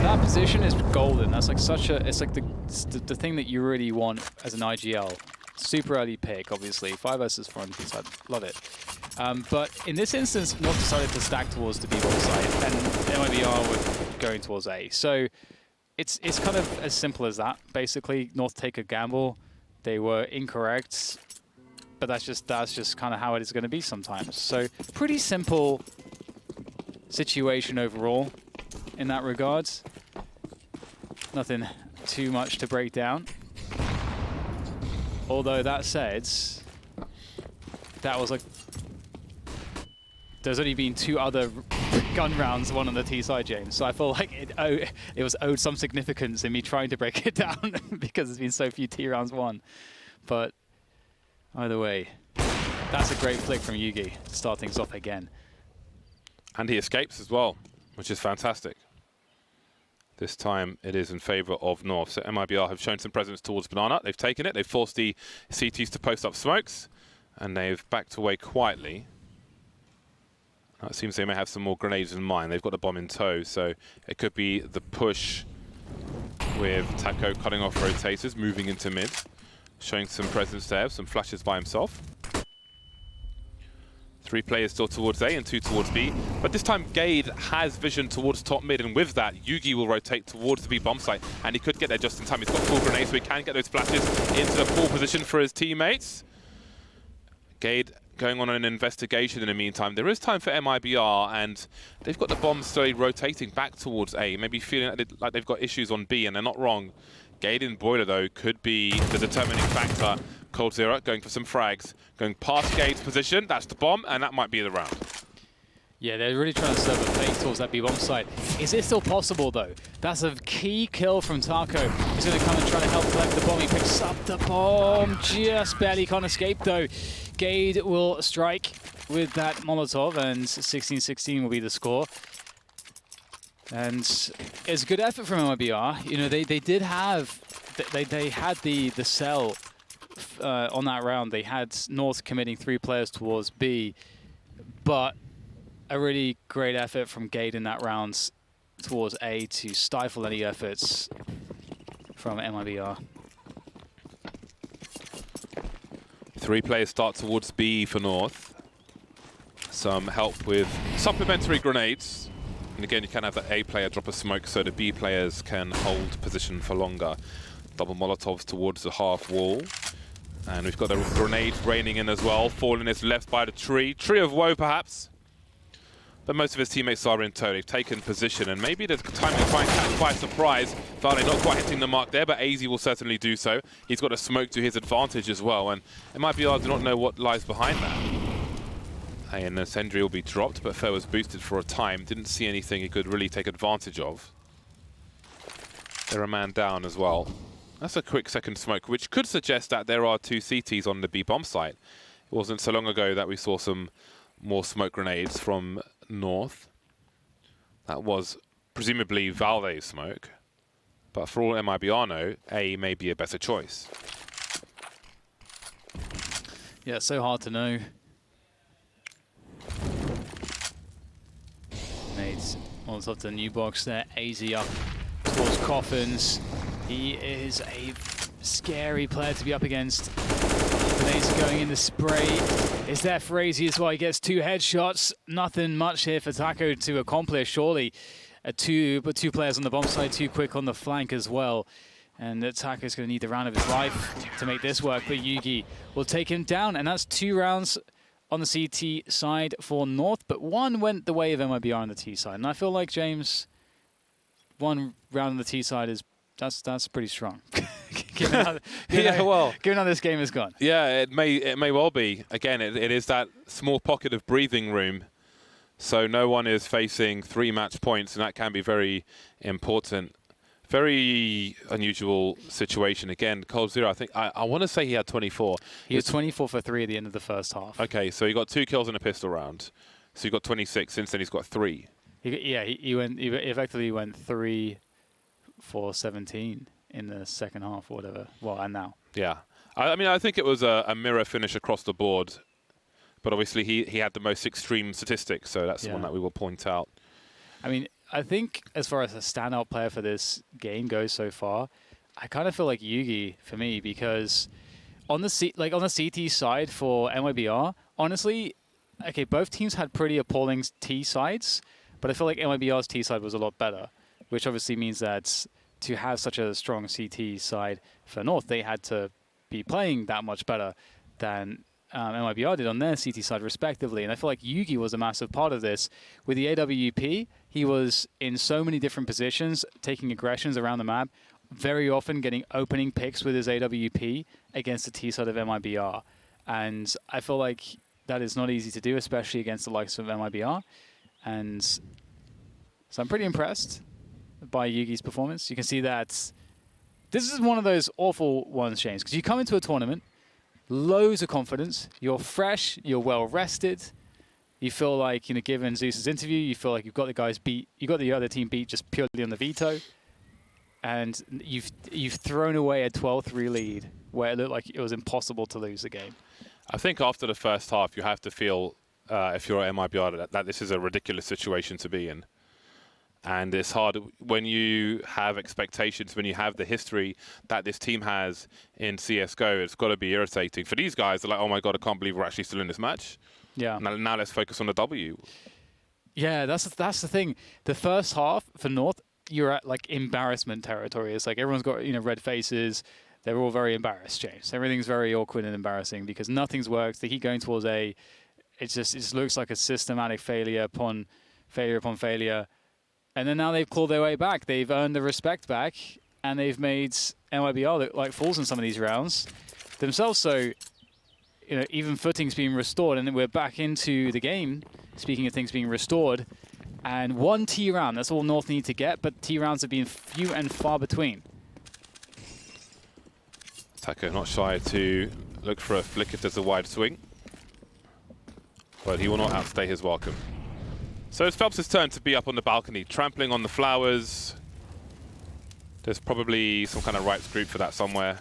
that position is golden. That's like it's like the thing that you really want as an IGL. Super early pick, obviously. 5 versus 4 on the side. Love it. But in this instance, North decided to stack towards the B bomb site, and MiBR were going towards A. So it's kind of as simple as that. Basically, North take a gamble. They were incorrect, but that's just kind of how it is going to be sometimes. So pretty simple situation overall in that regards. Nothing too much to break down. Although that said, that was like, there's only been 2 other gun rounds, one on the T side, James. So I feel like it was owed some significance in me trying to break it down because there's been so few T rounds won. But either way, that's a great flick from Yugi to start things off again. And he escapes as well, which is fantastic. This time it is in favor of North. So MiBR have shown some presence towards Banana. They've taken it. They've forced the CTs to post up smokes, and they've backed away quietly. It seems they may have some more grenades in mind. They've got the bomb in tow, so it could be the push with Taco cutting off rotators, moving into mid, showing some presence there, some flashes by himself. 3 players still towards A and 2 towards B, but this time Gade has vision towards top mid, and with that, Yugi will rotate towards the B bomb site, and he could get there just in time. He's got full grenades, so he can get those flashes into the pool position for his teammates. Gade going on an investigation in the meantime. There is time for MiBR, and they've got the bomb slowly rotating back towards A, maybe feeling like they've got issues on B, and they're not wrong. Gade in Boiler, though, could be the determining factor. Cold Zero going for some frags, going past Gade's position. That's the bomb, and that might be the round. Yeah, they're really trying to serve a fake towards that B bomb site. Is it still possible, though? That's a key kill from Taco. He's going to come and try to help collect the bomb. He picks up the bomb. Just barely can't escape, though. Gade will strike with that Molotov, and 16-16 will be the score. And it's a good effort from MiBR. You know, they did have... They had the cell on that round. They had North committing 3 players towards B, but a really great effort from Gade in that round. towards A to stifle any efforts from MiBR. 3 players start towards B for North. Some help with supplementary grenades. And again, you can have the A player drop a smoke so the B players can hold position for longer. Double Molotovs towards the half wall. And we've got a grenade raining in as well. Fallen is left by the tree. Tree of woe, perhaps. But most of his teammates are in tow. They've taken position, and maybe the time to try and catch by surprise. Vale not quite hitting the mark there, but AZ will certainly do so. He's got a smoke to his advantage as well, and MiBR do not know what lies behind that. And the Sentry will be dropped, but Fair was boosted for a time. Didn't see anything he could really take advantage of. They're a man down as well. That's a quick second smoke, which could suggest that there are 2 CTs on the B bomb site. It wasn't so long ago that we saw some more smoke grenades from North. That was presumably Valve's smoke. But for all MiBR know, A may be a better choice. Yeah, it's so hard to know. Nades on top of the new box there. AZ up towards Coffins. He is a scary player to be up against. Nades going in the spray. Is there for AZ as well? He gets 2 headshots. Nothing much here for Taco to accomplish, surely. But 2 players on the bomb side, 2 quick on the flank as well. And Taco's going to need the round of his life to make this work, but Yugi will take him down. And that's 2 rounds on the CT side for North, but 1 went the way of MiBR on the T side. And I feel like, James, 1 round on the T side is that's pretty strong. given how this game has gone. Yeah, it may well be. Again, it is that small pocket of breathing room. So no one is facing 3 match points, and that can be very important. Very unusual situation. Again, Cold Zero, I think, I want to say he had 24. He was 24 for 3 at the end of the first half. Okay, so he got 2 kills in a pistol round. So he got 26. Since then, he's got 3. He effectively went 3 for 17 in the second half or whatever. Well, and now. Yeah. I mean, I think it was a mirror finish across the board. But obviously, he had the most extreme statistics, so that's the one that we will point out. I mean, I think as far as a standout player for this game goes so far, I kind of feel like Yugi for me, because on the CT side for MiBR, honestly, okay, both teams had pretty appalling T sides, but I feel like MiBR's T side was a lot better, which obviously means that to have such a strong CT side for North, they had to be playing that much better than MiBR did on their CT side respectively. And I feel like Yugi was a massive part of this. With the AWP, he was in so many different positions, taking aggressions around the map, very often getting opening picks with his AWP against the T side of MiBR. And I feel like that is not easy to do, especially against the likes of MiBR. And so I'm pretty impressed by Yugi's performance. You can see that this is one of those awful ones, James, because you come into a tournament, loads of confidence, you're fresh, you're well rested, you feel like, you know, given Zeus's interview, you feel like you've got the guys beat, you got the other team beat just purely on the veto, and you've thrown away a 12-3 lead where it looked like it was impossible to lose the game. I think after the first half, you have to feel, if you're at MiBR, that this is a ridiculous situation to be in. And it's hard when you have expectations, when you have the history that this team has in CSGO. It's got to be irritating. For these guys, they're like, oh my God, I can't believe we're actually still in this match. Yeah. Now let's focus on the W. Yeah, that's the thing. The first half for North, you're at like embarrassment territory. It's like everyone's got, you know, red faces. They're all very embarrassed, James. Everything's very awkward and embarrassing because nothing's worked. They keep going towards A. It just looks like a systematic failure upon failure. And then now they've clawed their way back. They've earned the respect back, and they've made MiBR look like fools in some of these rounds themselves. So, you know, even footing's being restored, and then we're back into the game. Speaking of things being restored, and 1 T round. That's all North need to get, but T rounds have been few and far between. Taco not shy to look for a flick if there's a wide swing, but he will not outstay his welcome. So it's Phelps' turn to be up on the balcony, trampling on the flowers. There's probably some kind of rights group for that somewhere.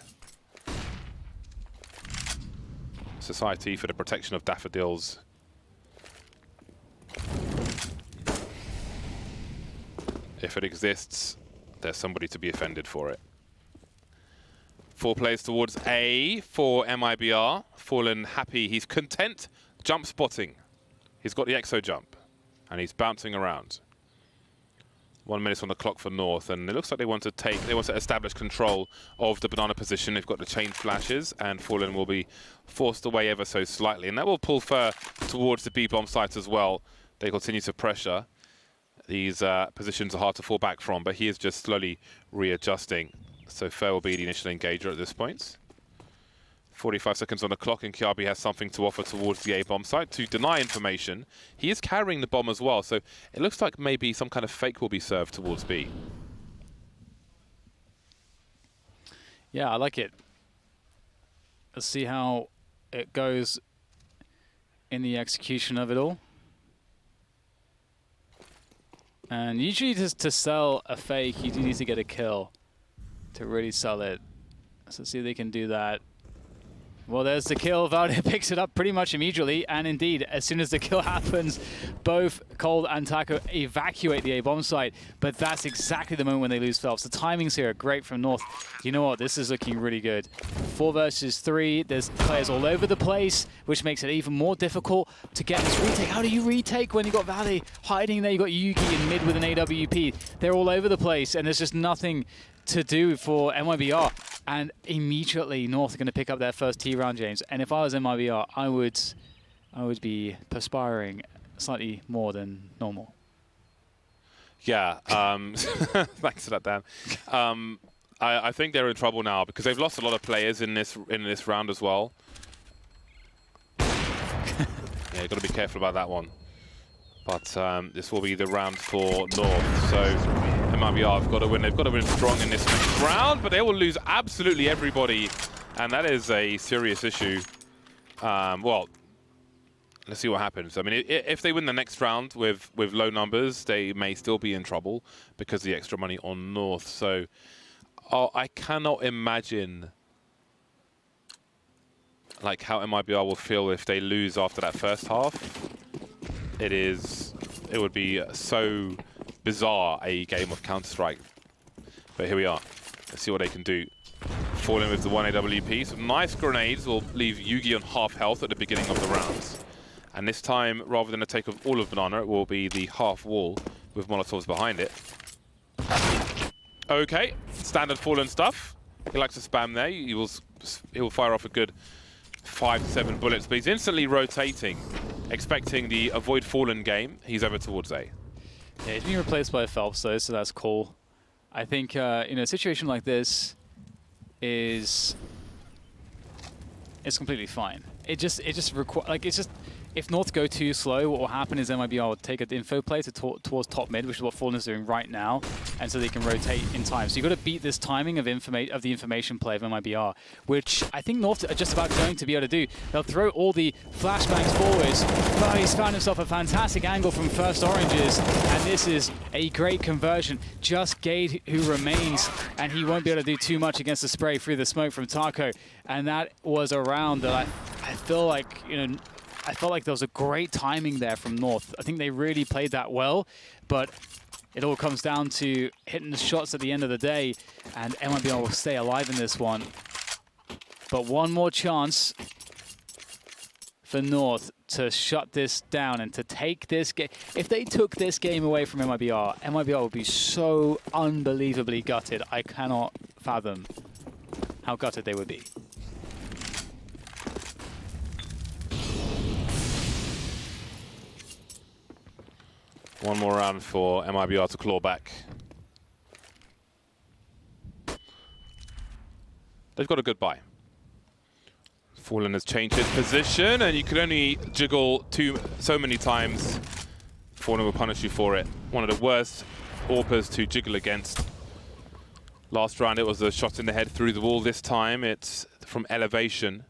Society for the Protection of Daffodils. If it exists, there's somebody to be offended for it. 4 players towards A for MiBR. Fallen happy. He's content jump spotting. He's got the exo jump, and he's bouncing around. 1 minute on the clock for North, and it looks like they want to establish control of the banana position. They've got the chain flashes, and Fallen will be forced away ever so slightly, and that will pull Fer towards the B-bomb site as well. They continue to pressure. These positions are hard to fall back from, but he is just slowly readjusting. So Fer will be the initial engager at this point. 45 seconds on the clock, and Kiabi has something to offer towards the A-bomb site to deny information. He is carrying the bomb as well, so it looks like maybe some kind of fake will be served towards B. Yeah, I like it. Let's see how it goes in the execution of it all. And usually just to sell a fake, you do need to get a kill to really sell it. So let's see if they can do that. Well, there's the kill. Valde picks it up pretty much immediately. And indeed, as soon as the kill happens, both Cold and Taco evacuate the A-bomb site. But that's exactly the moment when they lose Phelps. The timings here are great from North. You know what? This is looking really good. 4 versus 3. There's players all over the place, which makes it even more difficult to get this retake. How do you retake when you got Valde hiding there? You got Yugi in mid with an AWP. They're all over the place, and there's just nothing to do for MiBR. And immediately North are going to pick up their first T round, James. And if I was MiBR, I would be perspiring slightly more than normal. Yeah, thanks for that, Dan. I think they're in trouble now because they've lost a lot of players in this round as well. Yeah, got to be careful about that one. But this will be the round for North. So MiBR have got to win. They've got to win strong in this next round, but they will lose absolutely everybody, and that is a serious issue. Well, let's see what happens. I mean, if they win the next round with low numbers, they may still be in trouble because of the extra money on North. So I cannot imagine like how MiBR will feel if they lose after that first half. It would be so bizarre, a game of Counter-Strike. But here we are. Let's see what they can do. Falling with the 1 AWP. Some nice grenades will leave Yugi on half health at the beginning of the rounds. And this time, rather than a take of all of Banana, it will be the half wall with Molotovs behind it. Okay, standard Fallen stuff. He likes to spam there. He will fire off a good 5 to 7 bullets, but he's instantly rotating, expecting the avoid Fallen game. He's over towards A. Yeah, he's being replaced by Phelps though, so that's cool. I think in a situation like this it's completely fine. If North go too slow, what will happen is MiBR will take an info play towards top mid, which is what Fallen is doing right now, and so they can rotate in time. So you've got to beat this timing of the information play of MiBR, which I think North are just about going to be able to do. They'll throw all the flashbangs forwards, but he's found himself a fantastic angle from first oranges, and this is a great conversion. Just Gade who remains, and he won't be able to do too much against the spray through the smoke from Taco, and that was a round that I feel like, you know, I felt like there was a great timing there from North. I think they really played that well, but it all comes down to hitting the shots at the end of the day, and MiBR will stay alive in this one. But one more chance for North to shut this down and to take this game. If they took this game away from MiBR would be so unbelievably gutted. I cannot fathom how gutted they would be. One more round for MiBR to claw back. They've got a good buy. Fallen has changed his position, and you can only jiggle so many times. Fallen will punish you for it. One of the worst AWPers to jiggle against. Last round it was a shot in the head through the wall. This time it's from elevation.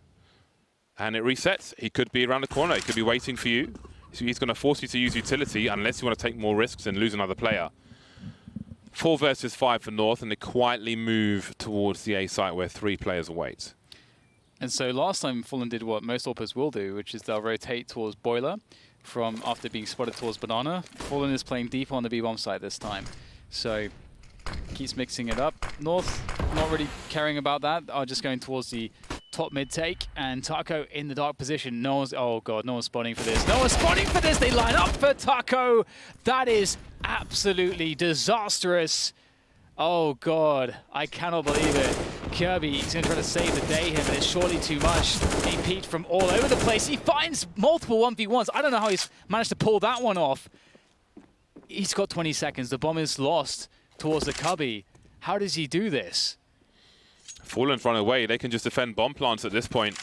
And it resets. He could be around the corner. He could be waiting for you. So he's going to force you to use utility unless you want to take more risks and lose another player. 4 versus 5 for North, and they quietly move towards the A site where 3 players await. And so last time Fallen did what most AWPers will do, which is they'll rotate towards Boiler from after being spotted towards Banana. Fallen is playing deep on the B-bomb site this time. So keeps mixing it up. North not really caring about that, are just going towards the top mid take, and Taco in the dark position. No one's, oh god, no one's spawning for this. No one's spawning for this. They line up for Taco. That is absolutely disastrous. Oh god, I cannot believe it. Kirby, he's going to try to save the day here, but it's surely too much. He peeked from all over the place. He finds multiple 1v1s. I don't know how he's managed to pull that one off. He's got 20 seconds. The bomb is lost towards the Cubby. How does he do this? Fallen's run away. They can just defend bomb plants at this point.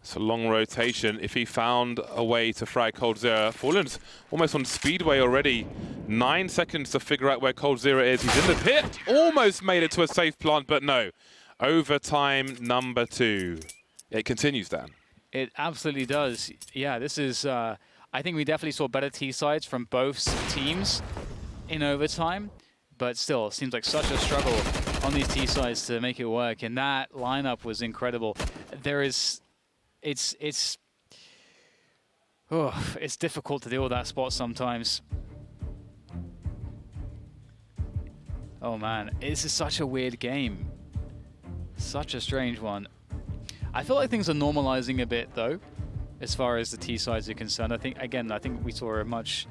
It's a long rotation. If he found a way to frag coldzera, Fallen's almost on speedway already. 9 seconds to figure out where coldzera is. He's in the pit. Almost made it to a safe plant, but no. Overtime number 2. It continues, Dan. It absolutely does. Yeah, this is... I think we definitely saw better T-sides from both teams in overtime, but still, it seems like such a struggle on these T-sides to make it work, and that lineup was incredible. There is... It's difficult to deal with that spot sometimes. Oh man, this is such a weird game. Such a strange one. I feel like things are normalizing a bit though, as far as the T-sides are concerned. I think we saw a much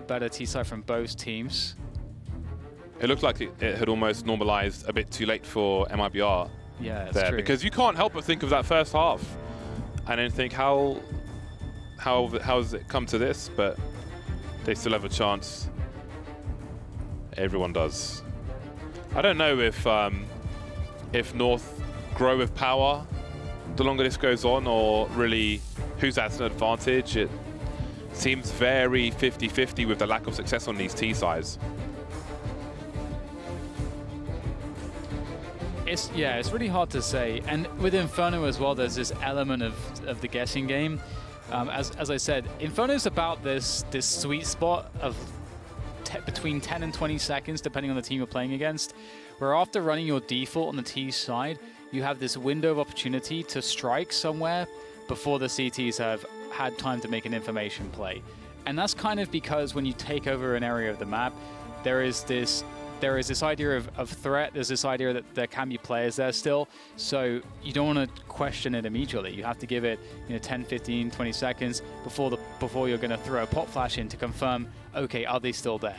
better T-side from both teams. It looked like it had almost normalized a bit too late for MiBR. Yeah, that's there, true. because you can't help but think of that first half and then think how has it come to this, but they still have a chance. Everyone does. I don't know if North grow with power the longer this goes on, or really who's at an advantage. It seems very 50-50 with the lack of success on these T-sides. It's really hard to say, and with Inferno as well, there's this element of the guessing game. As I said, Inferno's about this sweet spot of between 10 and 20 seconds, depending on the team you're playing against, where after running your default on the T side, you have this window of opportunity to strike somewhere before the CTs have had time to make an information play. And that's kind of because when you take over an area of the map, there is this idea of threat. There's this idea that there can be players there still. So you don't want to question it immediately. You have to give it 10, 15, 20 seconds before you're going to throw a pop flash in to confirm, okay, are they still there?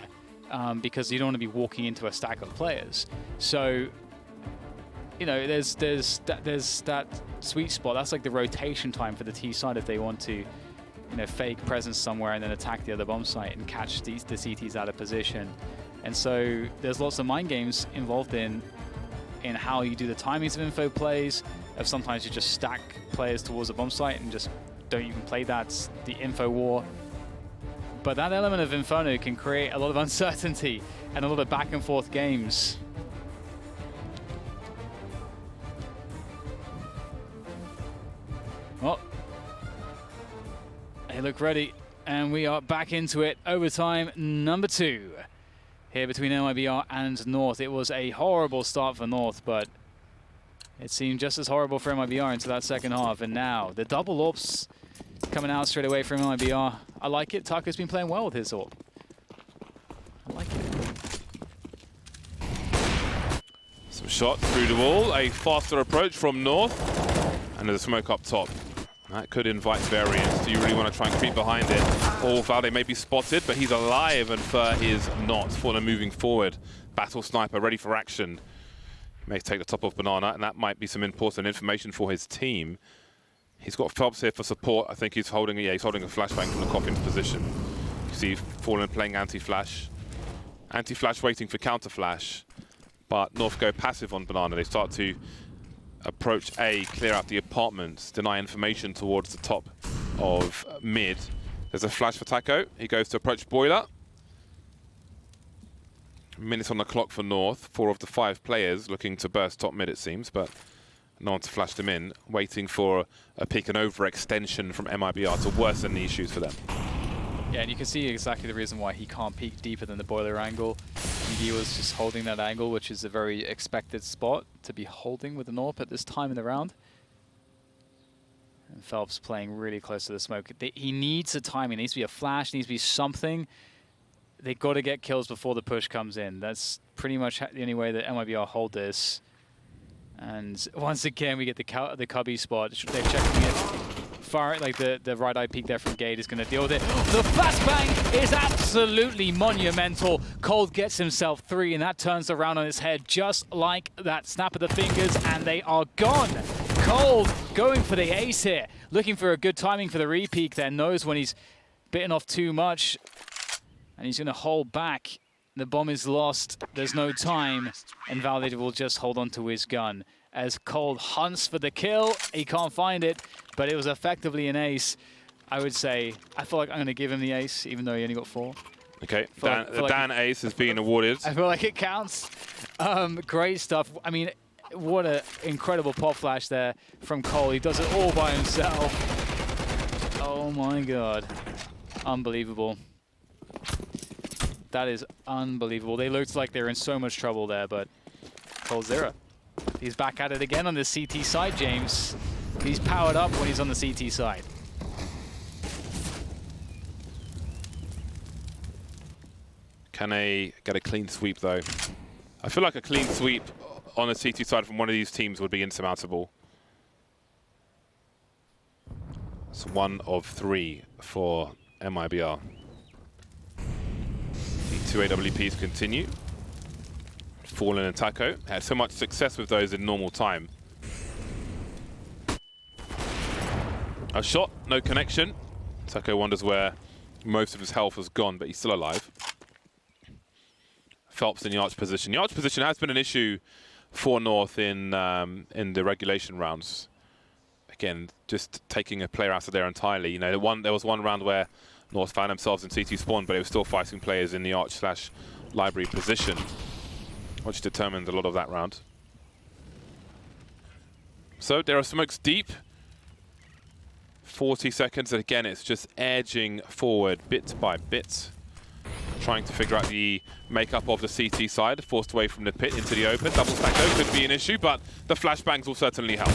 Because you don't want to be walking into a stack of players. So, there's that sweet spot. That's like the rotation time for the T side if they want to, fake presence somewhere and then attack the other bomb site and catch the CTs out of position. And so there's lots of mind games involved in how you do the timings of info plays. Of sometimes you just stack players towards the bomb site and just don't even play that, the info war. But that element of Inferno can create a lot of uncertainty and a lot of back and forth games. Well, they look ready, and we are back into it. Overtime number 2 here between MiBR and North. It was a horrible start for North, but it seemed just as horrible for MiBR into that second half. And now the double AWPs coming out straight away from MiBR. I like it. Taco's been playing well with his AWP. I like it. Some shots through the wall, a faster approach from North, and there's a smoke up top. That could invite variance. Do you really want to try and creep behind it? Or Valde may be spotted, but he's alive and Fur is not. Fallen moving forward. Battle Sniper ready for action. May take the top of Banana, and that might be some important information for his team. He's got Phelps here for support. I think he's holding a flashbang from the Coffin's position. You see Fallen playing anti-flash. Anti-flash waiting for counter-flash. But North go passive on Banana. They start to approach A, clear out the apartments, deny information towards the top of mid. There's a flash for Taco. He goes to approach Boiler. Minutes on the clock for North. 4 of the 5 players looking to burst top mid, it seems, but no one's flashed him in, waiting for a peek and overextension from MiBR to worsen the issues for them. Yeah, and you can see exactly the reason why he can't peek deeper than the Boiler angle. He was just holding that angle, which is a very expected spot to be holding with an AWP at this time in the round. And Phelps playing really close to the smoke. He needs a timing. It needs to be a flash, needs to be something they got to get kills before the push comes in. That's pretty much the only way that MiBR hold this. And once again, we get the cubby spot. They're checking it. Far, like the right eye peek there from Gade is going to deal with it. The flashbang is absolutely monumental. Cold gets himself 3, and that turns around on his head just like that snap of the fingers, and they are gone. Cold going for the ace here, looking for a good timing for the re-peek there, knows when he's bitten off too much, and he's going to hold back. The bomb is lost, there's no time, and Valid will just hold on to his gun. As Cold hunts for the kill, he can't find it, but it was effectively an ace. I would say, I feel like I'm going to give him the ace, even though he only got 4. Okay, Dan ace is being awarded. I feel like it counts. Great stuff. I mean, what an incredible pop flash there from Cole. He does it all by himself. Oh my god. Unbelievable. That is unbelievable. They looked like they were in so much trouble there, but Cold 0. He's back at it again on the CT side, James. He's powered up when he's on the CT side. Can they get a clean sweep, though? I feel like a clean sweep on the CT side from one of these teams would be insurmountable. It's 1 of 3 for MiBR. The 2 AWPs continue. Fallen and Taco had so much success with those in normal time. A shot, no connection. Taco wonders where most of his health was gone, but he's still alive. Phelps in the arch position. The arch position has been an issue for North in the regulation rounds. Again, just taking a player out of there entirely. You know, there was one round where North found themselves in CT spawn, but it was still fighting players in the arch/library position, which determined a lot of that round. So there are smokes deep. 40 seconds, and again, it's just edging forward bit by bit. Trying to figure out the makeup of the CT side, forced away from the pit into the open. Double stack though could be an issue, but the flashbangs will certainly help.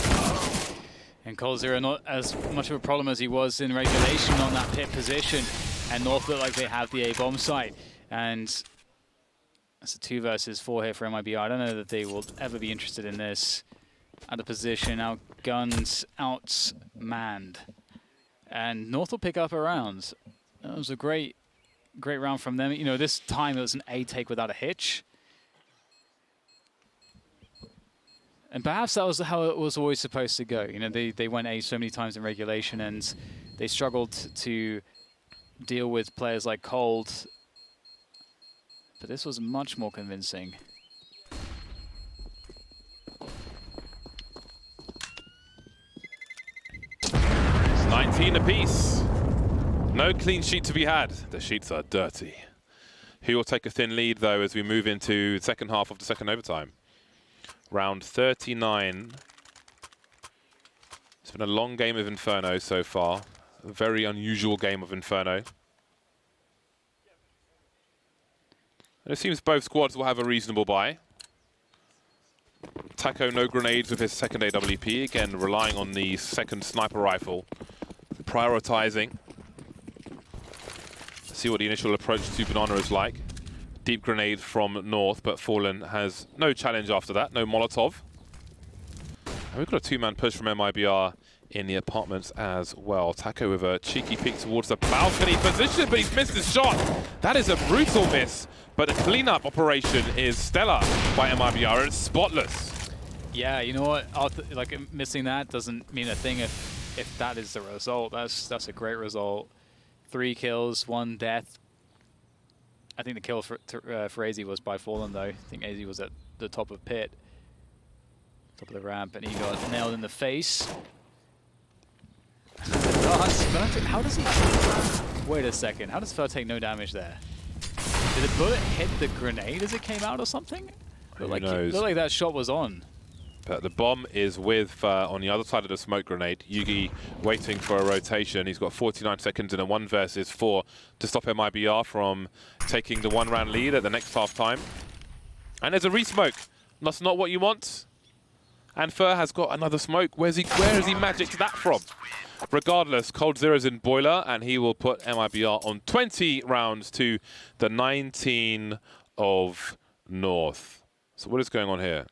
And Cold 0 not as much of a problem as he was in regulation on that pit position. And North look like they have the A-bomb site. And that's a 2 versus 4 here for MiBR. I don't know that they will ever be interested in this. Out of position, outgunned, outmanned. And North will pick up a round. That was a great round from them. You know, this time it was an A take without a hitch. And perhaps that was how it was always supposed to go. You know, they went A so many times in regulation and they struggled to deal with players like Cold. But this was much more convincing. It's 19 apiece. No clean sheet to be had. The sheets are dirty. He will take a thin lead, though, as we move into the second half of the second overtime. Round 39. It's been a long game of Inferno so far. A very unusual game of Inferno. And it seems both squads will have a reasonable buy. Taco no grenades with his second AWP. Again, relying on the second sniper rifle. Prioritizing. See what the initial approach to Banana is like. Deep grenade from North, but Fallen has no challenge after that, no Molotov. And we've got a 2-man push from MiBR in the apartments as well. Taco with a cheeky peek towards the balcony position, but he's missed his shot. That is a brutal miss, but the cleanup operation is stellar by MiBR. It's spotless. Yeah, you know what? Like missing that doesn't mean a thing if that is the result. That's a great result. 3 kills, 1 death. I think the kill for AZ was by Fallen, though. I think AZ was at the top of pit, top of the ramp, and he got nailed in the face. How does he... Wait a second. How does Fer take no damage there? Did the bullet hit the grenade as it came out or something? Who knows? Looked like that shot was on. But the bomb is with, on the other side of the smoke grenade, Yugi waiting for a rotation. He's got 49 seconds in a 1 versus 4 to stop MiBR from taking the 1-round lead at the next half-time. And there's a re-smoke. That's not what you want. And Fer has got another smoke. Where has he magicked that from? Regardless, Cold Zero's in Boiler, and he will put MiBR on 20 rounds to the 19 of North. So what is going on here?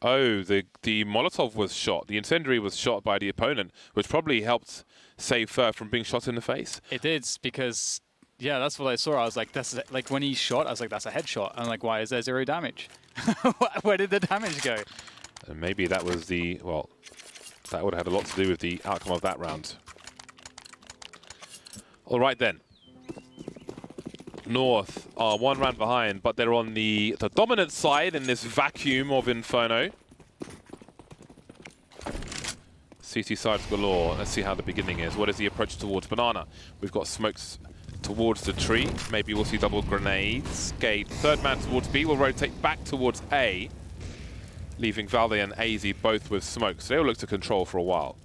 Oh, the Molotov was shot. The incendiary was shot by the opponent, which probably helped save Fer from being shot in the face. It did, because, yeah, that's what I saw. I was like, that's like when he shot, I was like, that's a headshot. I'm like, why is there 0 damage? Where did the damage go? And maybe that was the, well, that would have had a lot to do with the outcome of that round. All right then. North are 1 round behind, but they're on the dominant side in this vacuum of Inferno. CT sides galore. Let's see how the beginning is. What is the approach towards Banana? We've got smokes towards the tree. Maybe we'll see double grenades. Gate. Third man towards B will rotate back towards A, leaving Valde and AZ both with smokes. So they'll look to control for a while.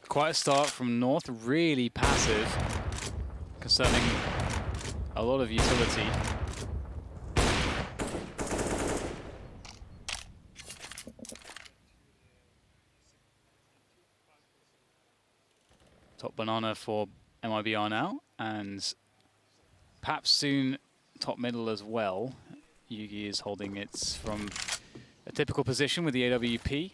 Quite a start from North, really passive, concerning a lot of utility. Top Banana for MiBR now, and perhaps soon top middle as well. Yugi is holding it from a typical position with the AWP.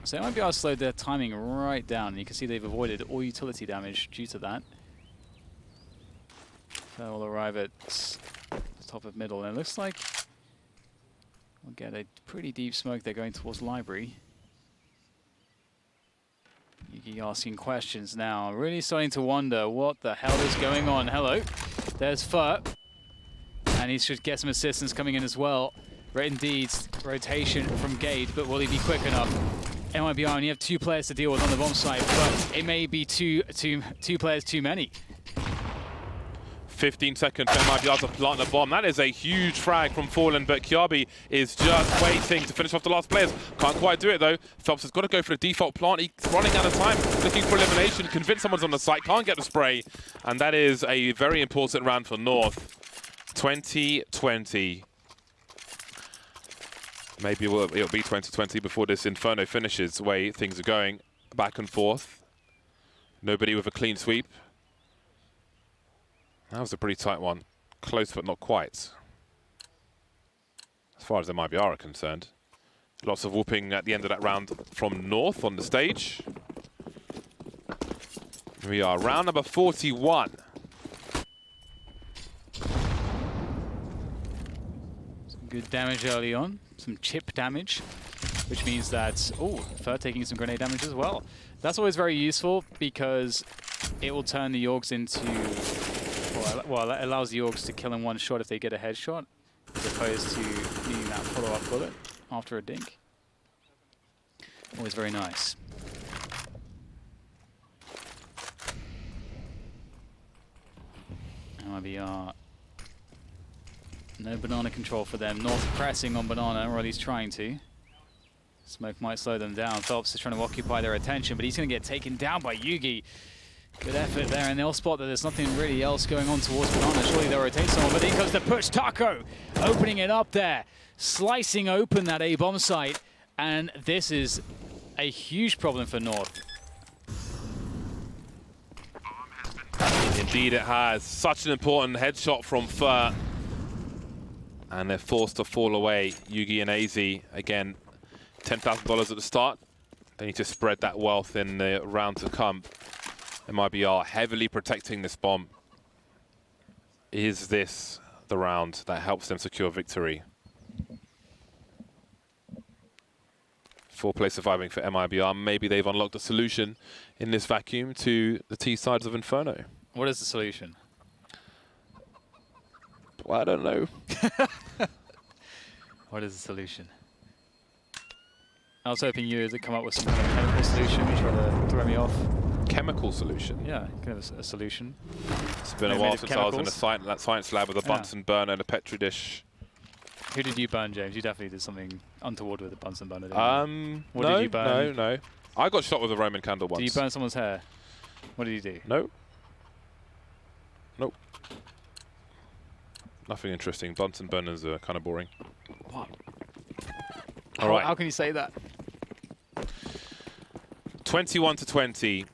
So MiBR slowed their timing right down, and you can see they've avoided all utility damage due to that. So we'll arrive at the top of middle, and it looks like we'll get a pretty deep smoke. They're going towards library. Yugi asking questions now, really starting to wonder what the hell is going on. Hello, there's Fer, and he should get some assistance coming in as well. Right indeed, rotation from Gade, but will he be quick enough? MiBR only have 2 players to deal with on the bomb site, but it may be two players too many. 15 seconds for MiBR to plant the bomb. That is a huge frag from Fallen, but Kiabi is just waiting to finish off the last players. Can't quite do it though. Phelps has got to go for the default plant. He's running out of time, looking for elimination, convince someone's on the site, can't get the spray. And that is a very important round for North. 2020. Maybe it'll be 2020 before this Inferno finishes, the way things are going. Back and forth. Nobody with a clean sweep. That was a pretty tight one. Close, but not quite. As far as the MiBR are concerned. Lots of whooping at the end of that round from North on the stage. We are round number 41. Some good damage early on. Some chip damage, which means that, oh, Fer taking some grenade damage as well. That's always very useful because it will turn the Yorks into, well, it allows the Yorks to kill in one shot if they get a headshot, as opposed to needing that follow-up bullet after a dink. Always very nice. MiBR. No banana control for them. North pressing on banana, or at least trying to. Smoke might slow them down. Phelps is trying to occupy their attention, but he's going to get taken down by Yugi. Good effort there, and they'll spot that there's nothing really else going on towards banana. Surely they'll rotate someone, but in comes the push. Taco opening it up there, slicing open that A-bomb site, and this is a huge problem for North. Indeed it has. Such an important headshot from Fer. And they're forced to fall away. Yugi and AZ, again, $10,000 at the start. They need to spread that wealth in the round to come. MiBR heavily protecting this bomb. Is this the round that helps them secure victory? 4 players surviving for MiBR. Maybe they've unlocked a solution in this vacuum to the T sides of Inferno. What is the solution? Well, I don't know. What is the solution? I was hoping you would come up with some kind of chemical solution, which try to throw me off. Chemical solution? Yeah, kind of a solution. It's been a while since I was in a science lab with a Bunsen burner and a Petri dish. Who did you burn, James? You definitely did something untoward with a Bunsen burner, didn't you? What no, did you burn? No. I got shot with a Roman candle once. Did you burn someone's hair? What did you do? No. Nope. Nothing interesting. Bunsen burners are kind of boring. What? All right. How can you say that? 21-20.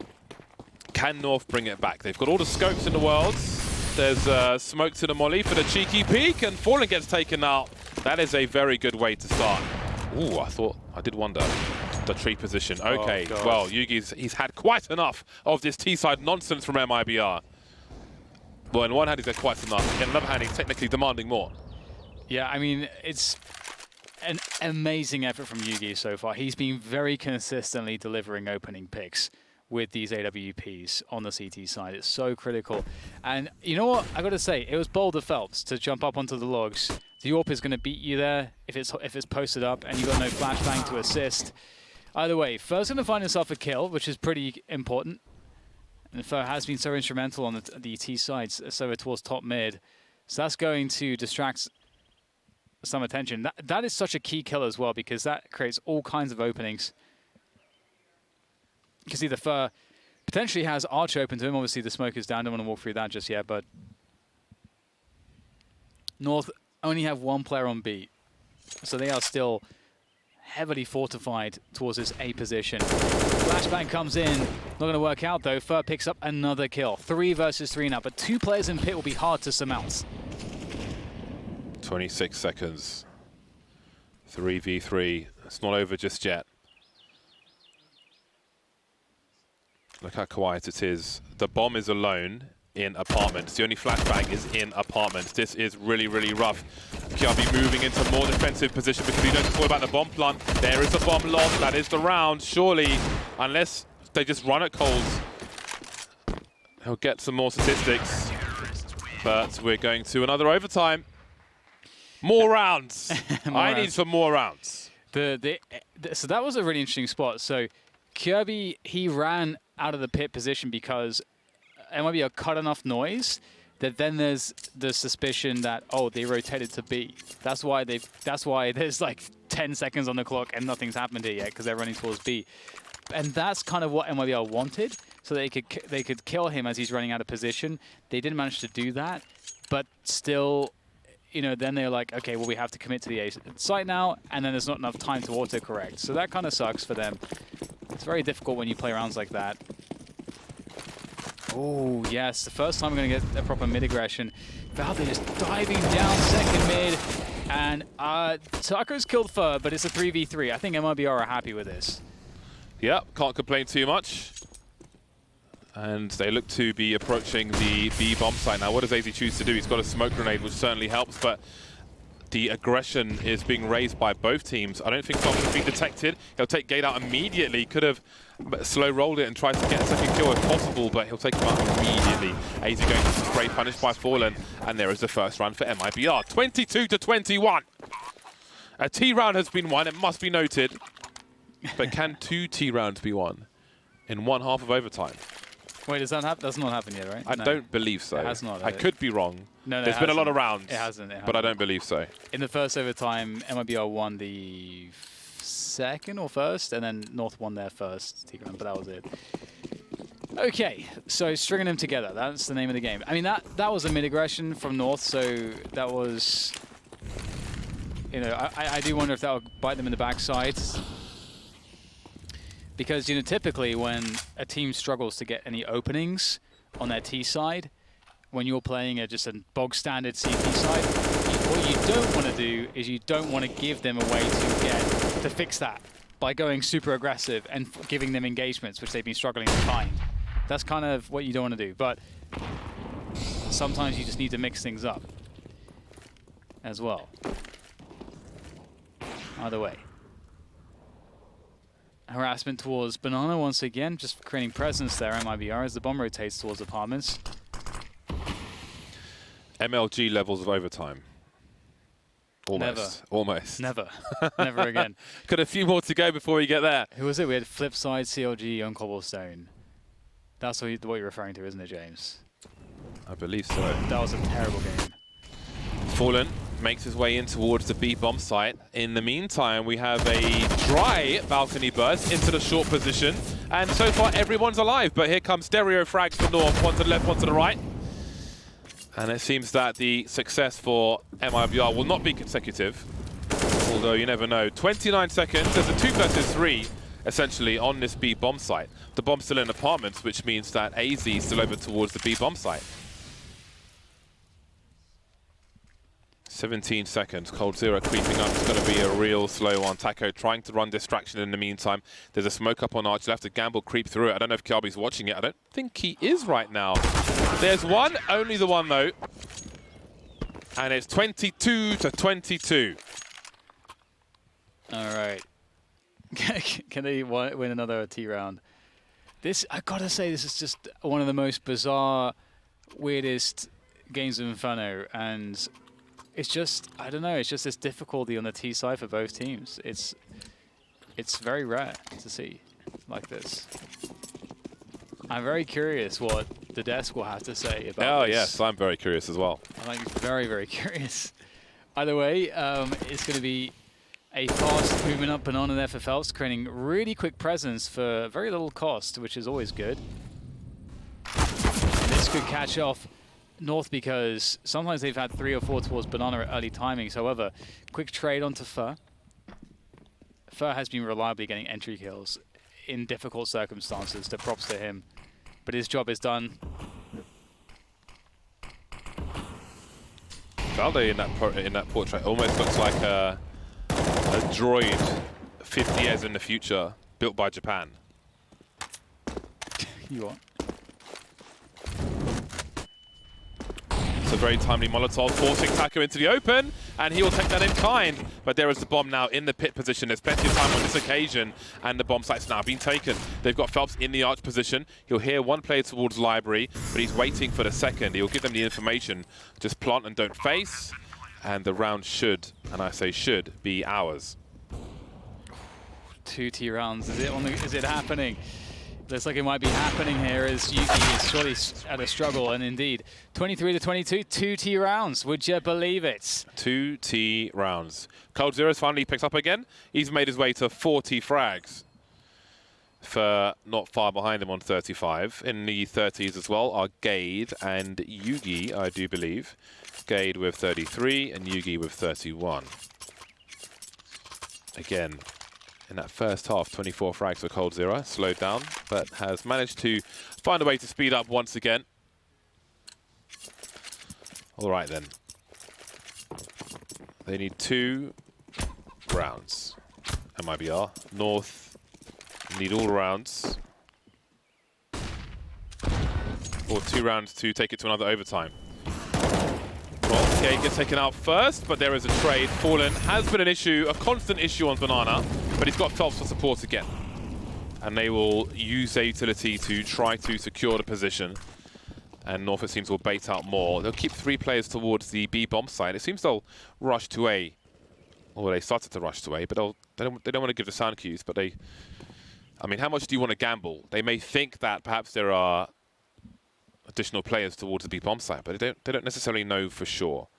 Can North bring it back? They've got all the scopes in the world. There's smoke to the molly for the cheeky peek, and Fallen gets taken out. That is a very good way to start. Ooh, I did wonder. The tree position. Okay, well, he's had quite enough of this T-side nonsense from MiBR. Well, in one hand, he's had quite enough. In another hand, he's technically demanding more. Yeah, I mean, it's an amazing effort from Yugi so far. He's been very consistently delivering opening picks with these AWPs on the CT side. It's so critical. And you know what? I got to say, it was bold of Phelps to jump up onto the logs. The AWP is going to beat you there if it's posted up and you've got no flashbang to assist. Either way, Fer's going to find himself a kill, which is pretty important. And Fer has been so instrumental on the T sides, so towards top mid. So that's going to distract some attention. That is such a key kill as well, because that creates all kinds of openings. You can see the Fer potentially has Arch open to him. Obviously, the smoke is down. Don't want to walk through that just yet, but North only have one player on B. So they are still heavily fortified towards this A position. Flashbang comes in. Not going to work out, though. Fer picks up another kill. 3 versus 3 now, but 2 players in pit will be hard to surmount. 26 seconds. 3v3. It's not over just yet. Look how quiet it is. The bomb is alone in apartments. The only flashbang is in apartments. This is really, really rough. KRB moving into more defensive position because he knows it's all about the bomb plant. There is the bomb lost. That is the round. Surely, unless they just run at Coles, he'll get some more statistics. But we're going to another overtime. More rounds. I need some more rounds. So that was a really interesting spot. So Kirby, he ran out of the pit position because it might be a cut enough noise that then there's the suspicion that, oh, they rotated to B. That's why there's like 10 seconds on the clock and nothing's happened here yet, because they're running towards B. And that's kind of what MiBR wanted, so they could kill him as he's running out of position. They didn't manage to do that, but still, you know, then they're like, okay, well, we have to commit to the A site now, and then there's not enough time to autocorrect. So that kind of sucks for them. It's very difficult when you play rounds like that. Oh, yes, the first time we're going to get a proper mid-aggression. Valde just diving down second mid, and Taco's killed Fer, but it's a 3v3. I think MiBR are happy with this. Yep, can't complain too much. And they look to be approaching the B bomb site now. What does AZ choose to do? He's got a smoke grenade, which certainly helps, but the aggression is being raised by both teams. I don't think Thompson's been detected. He'll take Gate out immediately. Could have slow rolled it and tried to get a second kill if possible, but he'll take him out immediately. AZ going to spray punished by Fallen, and there is the first round for MiBR. 22-21. A T round has been won, it must be noted. But can 2 T rounds be won in one half of overtime? Wait, does that happen? That's not happened yet, right? I don't believe so. It has not. I could be wrong. No, there's been a lot of rounds. It hasn't. But I don't believe so. In the first overtime, MiBR won the second or first, and then North won their first T round, but that was it. Okay, so stringing them together. That's the name of the game. I mean, that was a mid-aggression from North, so that was, you know, I do wonder if that would bite them in the backside. Because, you know, typically when a team struggles to get any openings on their T side, when you're playing just a bog standard CT side, what you don't want to do is you don't want to give them a way to fix that by going super aggressive and giving them engagements, which they've been struggling to find. That's kind of what you don't want to do. But sometimes you just need to mix things up as well. Either way. Harassment towards Banana once again, just creating presence there, MiBR, as the bomb rotates towards apartments. MLG levels of overtime. Almost. Never. Almost. Never. Never again. Got a few more to go before we get there. Who was it? We had Flipside, CLG on Cobblestone. That's what you're referring to, isn't it, James? I believe so. That was a terrible game. Fallen makes his way in towards the B bomb site. In the meantime, we have a dry balcony burst into the short position. And so far, everyone's alive. But here comes stereo frags for North. One to the left, one to the right. And it seems that the success for MiBR will not be consecutive, although you never know. 29 seconds, there's a 2 versus 3, essentially, on this B bomb site. The bomb's still in apartments, which means that AZ is still over towards the B bomb site. 17 seconds, coldzera creeping up. It's going to be a real slow one. Taco trying to run distraction in the meantime. There's a smoke up on Arch. He'll have to gamble, creep through it. I don't know if Kyabi's watching it. I don't think he is right now. There's one, only the one though. And it's 22-22. All right. Can they win another T round? This, I gotta say, this is just one of the most bizarre, weirdest games of Inferno, and it's just, I don't know, it's just this difficulty on the T side for both teams. It's very rare to see like this. I'm very curious what the desk will have to say about this. Yes, I'm very curious as well. I'm very, very curious. Either way, it's going to be a fast movement up banana there for Phelps, creating really quick presence for very little cost, which is always good. And this could catch off North because sometimes they've had 3 or 4 towards banana at early timings. However, quick trade onto Fur. Fur has been reliably getting entry kills in difficult circumstances, so props to him. But his job is done. Valde in that portrait almost looks like a droid 50 years in the future, built by Japan. You are. It's a very timely Molotov, forcing Taco into the open, and he will take that in kind. But there is the bomb now in the pit position. There's plenty of time on this occasion, and the bomb site's now been taken. They've got Phelps in the arch position. He'll hear one player towards library, but he's waiting for the second. He'll give them the information. Just plant and don't face, and the round should, and I say should, be ours. 2 T rounds. Is it happening? Looks like it might be happening here as Yuki is surely at a struggle, and indeed 23-22, 2 T rounds. Would you believe it? 2 T rounds. coldzera's finally picked up again. He's made his way to 40 frags. For not far behind him on 35. In the 30s as well are Gade and Yugi, I do believe. Gade with 33 and Yugi with 31. Again, in that first half, 24 frags for coldzera, slowed down, but has managed to find a way to speed up once again. All right then. They need 2 rounds. MiBR. North need all rounds. Or 2 rounds to take it to another overtime. Well, Gade gets taken out first, but there is a trade. Fallen has been an issue, a constant issue on Banana, but he's got Phelps for support again. And they will use their utility to try to secure the position. And North, it seems, will bait out more. They'll keep 3 players towards the B bomb site. It seems they'll rush to A. Or they started to rush to A, but they don't want to give the sound cues, but they... I mean, how much do you want to gamble? They may think that perhaps there are additional players towards the B bomb site, but they don't necessarily know for sure.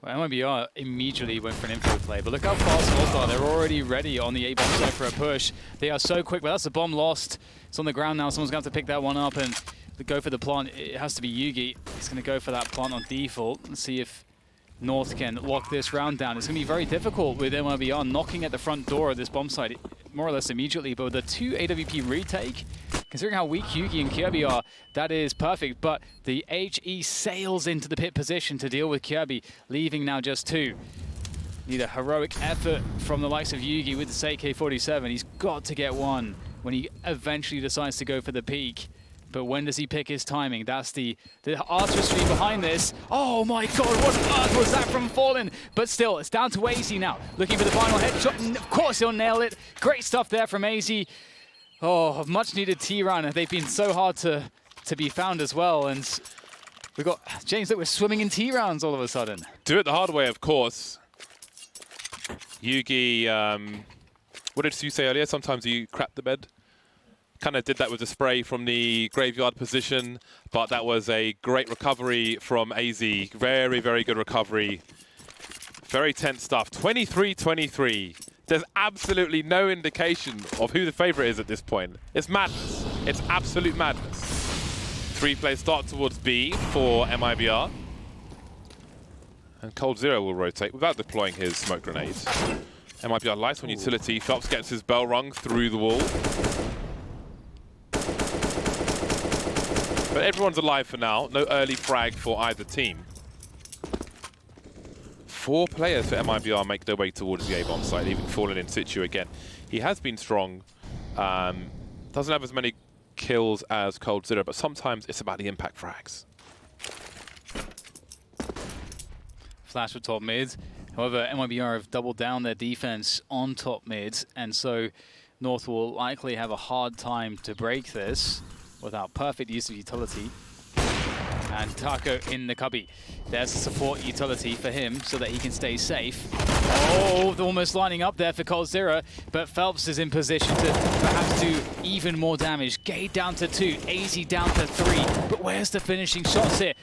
Well, MiBR immediately went for an info play, but look how fast North are. They're already ready on the A bomb site for a push. They are so quick, but that's a bomb lost. It's on the ground now. Someone's going to have to pick that one up and go for the plant. It has to be Yugi. He's going to go for that plant on default and see if North can lock this round down. It's going to be very difficult with MiBR knocking at the front door of this bomb site more or less immediately, but with the 2 AWP retake, considering how weak Yuki and Kyabi are, that is perfect. But the HE sails into the pit position to deal with Kyabi, leaving now just 2. Need a heroic effort from the likes of Yugi with this AK-47. He's got to get one when he eventually decides to go for the peak. But when does he pick his timing? That's the artistry behind this. Oh my god, what on earth was that from Fallen? But still, it's down to AZ now. Looking for the final headshot, and of course he'll nail it. Great stuff there from AZ. Oh, much needed T-run. They've been so hard to be found as well. And we've got James that we're swimming in T-rounds all of a sudden. Do it the hard way, of course. Yugi, what did you say earlier? Sometimes you crap the bed. Kind of did that with the spray from the graveyard position, but that was a great recovery from AZ. Very, very good recovery. Very tense stuff. 23-23. There's absolutely no indication of who the favorite is at this point. It's madness. It's absolute madness. Replay start towards B for MiBR. And Cold Zero will rotate without deploying his smoke grenades. MiBR lights on utility. Phelps gets his bell rung through the wall. But everyone's alive for now. No early frag for either team. 4 players for MiBR make their way towards the A-bomb site, even falling in situ again. He has been strong. Doesn't have as many kills as Cold Zero, but sometimes it's about the impact frags. Flash for top mid. However, MiBR have doubled down their defense on top mid, and so North will likely have a hard time to break this without perfect use of utility. And Taco in the cubby. There's a support utility for him so that he can stay safe. Oh, they're almost lining up there for Cold Zero, but Phelps is in position to perhaps do even more damage. Gade down to 2, AZ down to 3, but where's the finishing shots here?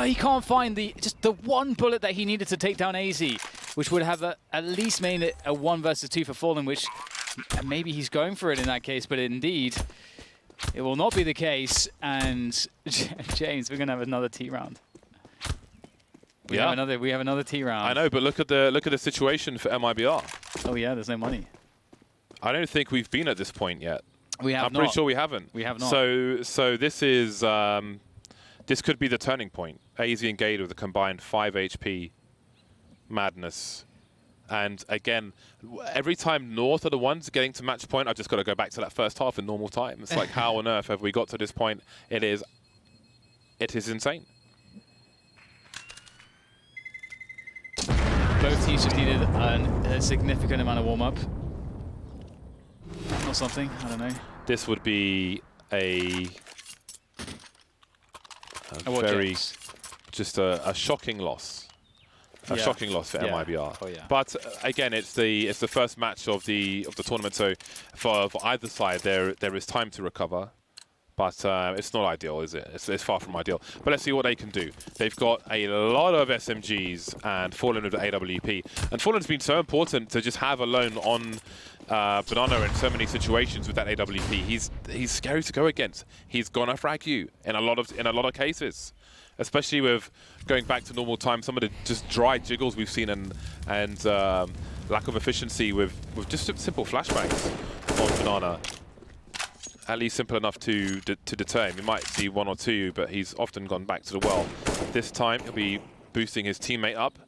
He can't find just the one bullet that he needed to take down AZ, which would have at least made it a 1 versus 2 for Fallen, which maybe he's going for it in that case, but indeed, it will not be the case. And James, we're going to have another T round. We have another T round. I know, but look at the situation for MiBR. Oh yeah, there's no money. I don't think we've been at this point yet. We have I'm pretty sure we haven't. We have not. So this is this could be the turning point. AZ and Gade with a combined 5 HP madness. And again, every time North are the ones getting to match point, I've just got to go back to that first half in normal time. It's like, how on earth have we got to this point? It is insane. Both teams just needed a significant amount of warm-up. Or something, I don't know. This would be a shocking loss. A shocking loss for MiBR. Oh, yeah. But again, it's the first match of the tournament, so for either side there is time to recover. But it's not ideal, is it? It's far from ideal. But let's see what they can do. They've got a lot of SMGs and Fallen with the AWP. And Fallen's been so important to just have alone on Banana in so many situations with that AWP. He's scary to go against. He's gonna frag you in a lot of cases. Especially with going back to normal time, some of the just dry jiggles we've seen and lack of efficiency with just simple flashbangs on Banana. At least simple enough to deter him. You might see 1 or 2, but he's often gone back to the well. This time he'll be boosting his teammate up,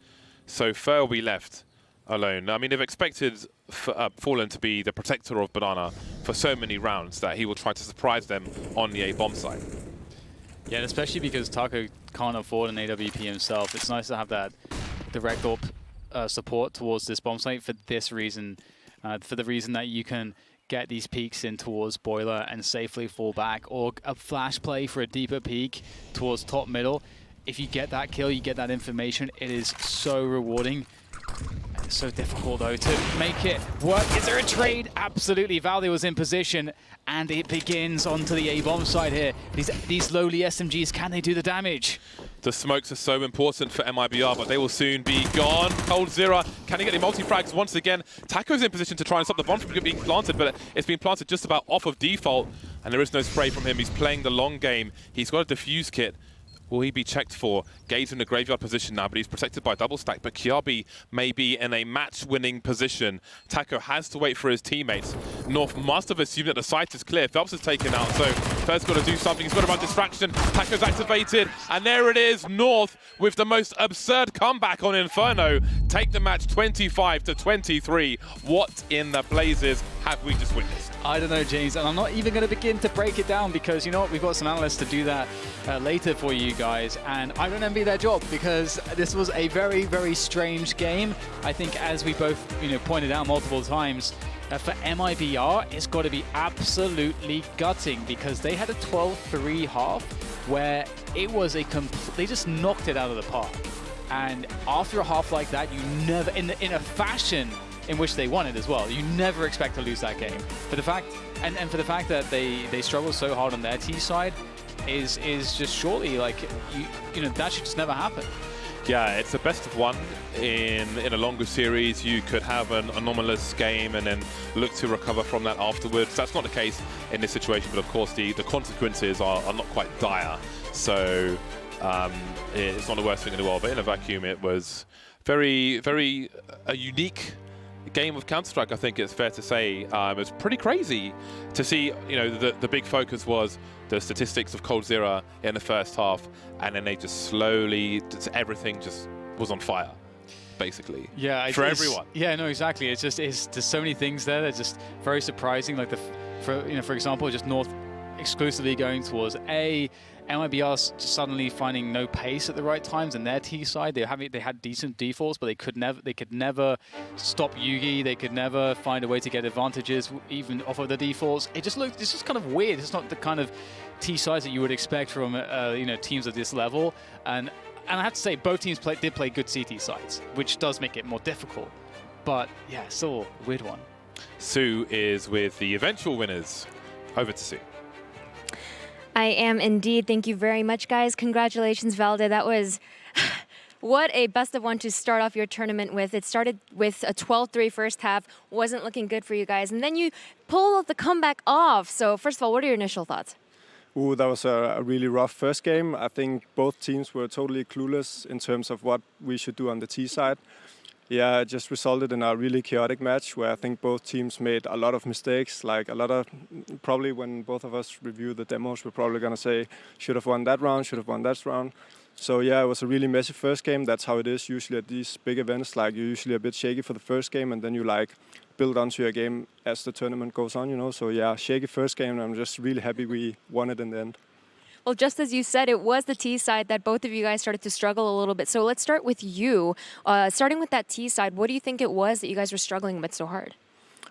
so Fer will be left alone. I mean, they've expected Fallen to be the protector of Banana for so many rounds that he will try to surprise them on the A-bomb site. Yeah, and especially because Taco can't afford an AWP himself. It's nice to have that direct AWP support towards this bomb site for this reason. For the reason that you can get these peeks in towards Boiler and safely fall back, or a flash play for a deeper peek towards top middle. If you get that kill, you get that information. It is so rewarding. It's so difficult, though, to make it work. Is there a trade? Absolutely. Valde was in position, and it begins onto the A-bomb side here. These lowly SMGs, can they do the damage? The smokes are so important for MiBR, but they will soon be gone. Cold Zero, can he get the multi-frags once again? Taco's in position to try and stop the bomb from being planted, but it's been planted just about off of default, and there is no spray from him. He's playing the long game. He's got a defuse kit. Will he be checked for? Gade's in the graveyard position now, but he's protected by double stack. But Kiabi may be in a match-winning position. Taco has to wait for his teammates. North must have assumed that the site is clear. Phelps is taken out, so Fer's got to do something. He's got to run distraction. Taco's activated, and there it is. North with the most absurd comeback on Inferno. Take the match 25-23. What in the blazes have we just witnessed? I don't know, James, and I'm not even going to begin to break it down because, you know what, we've got some analysts to do that later for you guys, and I don't envy their job because this was a very, very strange game. I think, as we both, pointed out multiple times, for MiBR, it's got to be absolutely gutting because they had a 12-3 half where it was they just knocked it out of the park. And after a half like that, you never, in a fashion in which they won it as well, you never expect to lose that game. For the fact, and for the fact that they struggle so hard on their T side, is just surely like that should just never happen. Yeah, it's a best of one in a longer series. You could have an anomalous game and then look to recover from that afterwards. That's not the case in this situation, but of course the consequences are not quite dire. So it's not the worst thing in the world, but in a vacuum, it was very, very a unique game of Counter-Strike, I think it's fair to say. It was pretty crazy to see, the big focus was the statistics of Cold Zero in the first half, and then they just slowly, everything just was on fire, basically. Yeah, for everyone. Yeah, no, exactly. There's so many things there that are just very surprising. Like for example, just North exclusively going towards A. MiBR just suddenly finding no pace at the right times, and their T side they had decent defaults, but they could never stop Yugi. They could never find a way to get advantages even off of the defaults. It's just kind of weird. It's not the kind of T sides that you would expect from teams of this level. And I have to say, both teams did play good CT sides, which does make it more difficult. But yeah, still a weird one. Sue is with the eventual winners. Over to Sue. I am indeed. Thank you very much, guys. Congratulations, Valde. That was what a best of one to start off your tournament with. It started with a 12-3 first half. Wasn't looking good for you guys. And then you pulled the comeback off. So first of all, what are your initial thoughts? Ooh, that was a really rough first game. I think both teams were totally clueless in terms of what we should do on the T side. Yeah, it just resulted in a really chaotic match where I think both teams made a lot of mistakes. Like probably when both of us review the demos, we're probably going to say, should have won that round, should have won that round. So yeah, it was a really messy first game. That's how it is usually at these big events. Like you're usually a bit shaky for the first game, and then you build onto your game as the tournament goes on, So yeah, shaky first game, and I'm just really happy we won it in the end. Well, just as you said, it was the T side that both of you guys started to struggle a little bit. So let's start with you. Starting with that T side, what do you think it was that you guys were struggling with so hard?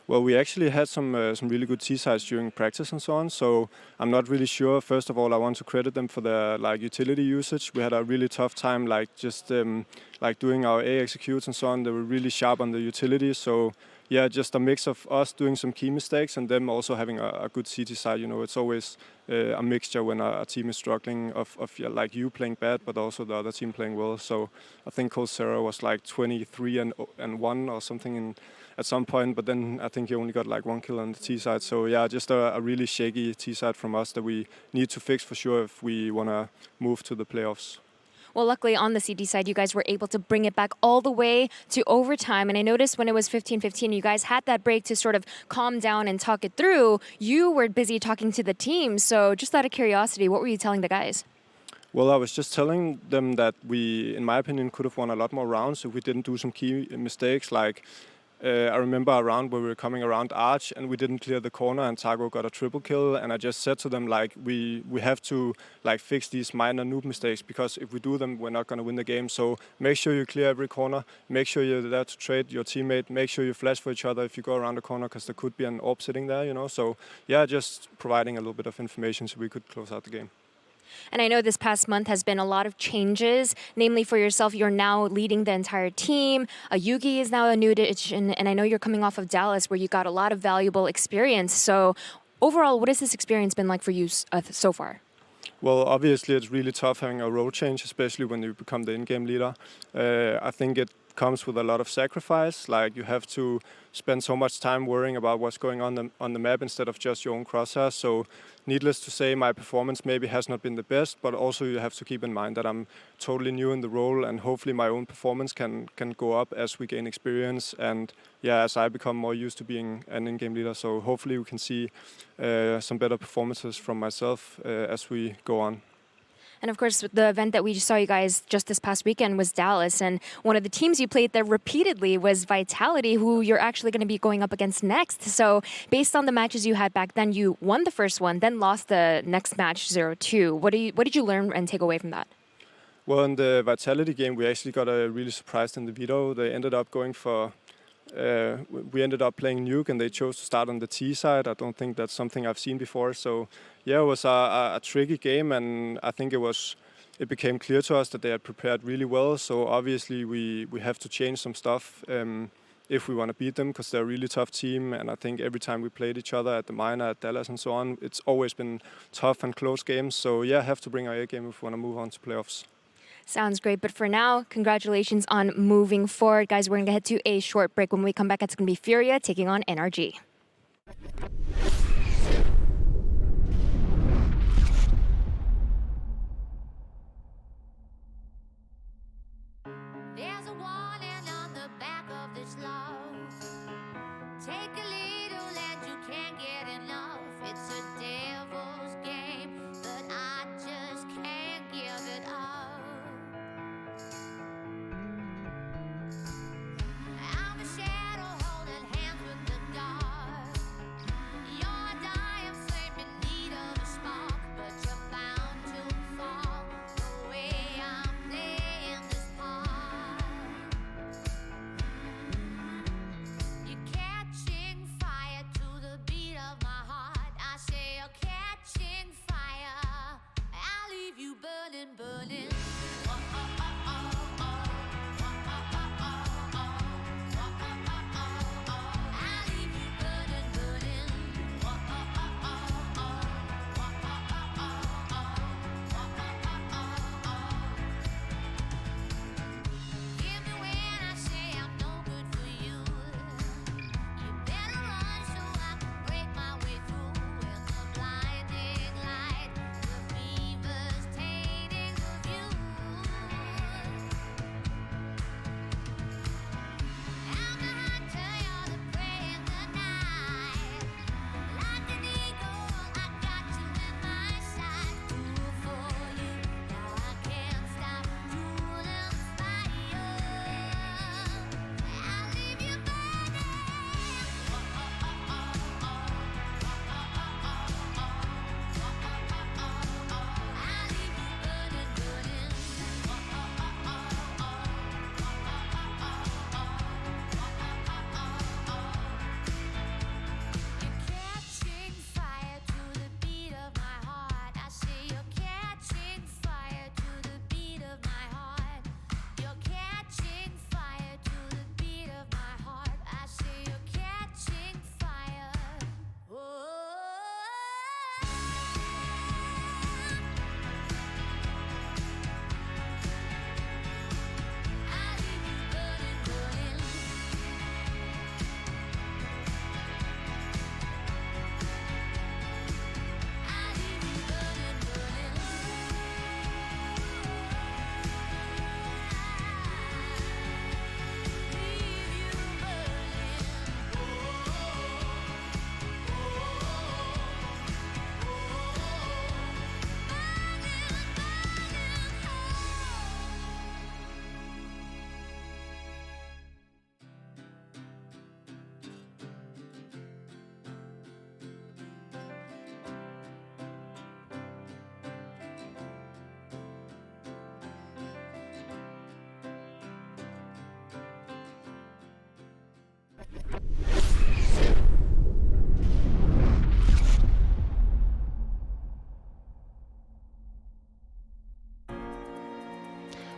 Well, we actually had some really good T sides during practice and so on. So I'm not really sure. First of all, I want to credit them for their utility usage. We had a really tough time, doing our A executes and so on. They were really sharp on the utility. So yeah, just a mix of us doing some key mistakes and them also having a good CT side. It's always a mixture when a team is struggling of you playing bad, but also the other team playing well. So I think Cold Zero was 23-1 or something at some point, but then I think he only got one kill on the T side. So yeah, just a really shaky T side from us that we need to fix for sure if we want to move to the playoffs. Well, luckily on the CD side, you guys were able to bring it back all the way to overtime. And I noticed when it was 15-15, you guys had that break to sort of calm down and talk it through. You were busy talking to the team. So just out of curiosity, what were you telling the guys? Well, I was just telling them that we, in my opinion, could have won a lot more rounds if we didn't do some key mistakes. I remember a round where we were coming around Arch and we didn't clear the corner and Tago got a triple kill, and I just said to them we have to fix these minor noob mistakes, because if we do them we're not going to win the game. So make sure you clear every corner, make sure you're there to trade your teammate, make sure you flash for each other if you go around the corner, because there could be an AWP sitting there, So yeah, just providing a little bit of information so we could close out the game. And I know this past month has been a lot of changes, namely for yourself, you're now leading the entire team. Yugi is now a new addition, and I know you're coming off of Dallas where you got a lot of valuable experience. So overall, what has this experience been like for you so far? Well, obviously it's really tough having a role change, especially when you become the in-game leader. I think it comes with a lot of sacrifice. You have to spend so much time worrying about what's going on the map instead of just your own crosshairs. So needless to say, my performance maybe has not been the best, but also you have to keep in mind that I'm totally new in the role, and hopefully my own performance can go up as we gain experience and as I become more used to being an in-game leader. So hopefully we can see some better performances from myself as we go on. And of course, the event that we saw you guys just this past weekend was Dallas. And one of the teams you played there repeatedly was Vitality, who you're actually going to be going up against next. So based on the matches you had back then, you won the first one, then lost the next match 0-2. What did you learn and take away from that? Well, in the Vitality game, we actually got really surprised in the veto. They ended up going for... we ended up playing Nuke and they chose to start on the T side. I don't think that's something I've seen before. So yeah, it was a tricky game, and I think it became clear to us that they had prepared really well. So obviously we have to change some stuff if we want to beat them, because they're a really tough team. And I think every time we played each other at the minor, at Dallas and so on, it's always been tough and close games. So yeah, have to bring our A game if we want to move on to playoffs. Sounds great. But for now, congratulations on moving forward. Guys, we're going to head to a short break. When we come back, it's going to be Furia taking on NRG.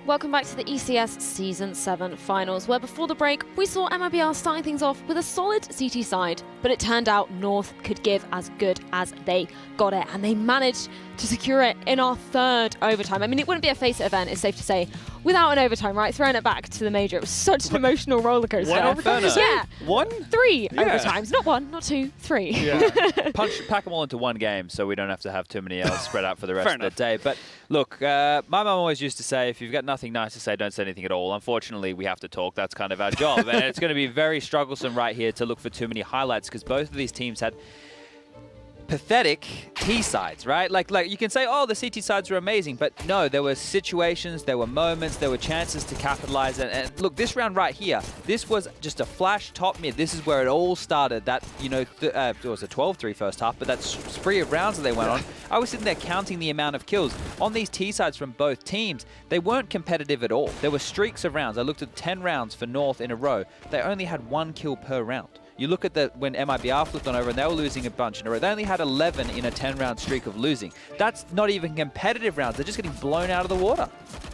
Welcome back to the ECS Season 7 Finals, where before the break, we saw MiBR starting things off with a solid CT side, but it turned out North could give as good as they got it, and they managed to secure it in our third overtime. I mean, it wouldn't be a face-it event, it's safe to say, without an overtime, right? Throwing it back to the major. It was such an emotional rollercoaster. One overtime? Yeah. 3 overtimes. Not 1, not 2, 3. Yeah. Pack them all into one game so we don't have to have too many else spread out for the rest of the day. But look, my mum always used to say, if you've got nothing nice to say, don't say anything at all. Unfortunately, we have to talk. That's kind of our job. And it's going to be very strugglesome right here to look for too many highlights because both of these teams had pathetic T sides, right? Like you can say, oh, the CT sides were amazing, but no, there were situations, there were moments, there were chances to capitalize. And look, this round right here, this was just a flash top mid. This is where it all started. That, you know, it was a 12-3 first half, but that spree of rounds that they went on, I was sitting there counting the amount of kills on these T sides from both teams. They weren't competitive at all. There were streaks of rounds. I looked at 10 rounds for North in a row. They only had 1 kill per round. You look at when MiBR flipped on over and they were losing a bunch in a row. They only had 11 in a 10-round streak of losing. That's not even competitive rounds. They're just getting blown out of the water.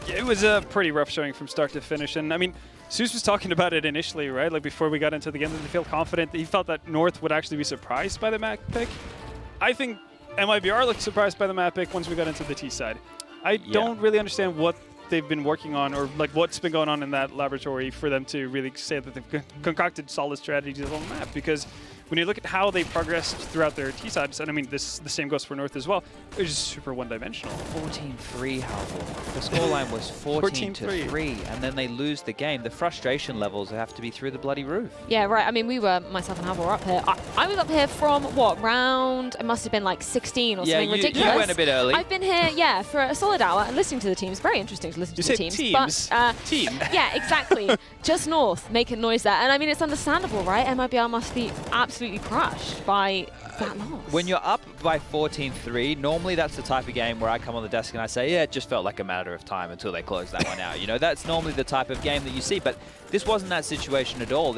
Yeah, it was a pretty rough showing from start to finish. And I mean, Zeus was talking about it initially, right? Like before we got into the game, that they felt confident. He felt that North would actually be surprised by the map pick. I think MiBR looked surprised by the map pick once we got into the T side. I don't really understand what they've been working on or like what's been going on in that laboratory for them to really say that they've concocted solid strategies on the map, because when you look at how they progressed throughout their T sides, and I mean the same goes for North as well, it was just super one-dimensional. 14-3, Halvor. The scoreline was 14-3, and then they lose the game. The frustration levels have to be through the bloody roof. Yeah, right. I mean, we were, myself and Halvor were up here. I was up here from, what, round, it must have been like 16 or something ridiculous. You went a bit early. I've been here, yeah, for a solid hour and listening to the teams. Very interesting to listen to the teams. But, team. Yeah, exactly. Just North making noise there. And I mean, it's understandable, right? MiBR must be absolutely crushed by that loss. When you're up by 14-3, normally that's the type of game where I come on the desk and I say, yeah, it just felt like a matter of time until they close that one out. You know, that's normally the type of game that you see, but this wasn't that situation at all.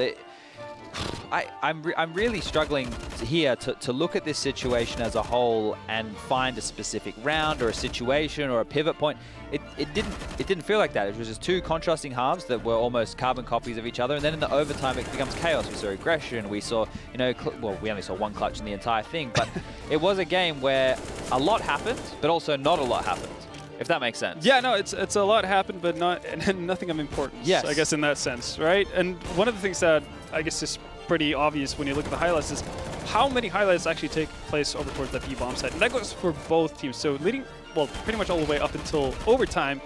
I'm really struggling here to look at this situation as a whole and find a specific round or a situation or a pivot point. It didn't feel like that. It was just two contrasting halves that were almost carbon copies of each other, and then in the overtime it becomes chaos. We saw aggression. We saw, you know, well, we only saw one clutch in the entire thing, but it was a game where a lot happened, but also not a lot happened. If that makes sense. Yeah, no, it's a lot happened, but nothing of importance. Yes. I guess in that sense, right? And one of the things that I guess is pretty obvious when you look at the highlights is how many highlights actually take place over towards the B-bomb side. And that goes for both teams. So leading, well, pretty much all the way up until overtime,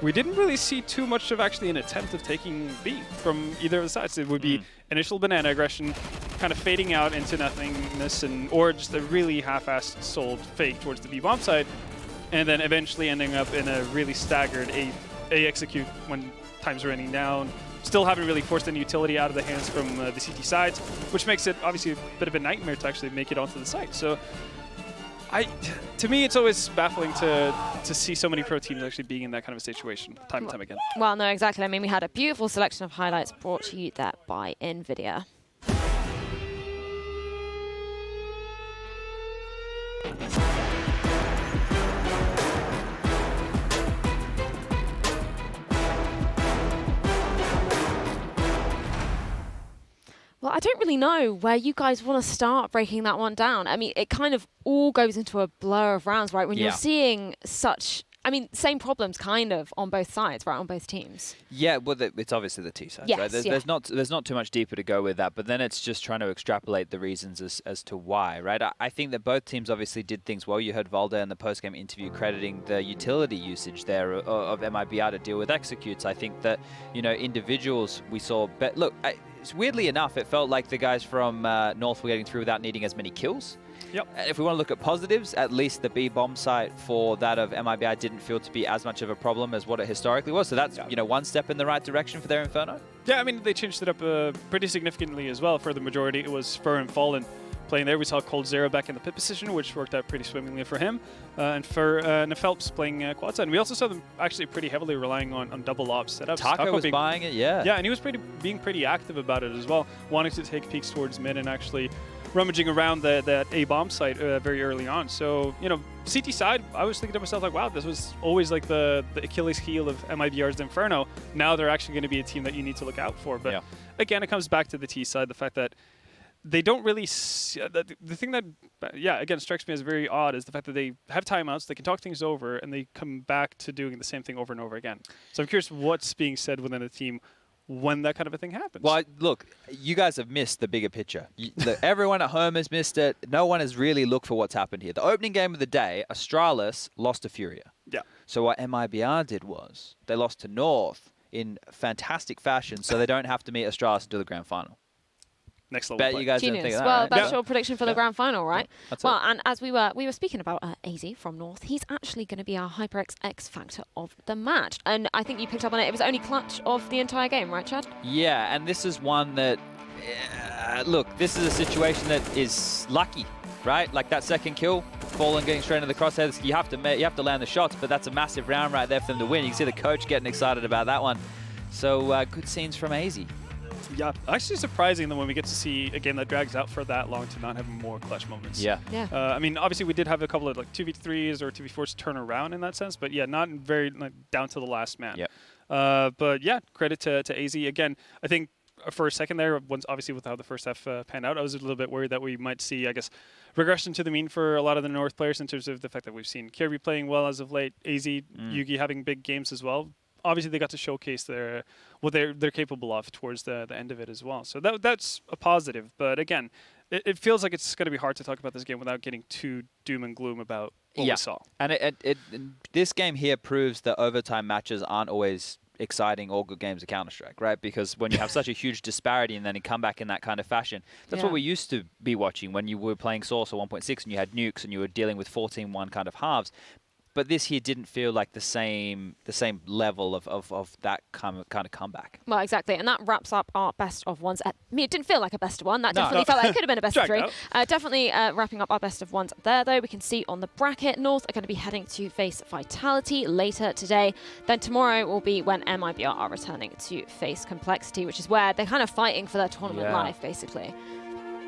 we didn't really see too much of actually an attempt of taking B from either of the sides. It would be initial banana aggression, kind of fading out into nothingness, or just a really half-assed sold fake towards the B-bomb side, and then eventually ending up in a really staggered A execute when time's running down. Still haven't really forced any utility out of the hands from the CT sides, which makes it obviously a bit of a nightmare to actually make it onto the site. So to me, it's always baffling to see so many pro teams actually being in that kind of a situation time and time again. Well, no, exactly. I mean, we had a beautiful selection of highlights brought to you there by NVIDIA. Well, I don't really know where you guys want to start breaking that one down. I mean, it kind of all goes into a blur of rounds, right? When you're seeing such, I mean, same problems kind of on both sides, right? On both teams. Yeah, well, it's obviously the T side, right? There's not too much deeper to go with that, but then it's just trying to extrapolate the reasons as to why, right? I think that both teams obviously did things well. You heard Valda in the post-game interview crediting the utility usage there of MiBR to deal with executes. I think that, you know, individuals we saw, look, weirdly enough, it felt like the guys from North were getting through without needing as many kills. Yep. If we want to look at positives, at least the B-bomb site for that of MiBR didn't feel to be as much of a problem as what it historically was. So that's, you know, one step in the right direction for their Inferno. Yeah, I mean, they changed it up pretty significantly as well. For the majority, it was Spur and Fallen. playing there. We saw Cold Zero back in the pit position, which worked out pretty swimmingly for him. And for Nefelps playing quad side. And we also saw them actually pretty heavily relying on double op setups. Taco was buying it, yeah. Yeah, and he was being pretty active about it as well, wanting to take peeks towards mid and actually rummaging around that A-bomb site very early on. So, you know, CT side, I was thinking to myself, like, wow, this was always like the Achilles heel of MiBR's Inferno. Now they're actually going to be a team that you need to look out for. But again, it comes back to the T side, the fact that they don't really the thing that again strikes me as very odd is the fact that they have timeouts, they can talk things over, and they come back to doing the same thing over and over again. So I'm curious what's being said within a team when that kind of a thing happens. Well, look, you guys have missed the bigger picture. Everyone at home has missed it. No one has really looked for what's happened here. The opening game of the day, Astralis lost to Furia. Yeah. So what MiBR did was they lost to North in fantastic fashion, so they don't have to meet Astralis until the grand final. Next level. Bet play. you guys Genius. didn't think of that, Well, right? that's your prediction for the grand final, right? That's well, it. and as we were speaking about AZ from North, he's actually going to be our HyperX X factor of the match. And I think you picked up on it. It was only clutch of the entire game, right, Chad? Yeah, and this is one that, look, this is a situation that is lucky, right? Like that second kill, falling, getting straight into the crosshairs. You have to land the shots, but that's a massive round right there for them to win. You can see the coach getting excited about that one. So good scenes from AZ. Yeah, actually surprising that when we get to see a game that drags out for that long to not have more clutch moments. Yeah. I mean, obviously we did have a couple of like 2v3s or 2v4s turn around in that sense, but yeah, not very like, down to the last man. Yeah. But yeah, credit to AZ. Again, I think for a second there, once obviously with how the first half panned out, I was a little bit worried that we might see, I guess, regression to the mean for a lot of the North players in terms of the fact that we've seen Kirby playing well as of late, AZ, Yugi having big games as well. Obviously, they got to showcase what they're capable of towards the end of it as well. So that's a positive. But again, it feels like it's going to be hard to talk about this game without getting too doom and gloom about what we saw. And this game here proves that overtime matches aren't always exciting or good games of Counter-Strike, right? Because when you have such a huge disparity and then you come back in that kind of fashion, that's what we used to be watching when you were playing Source or 1.6 and you had nukes and you were dealing with 14-1 kind of halves. But this here didn't feel like the same level of that kind of comeback. Well, exactly, and that wraps up our best of ones. I mean, it didn't feel like a best of one. That definitely felt like it could have been a best of three. Definitely wrapping up our best of ones there, though. We can see on the bracket, North are going to be heading to face Vitality later today. Then tomorrow will be when MiBR are returning to face Complexity, which is where they're kind of fighting for their tournament life, basically.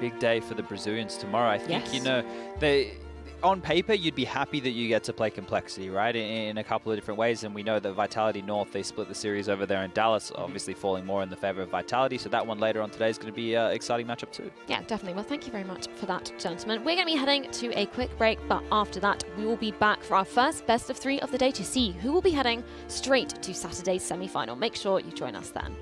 Big day for the Brazilians tomorrow. I think, you know, on paper, you'd be happy that you get to play Complexity, right, in a couple of different ways. And we know that Vitality North, they split the series over there in Dallas, obviously falling more in the favor of Vitality. So that one later on today is going to be an exciting matchup too. Yeah, definitely. Well, thank you very much for that, gentlemen. We're going to be heading to a quick break, but after that, we will be back for our first best of three of the day to see who will be heading straight to Saturday's semi-final. Make sure you join us then.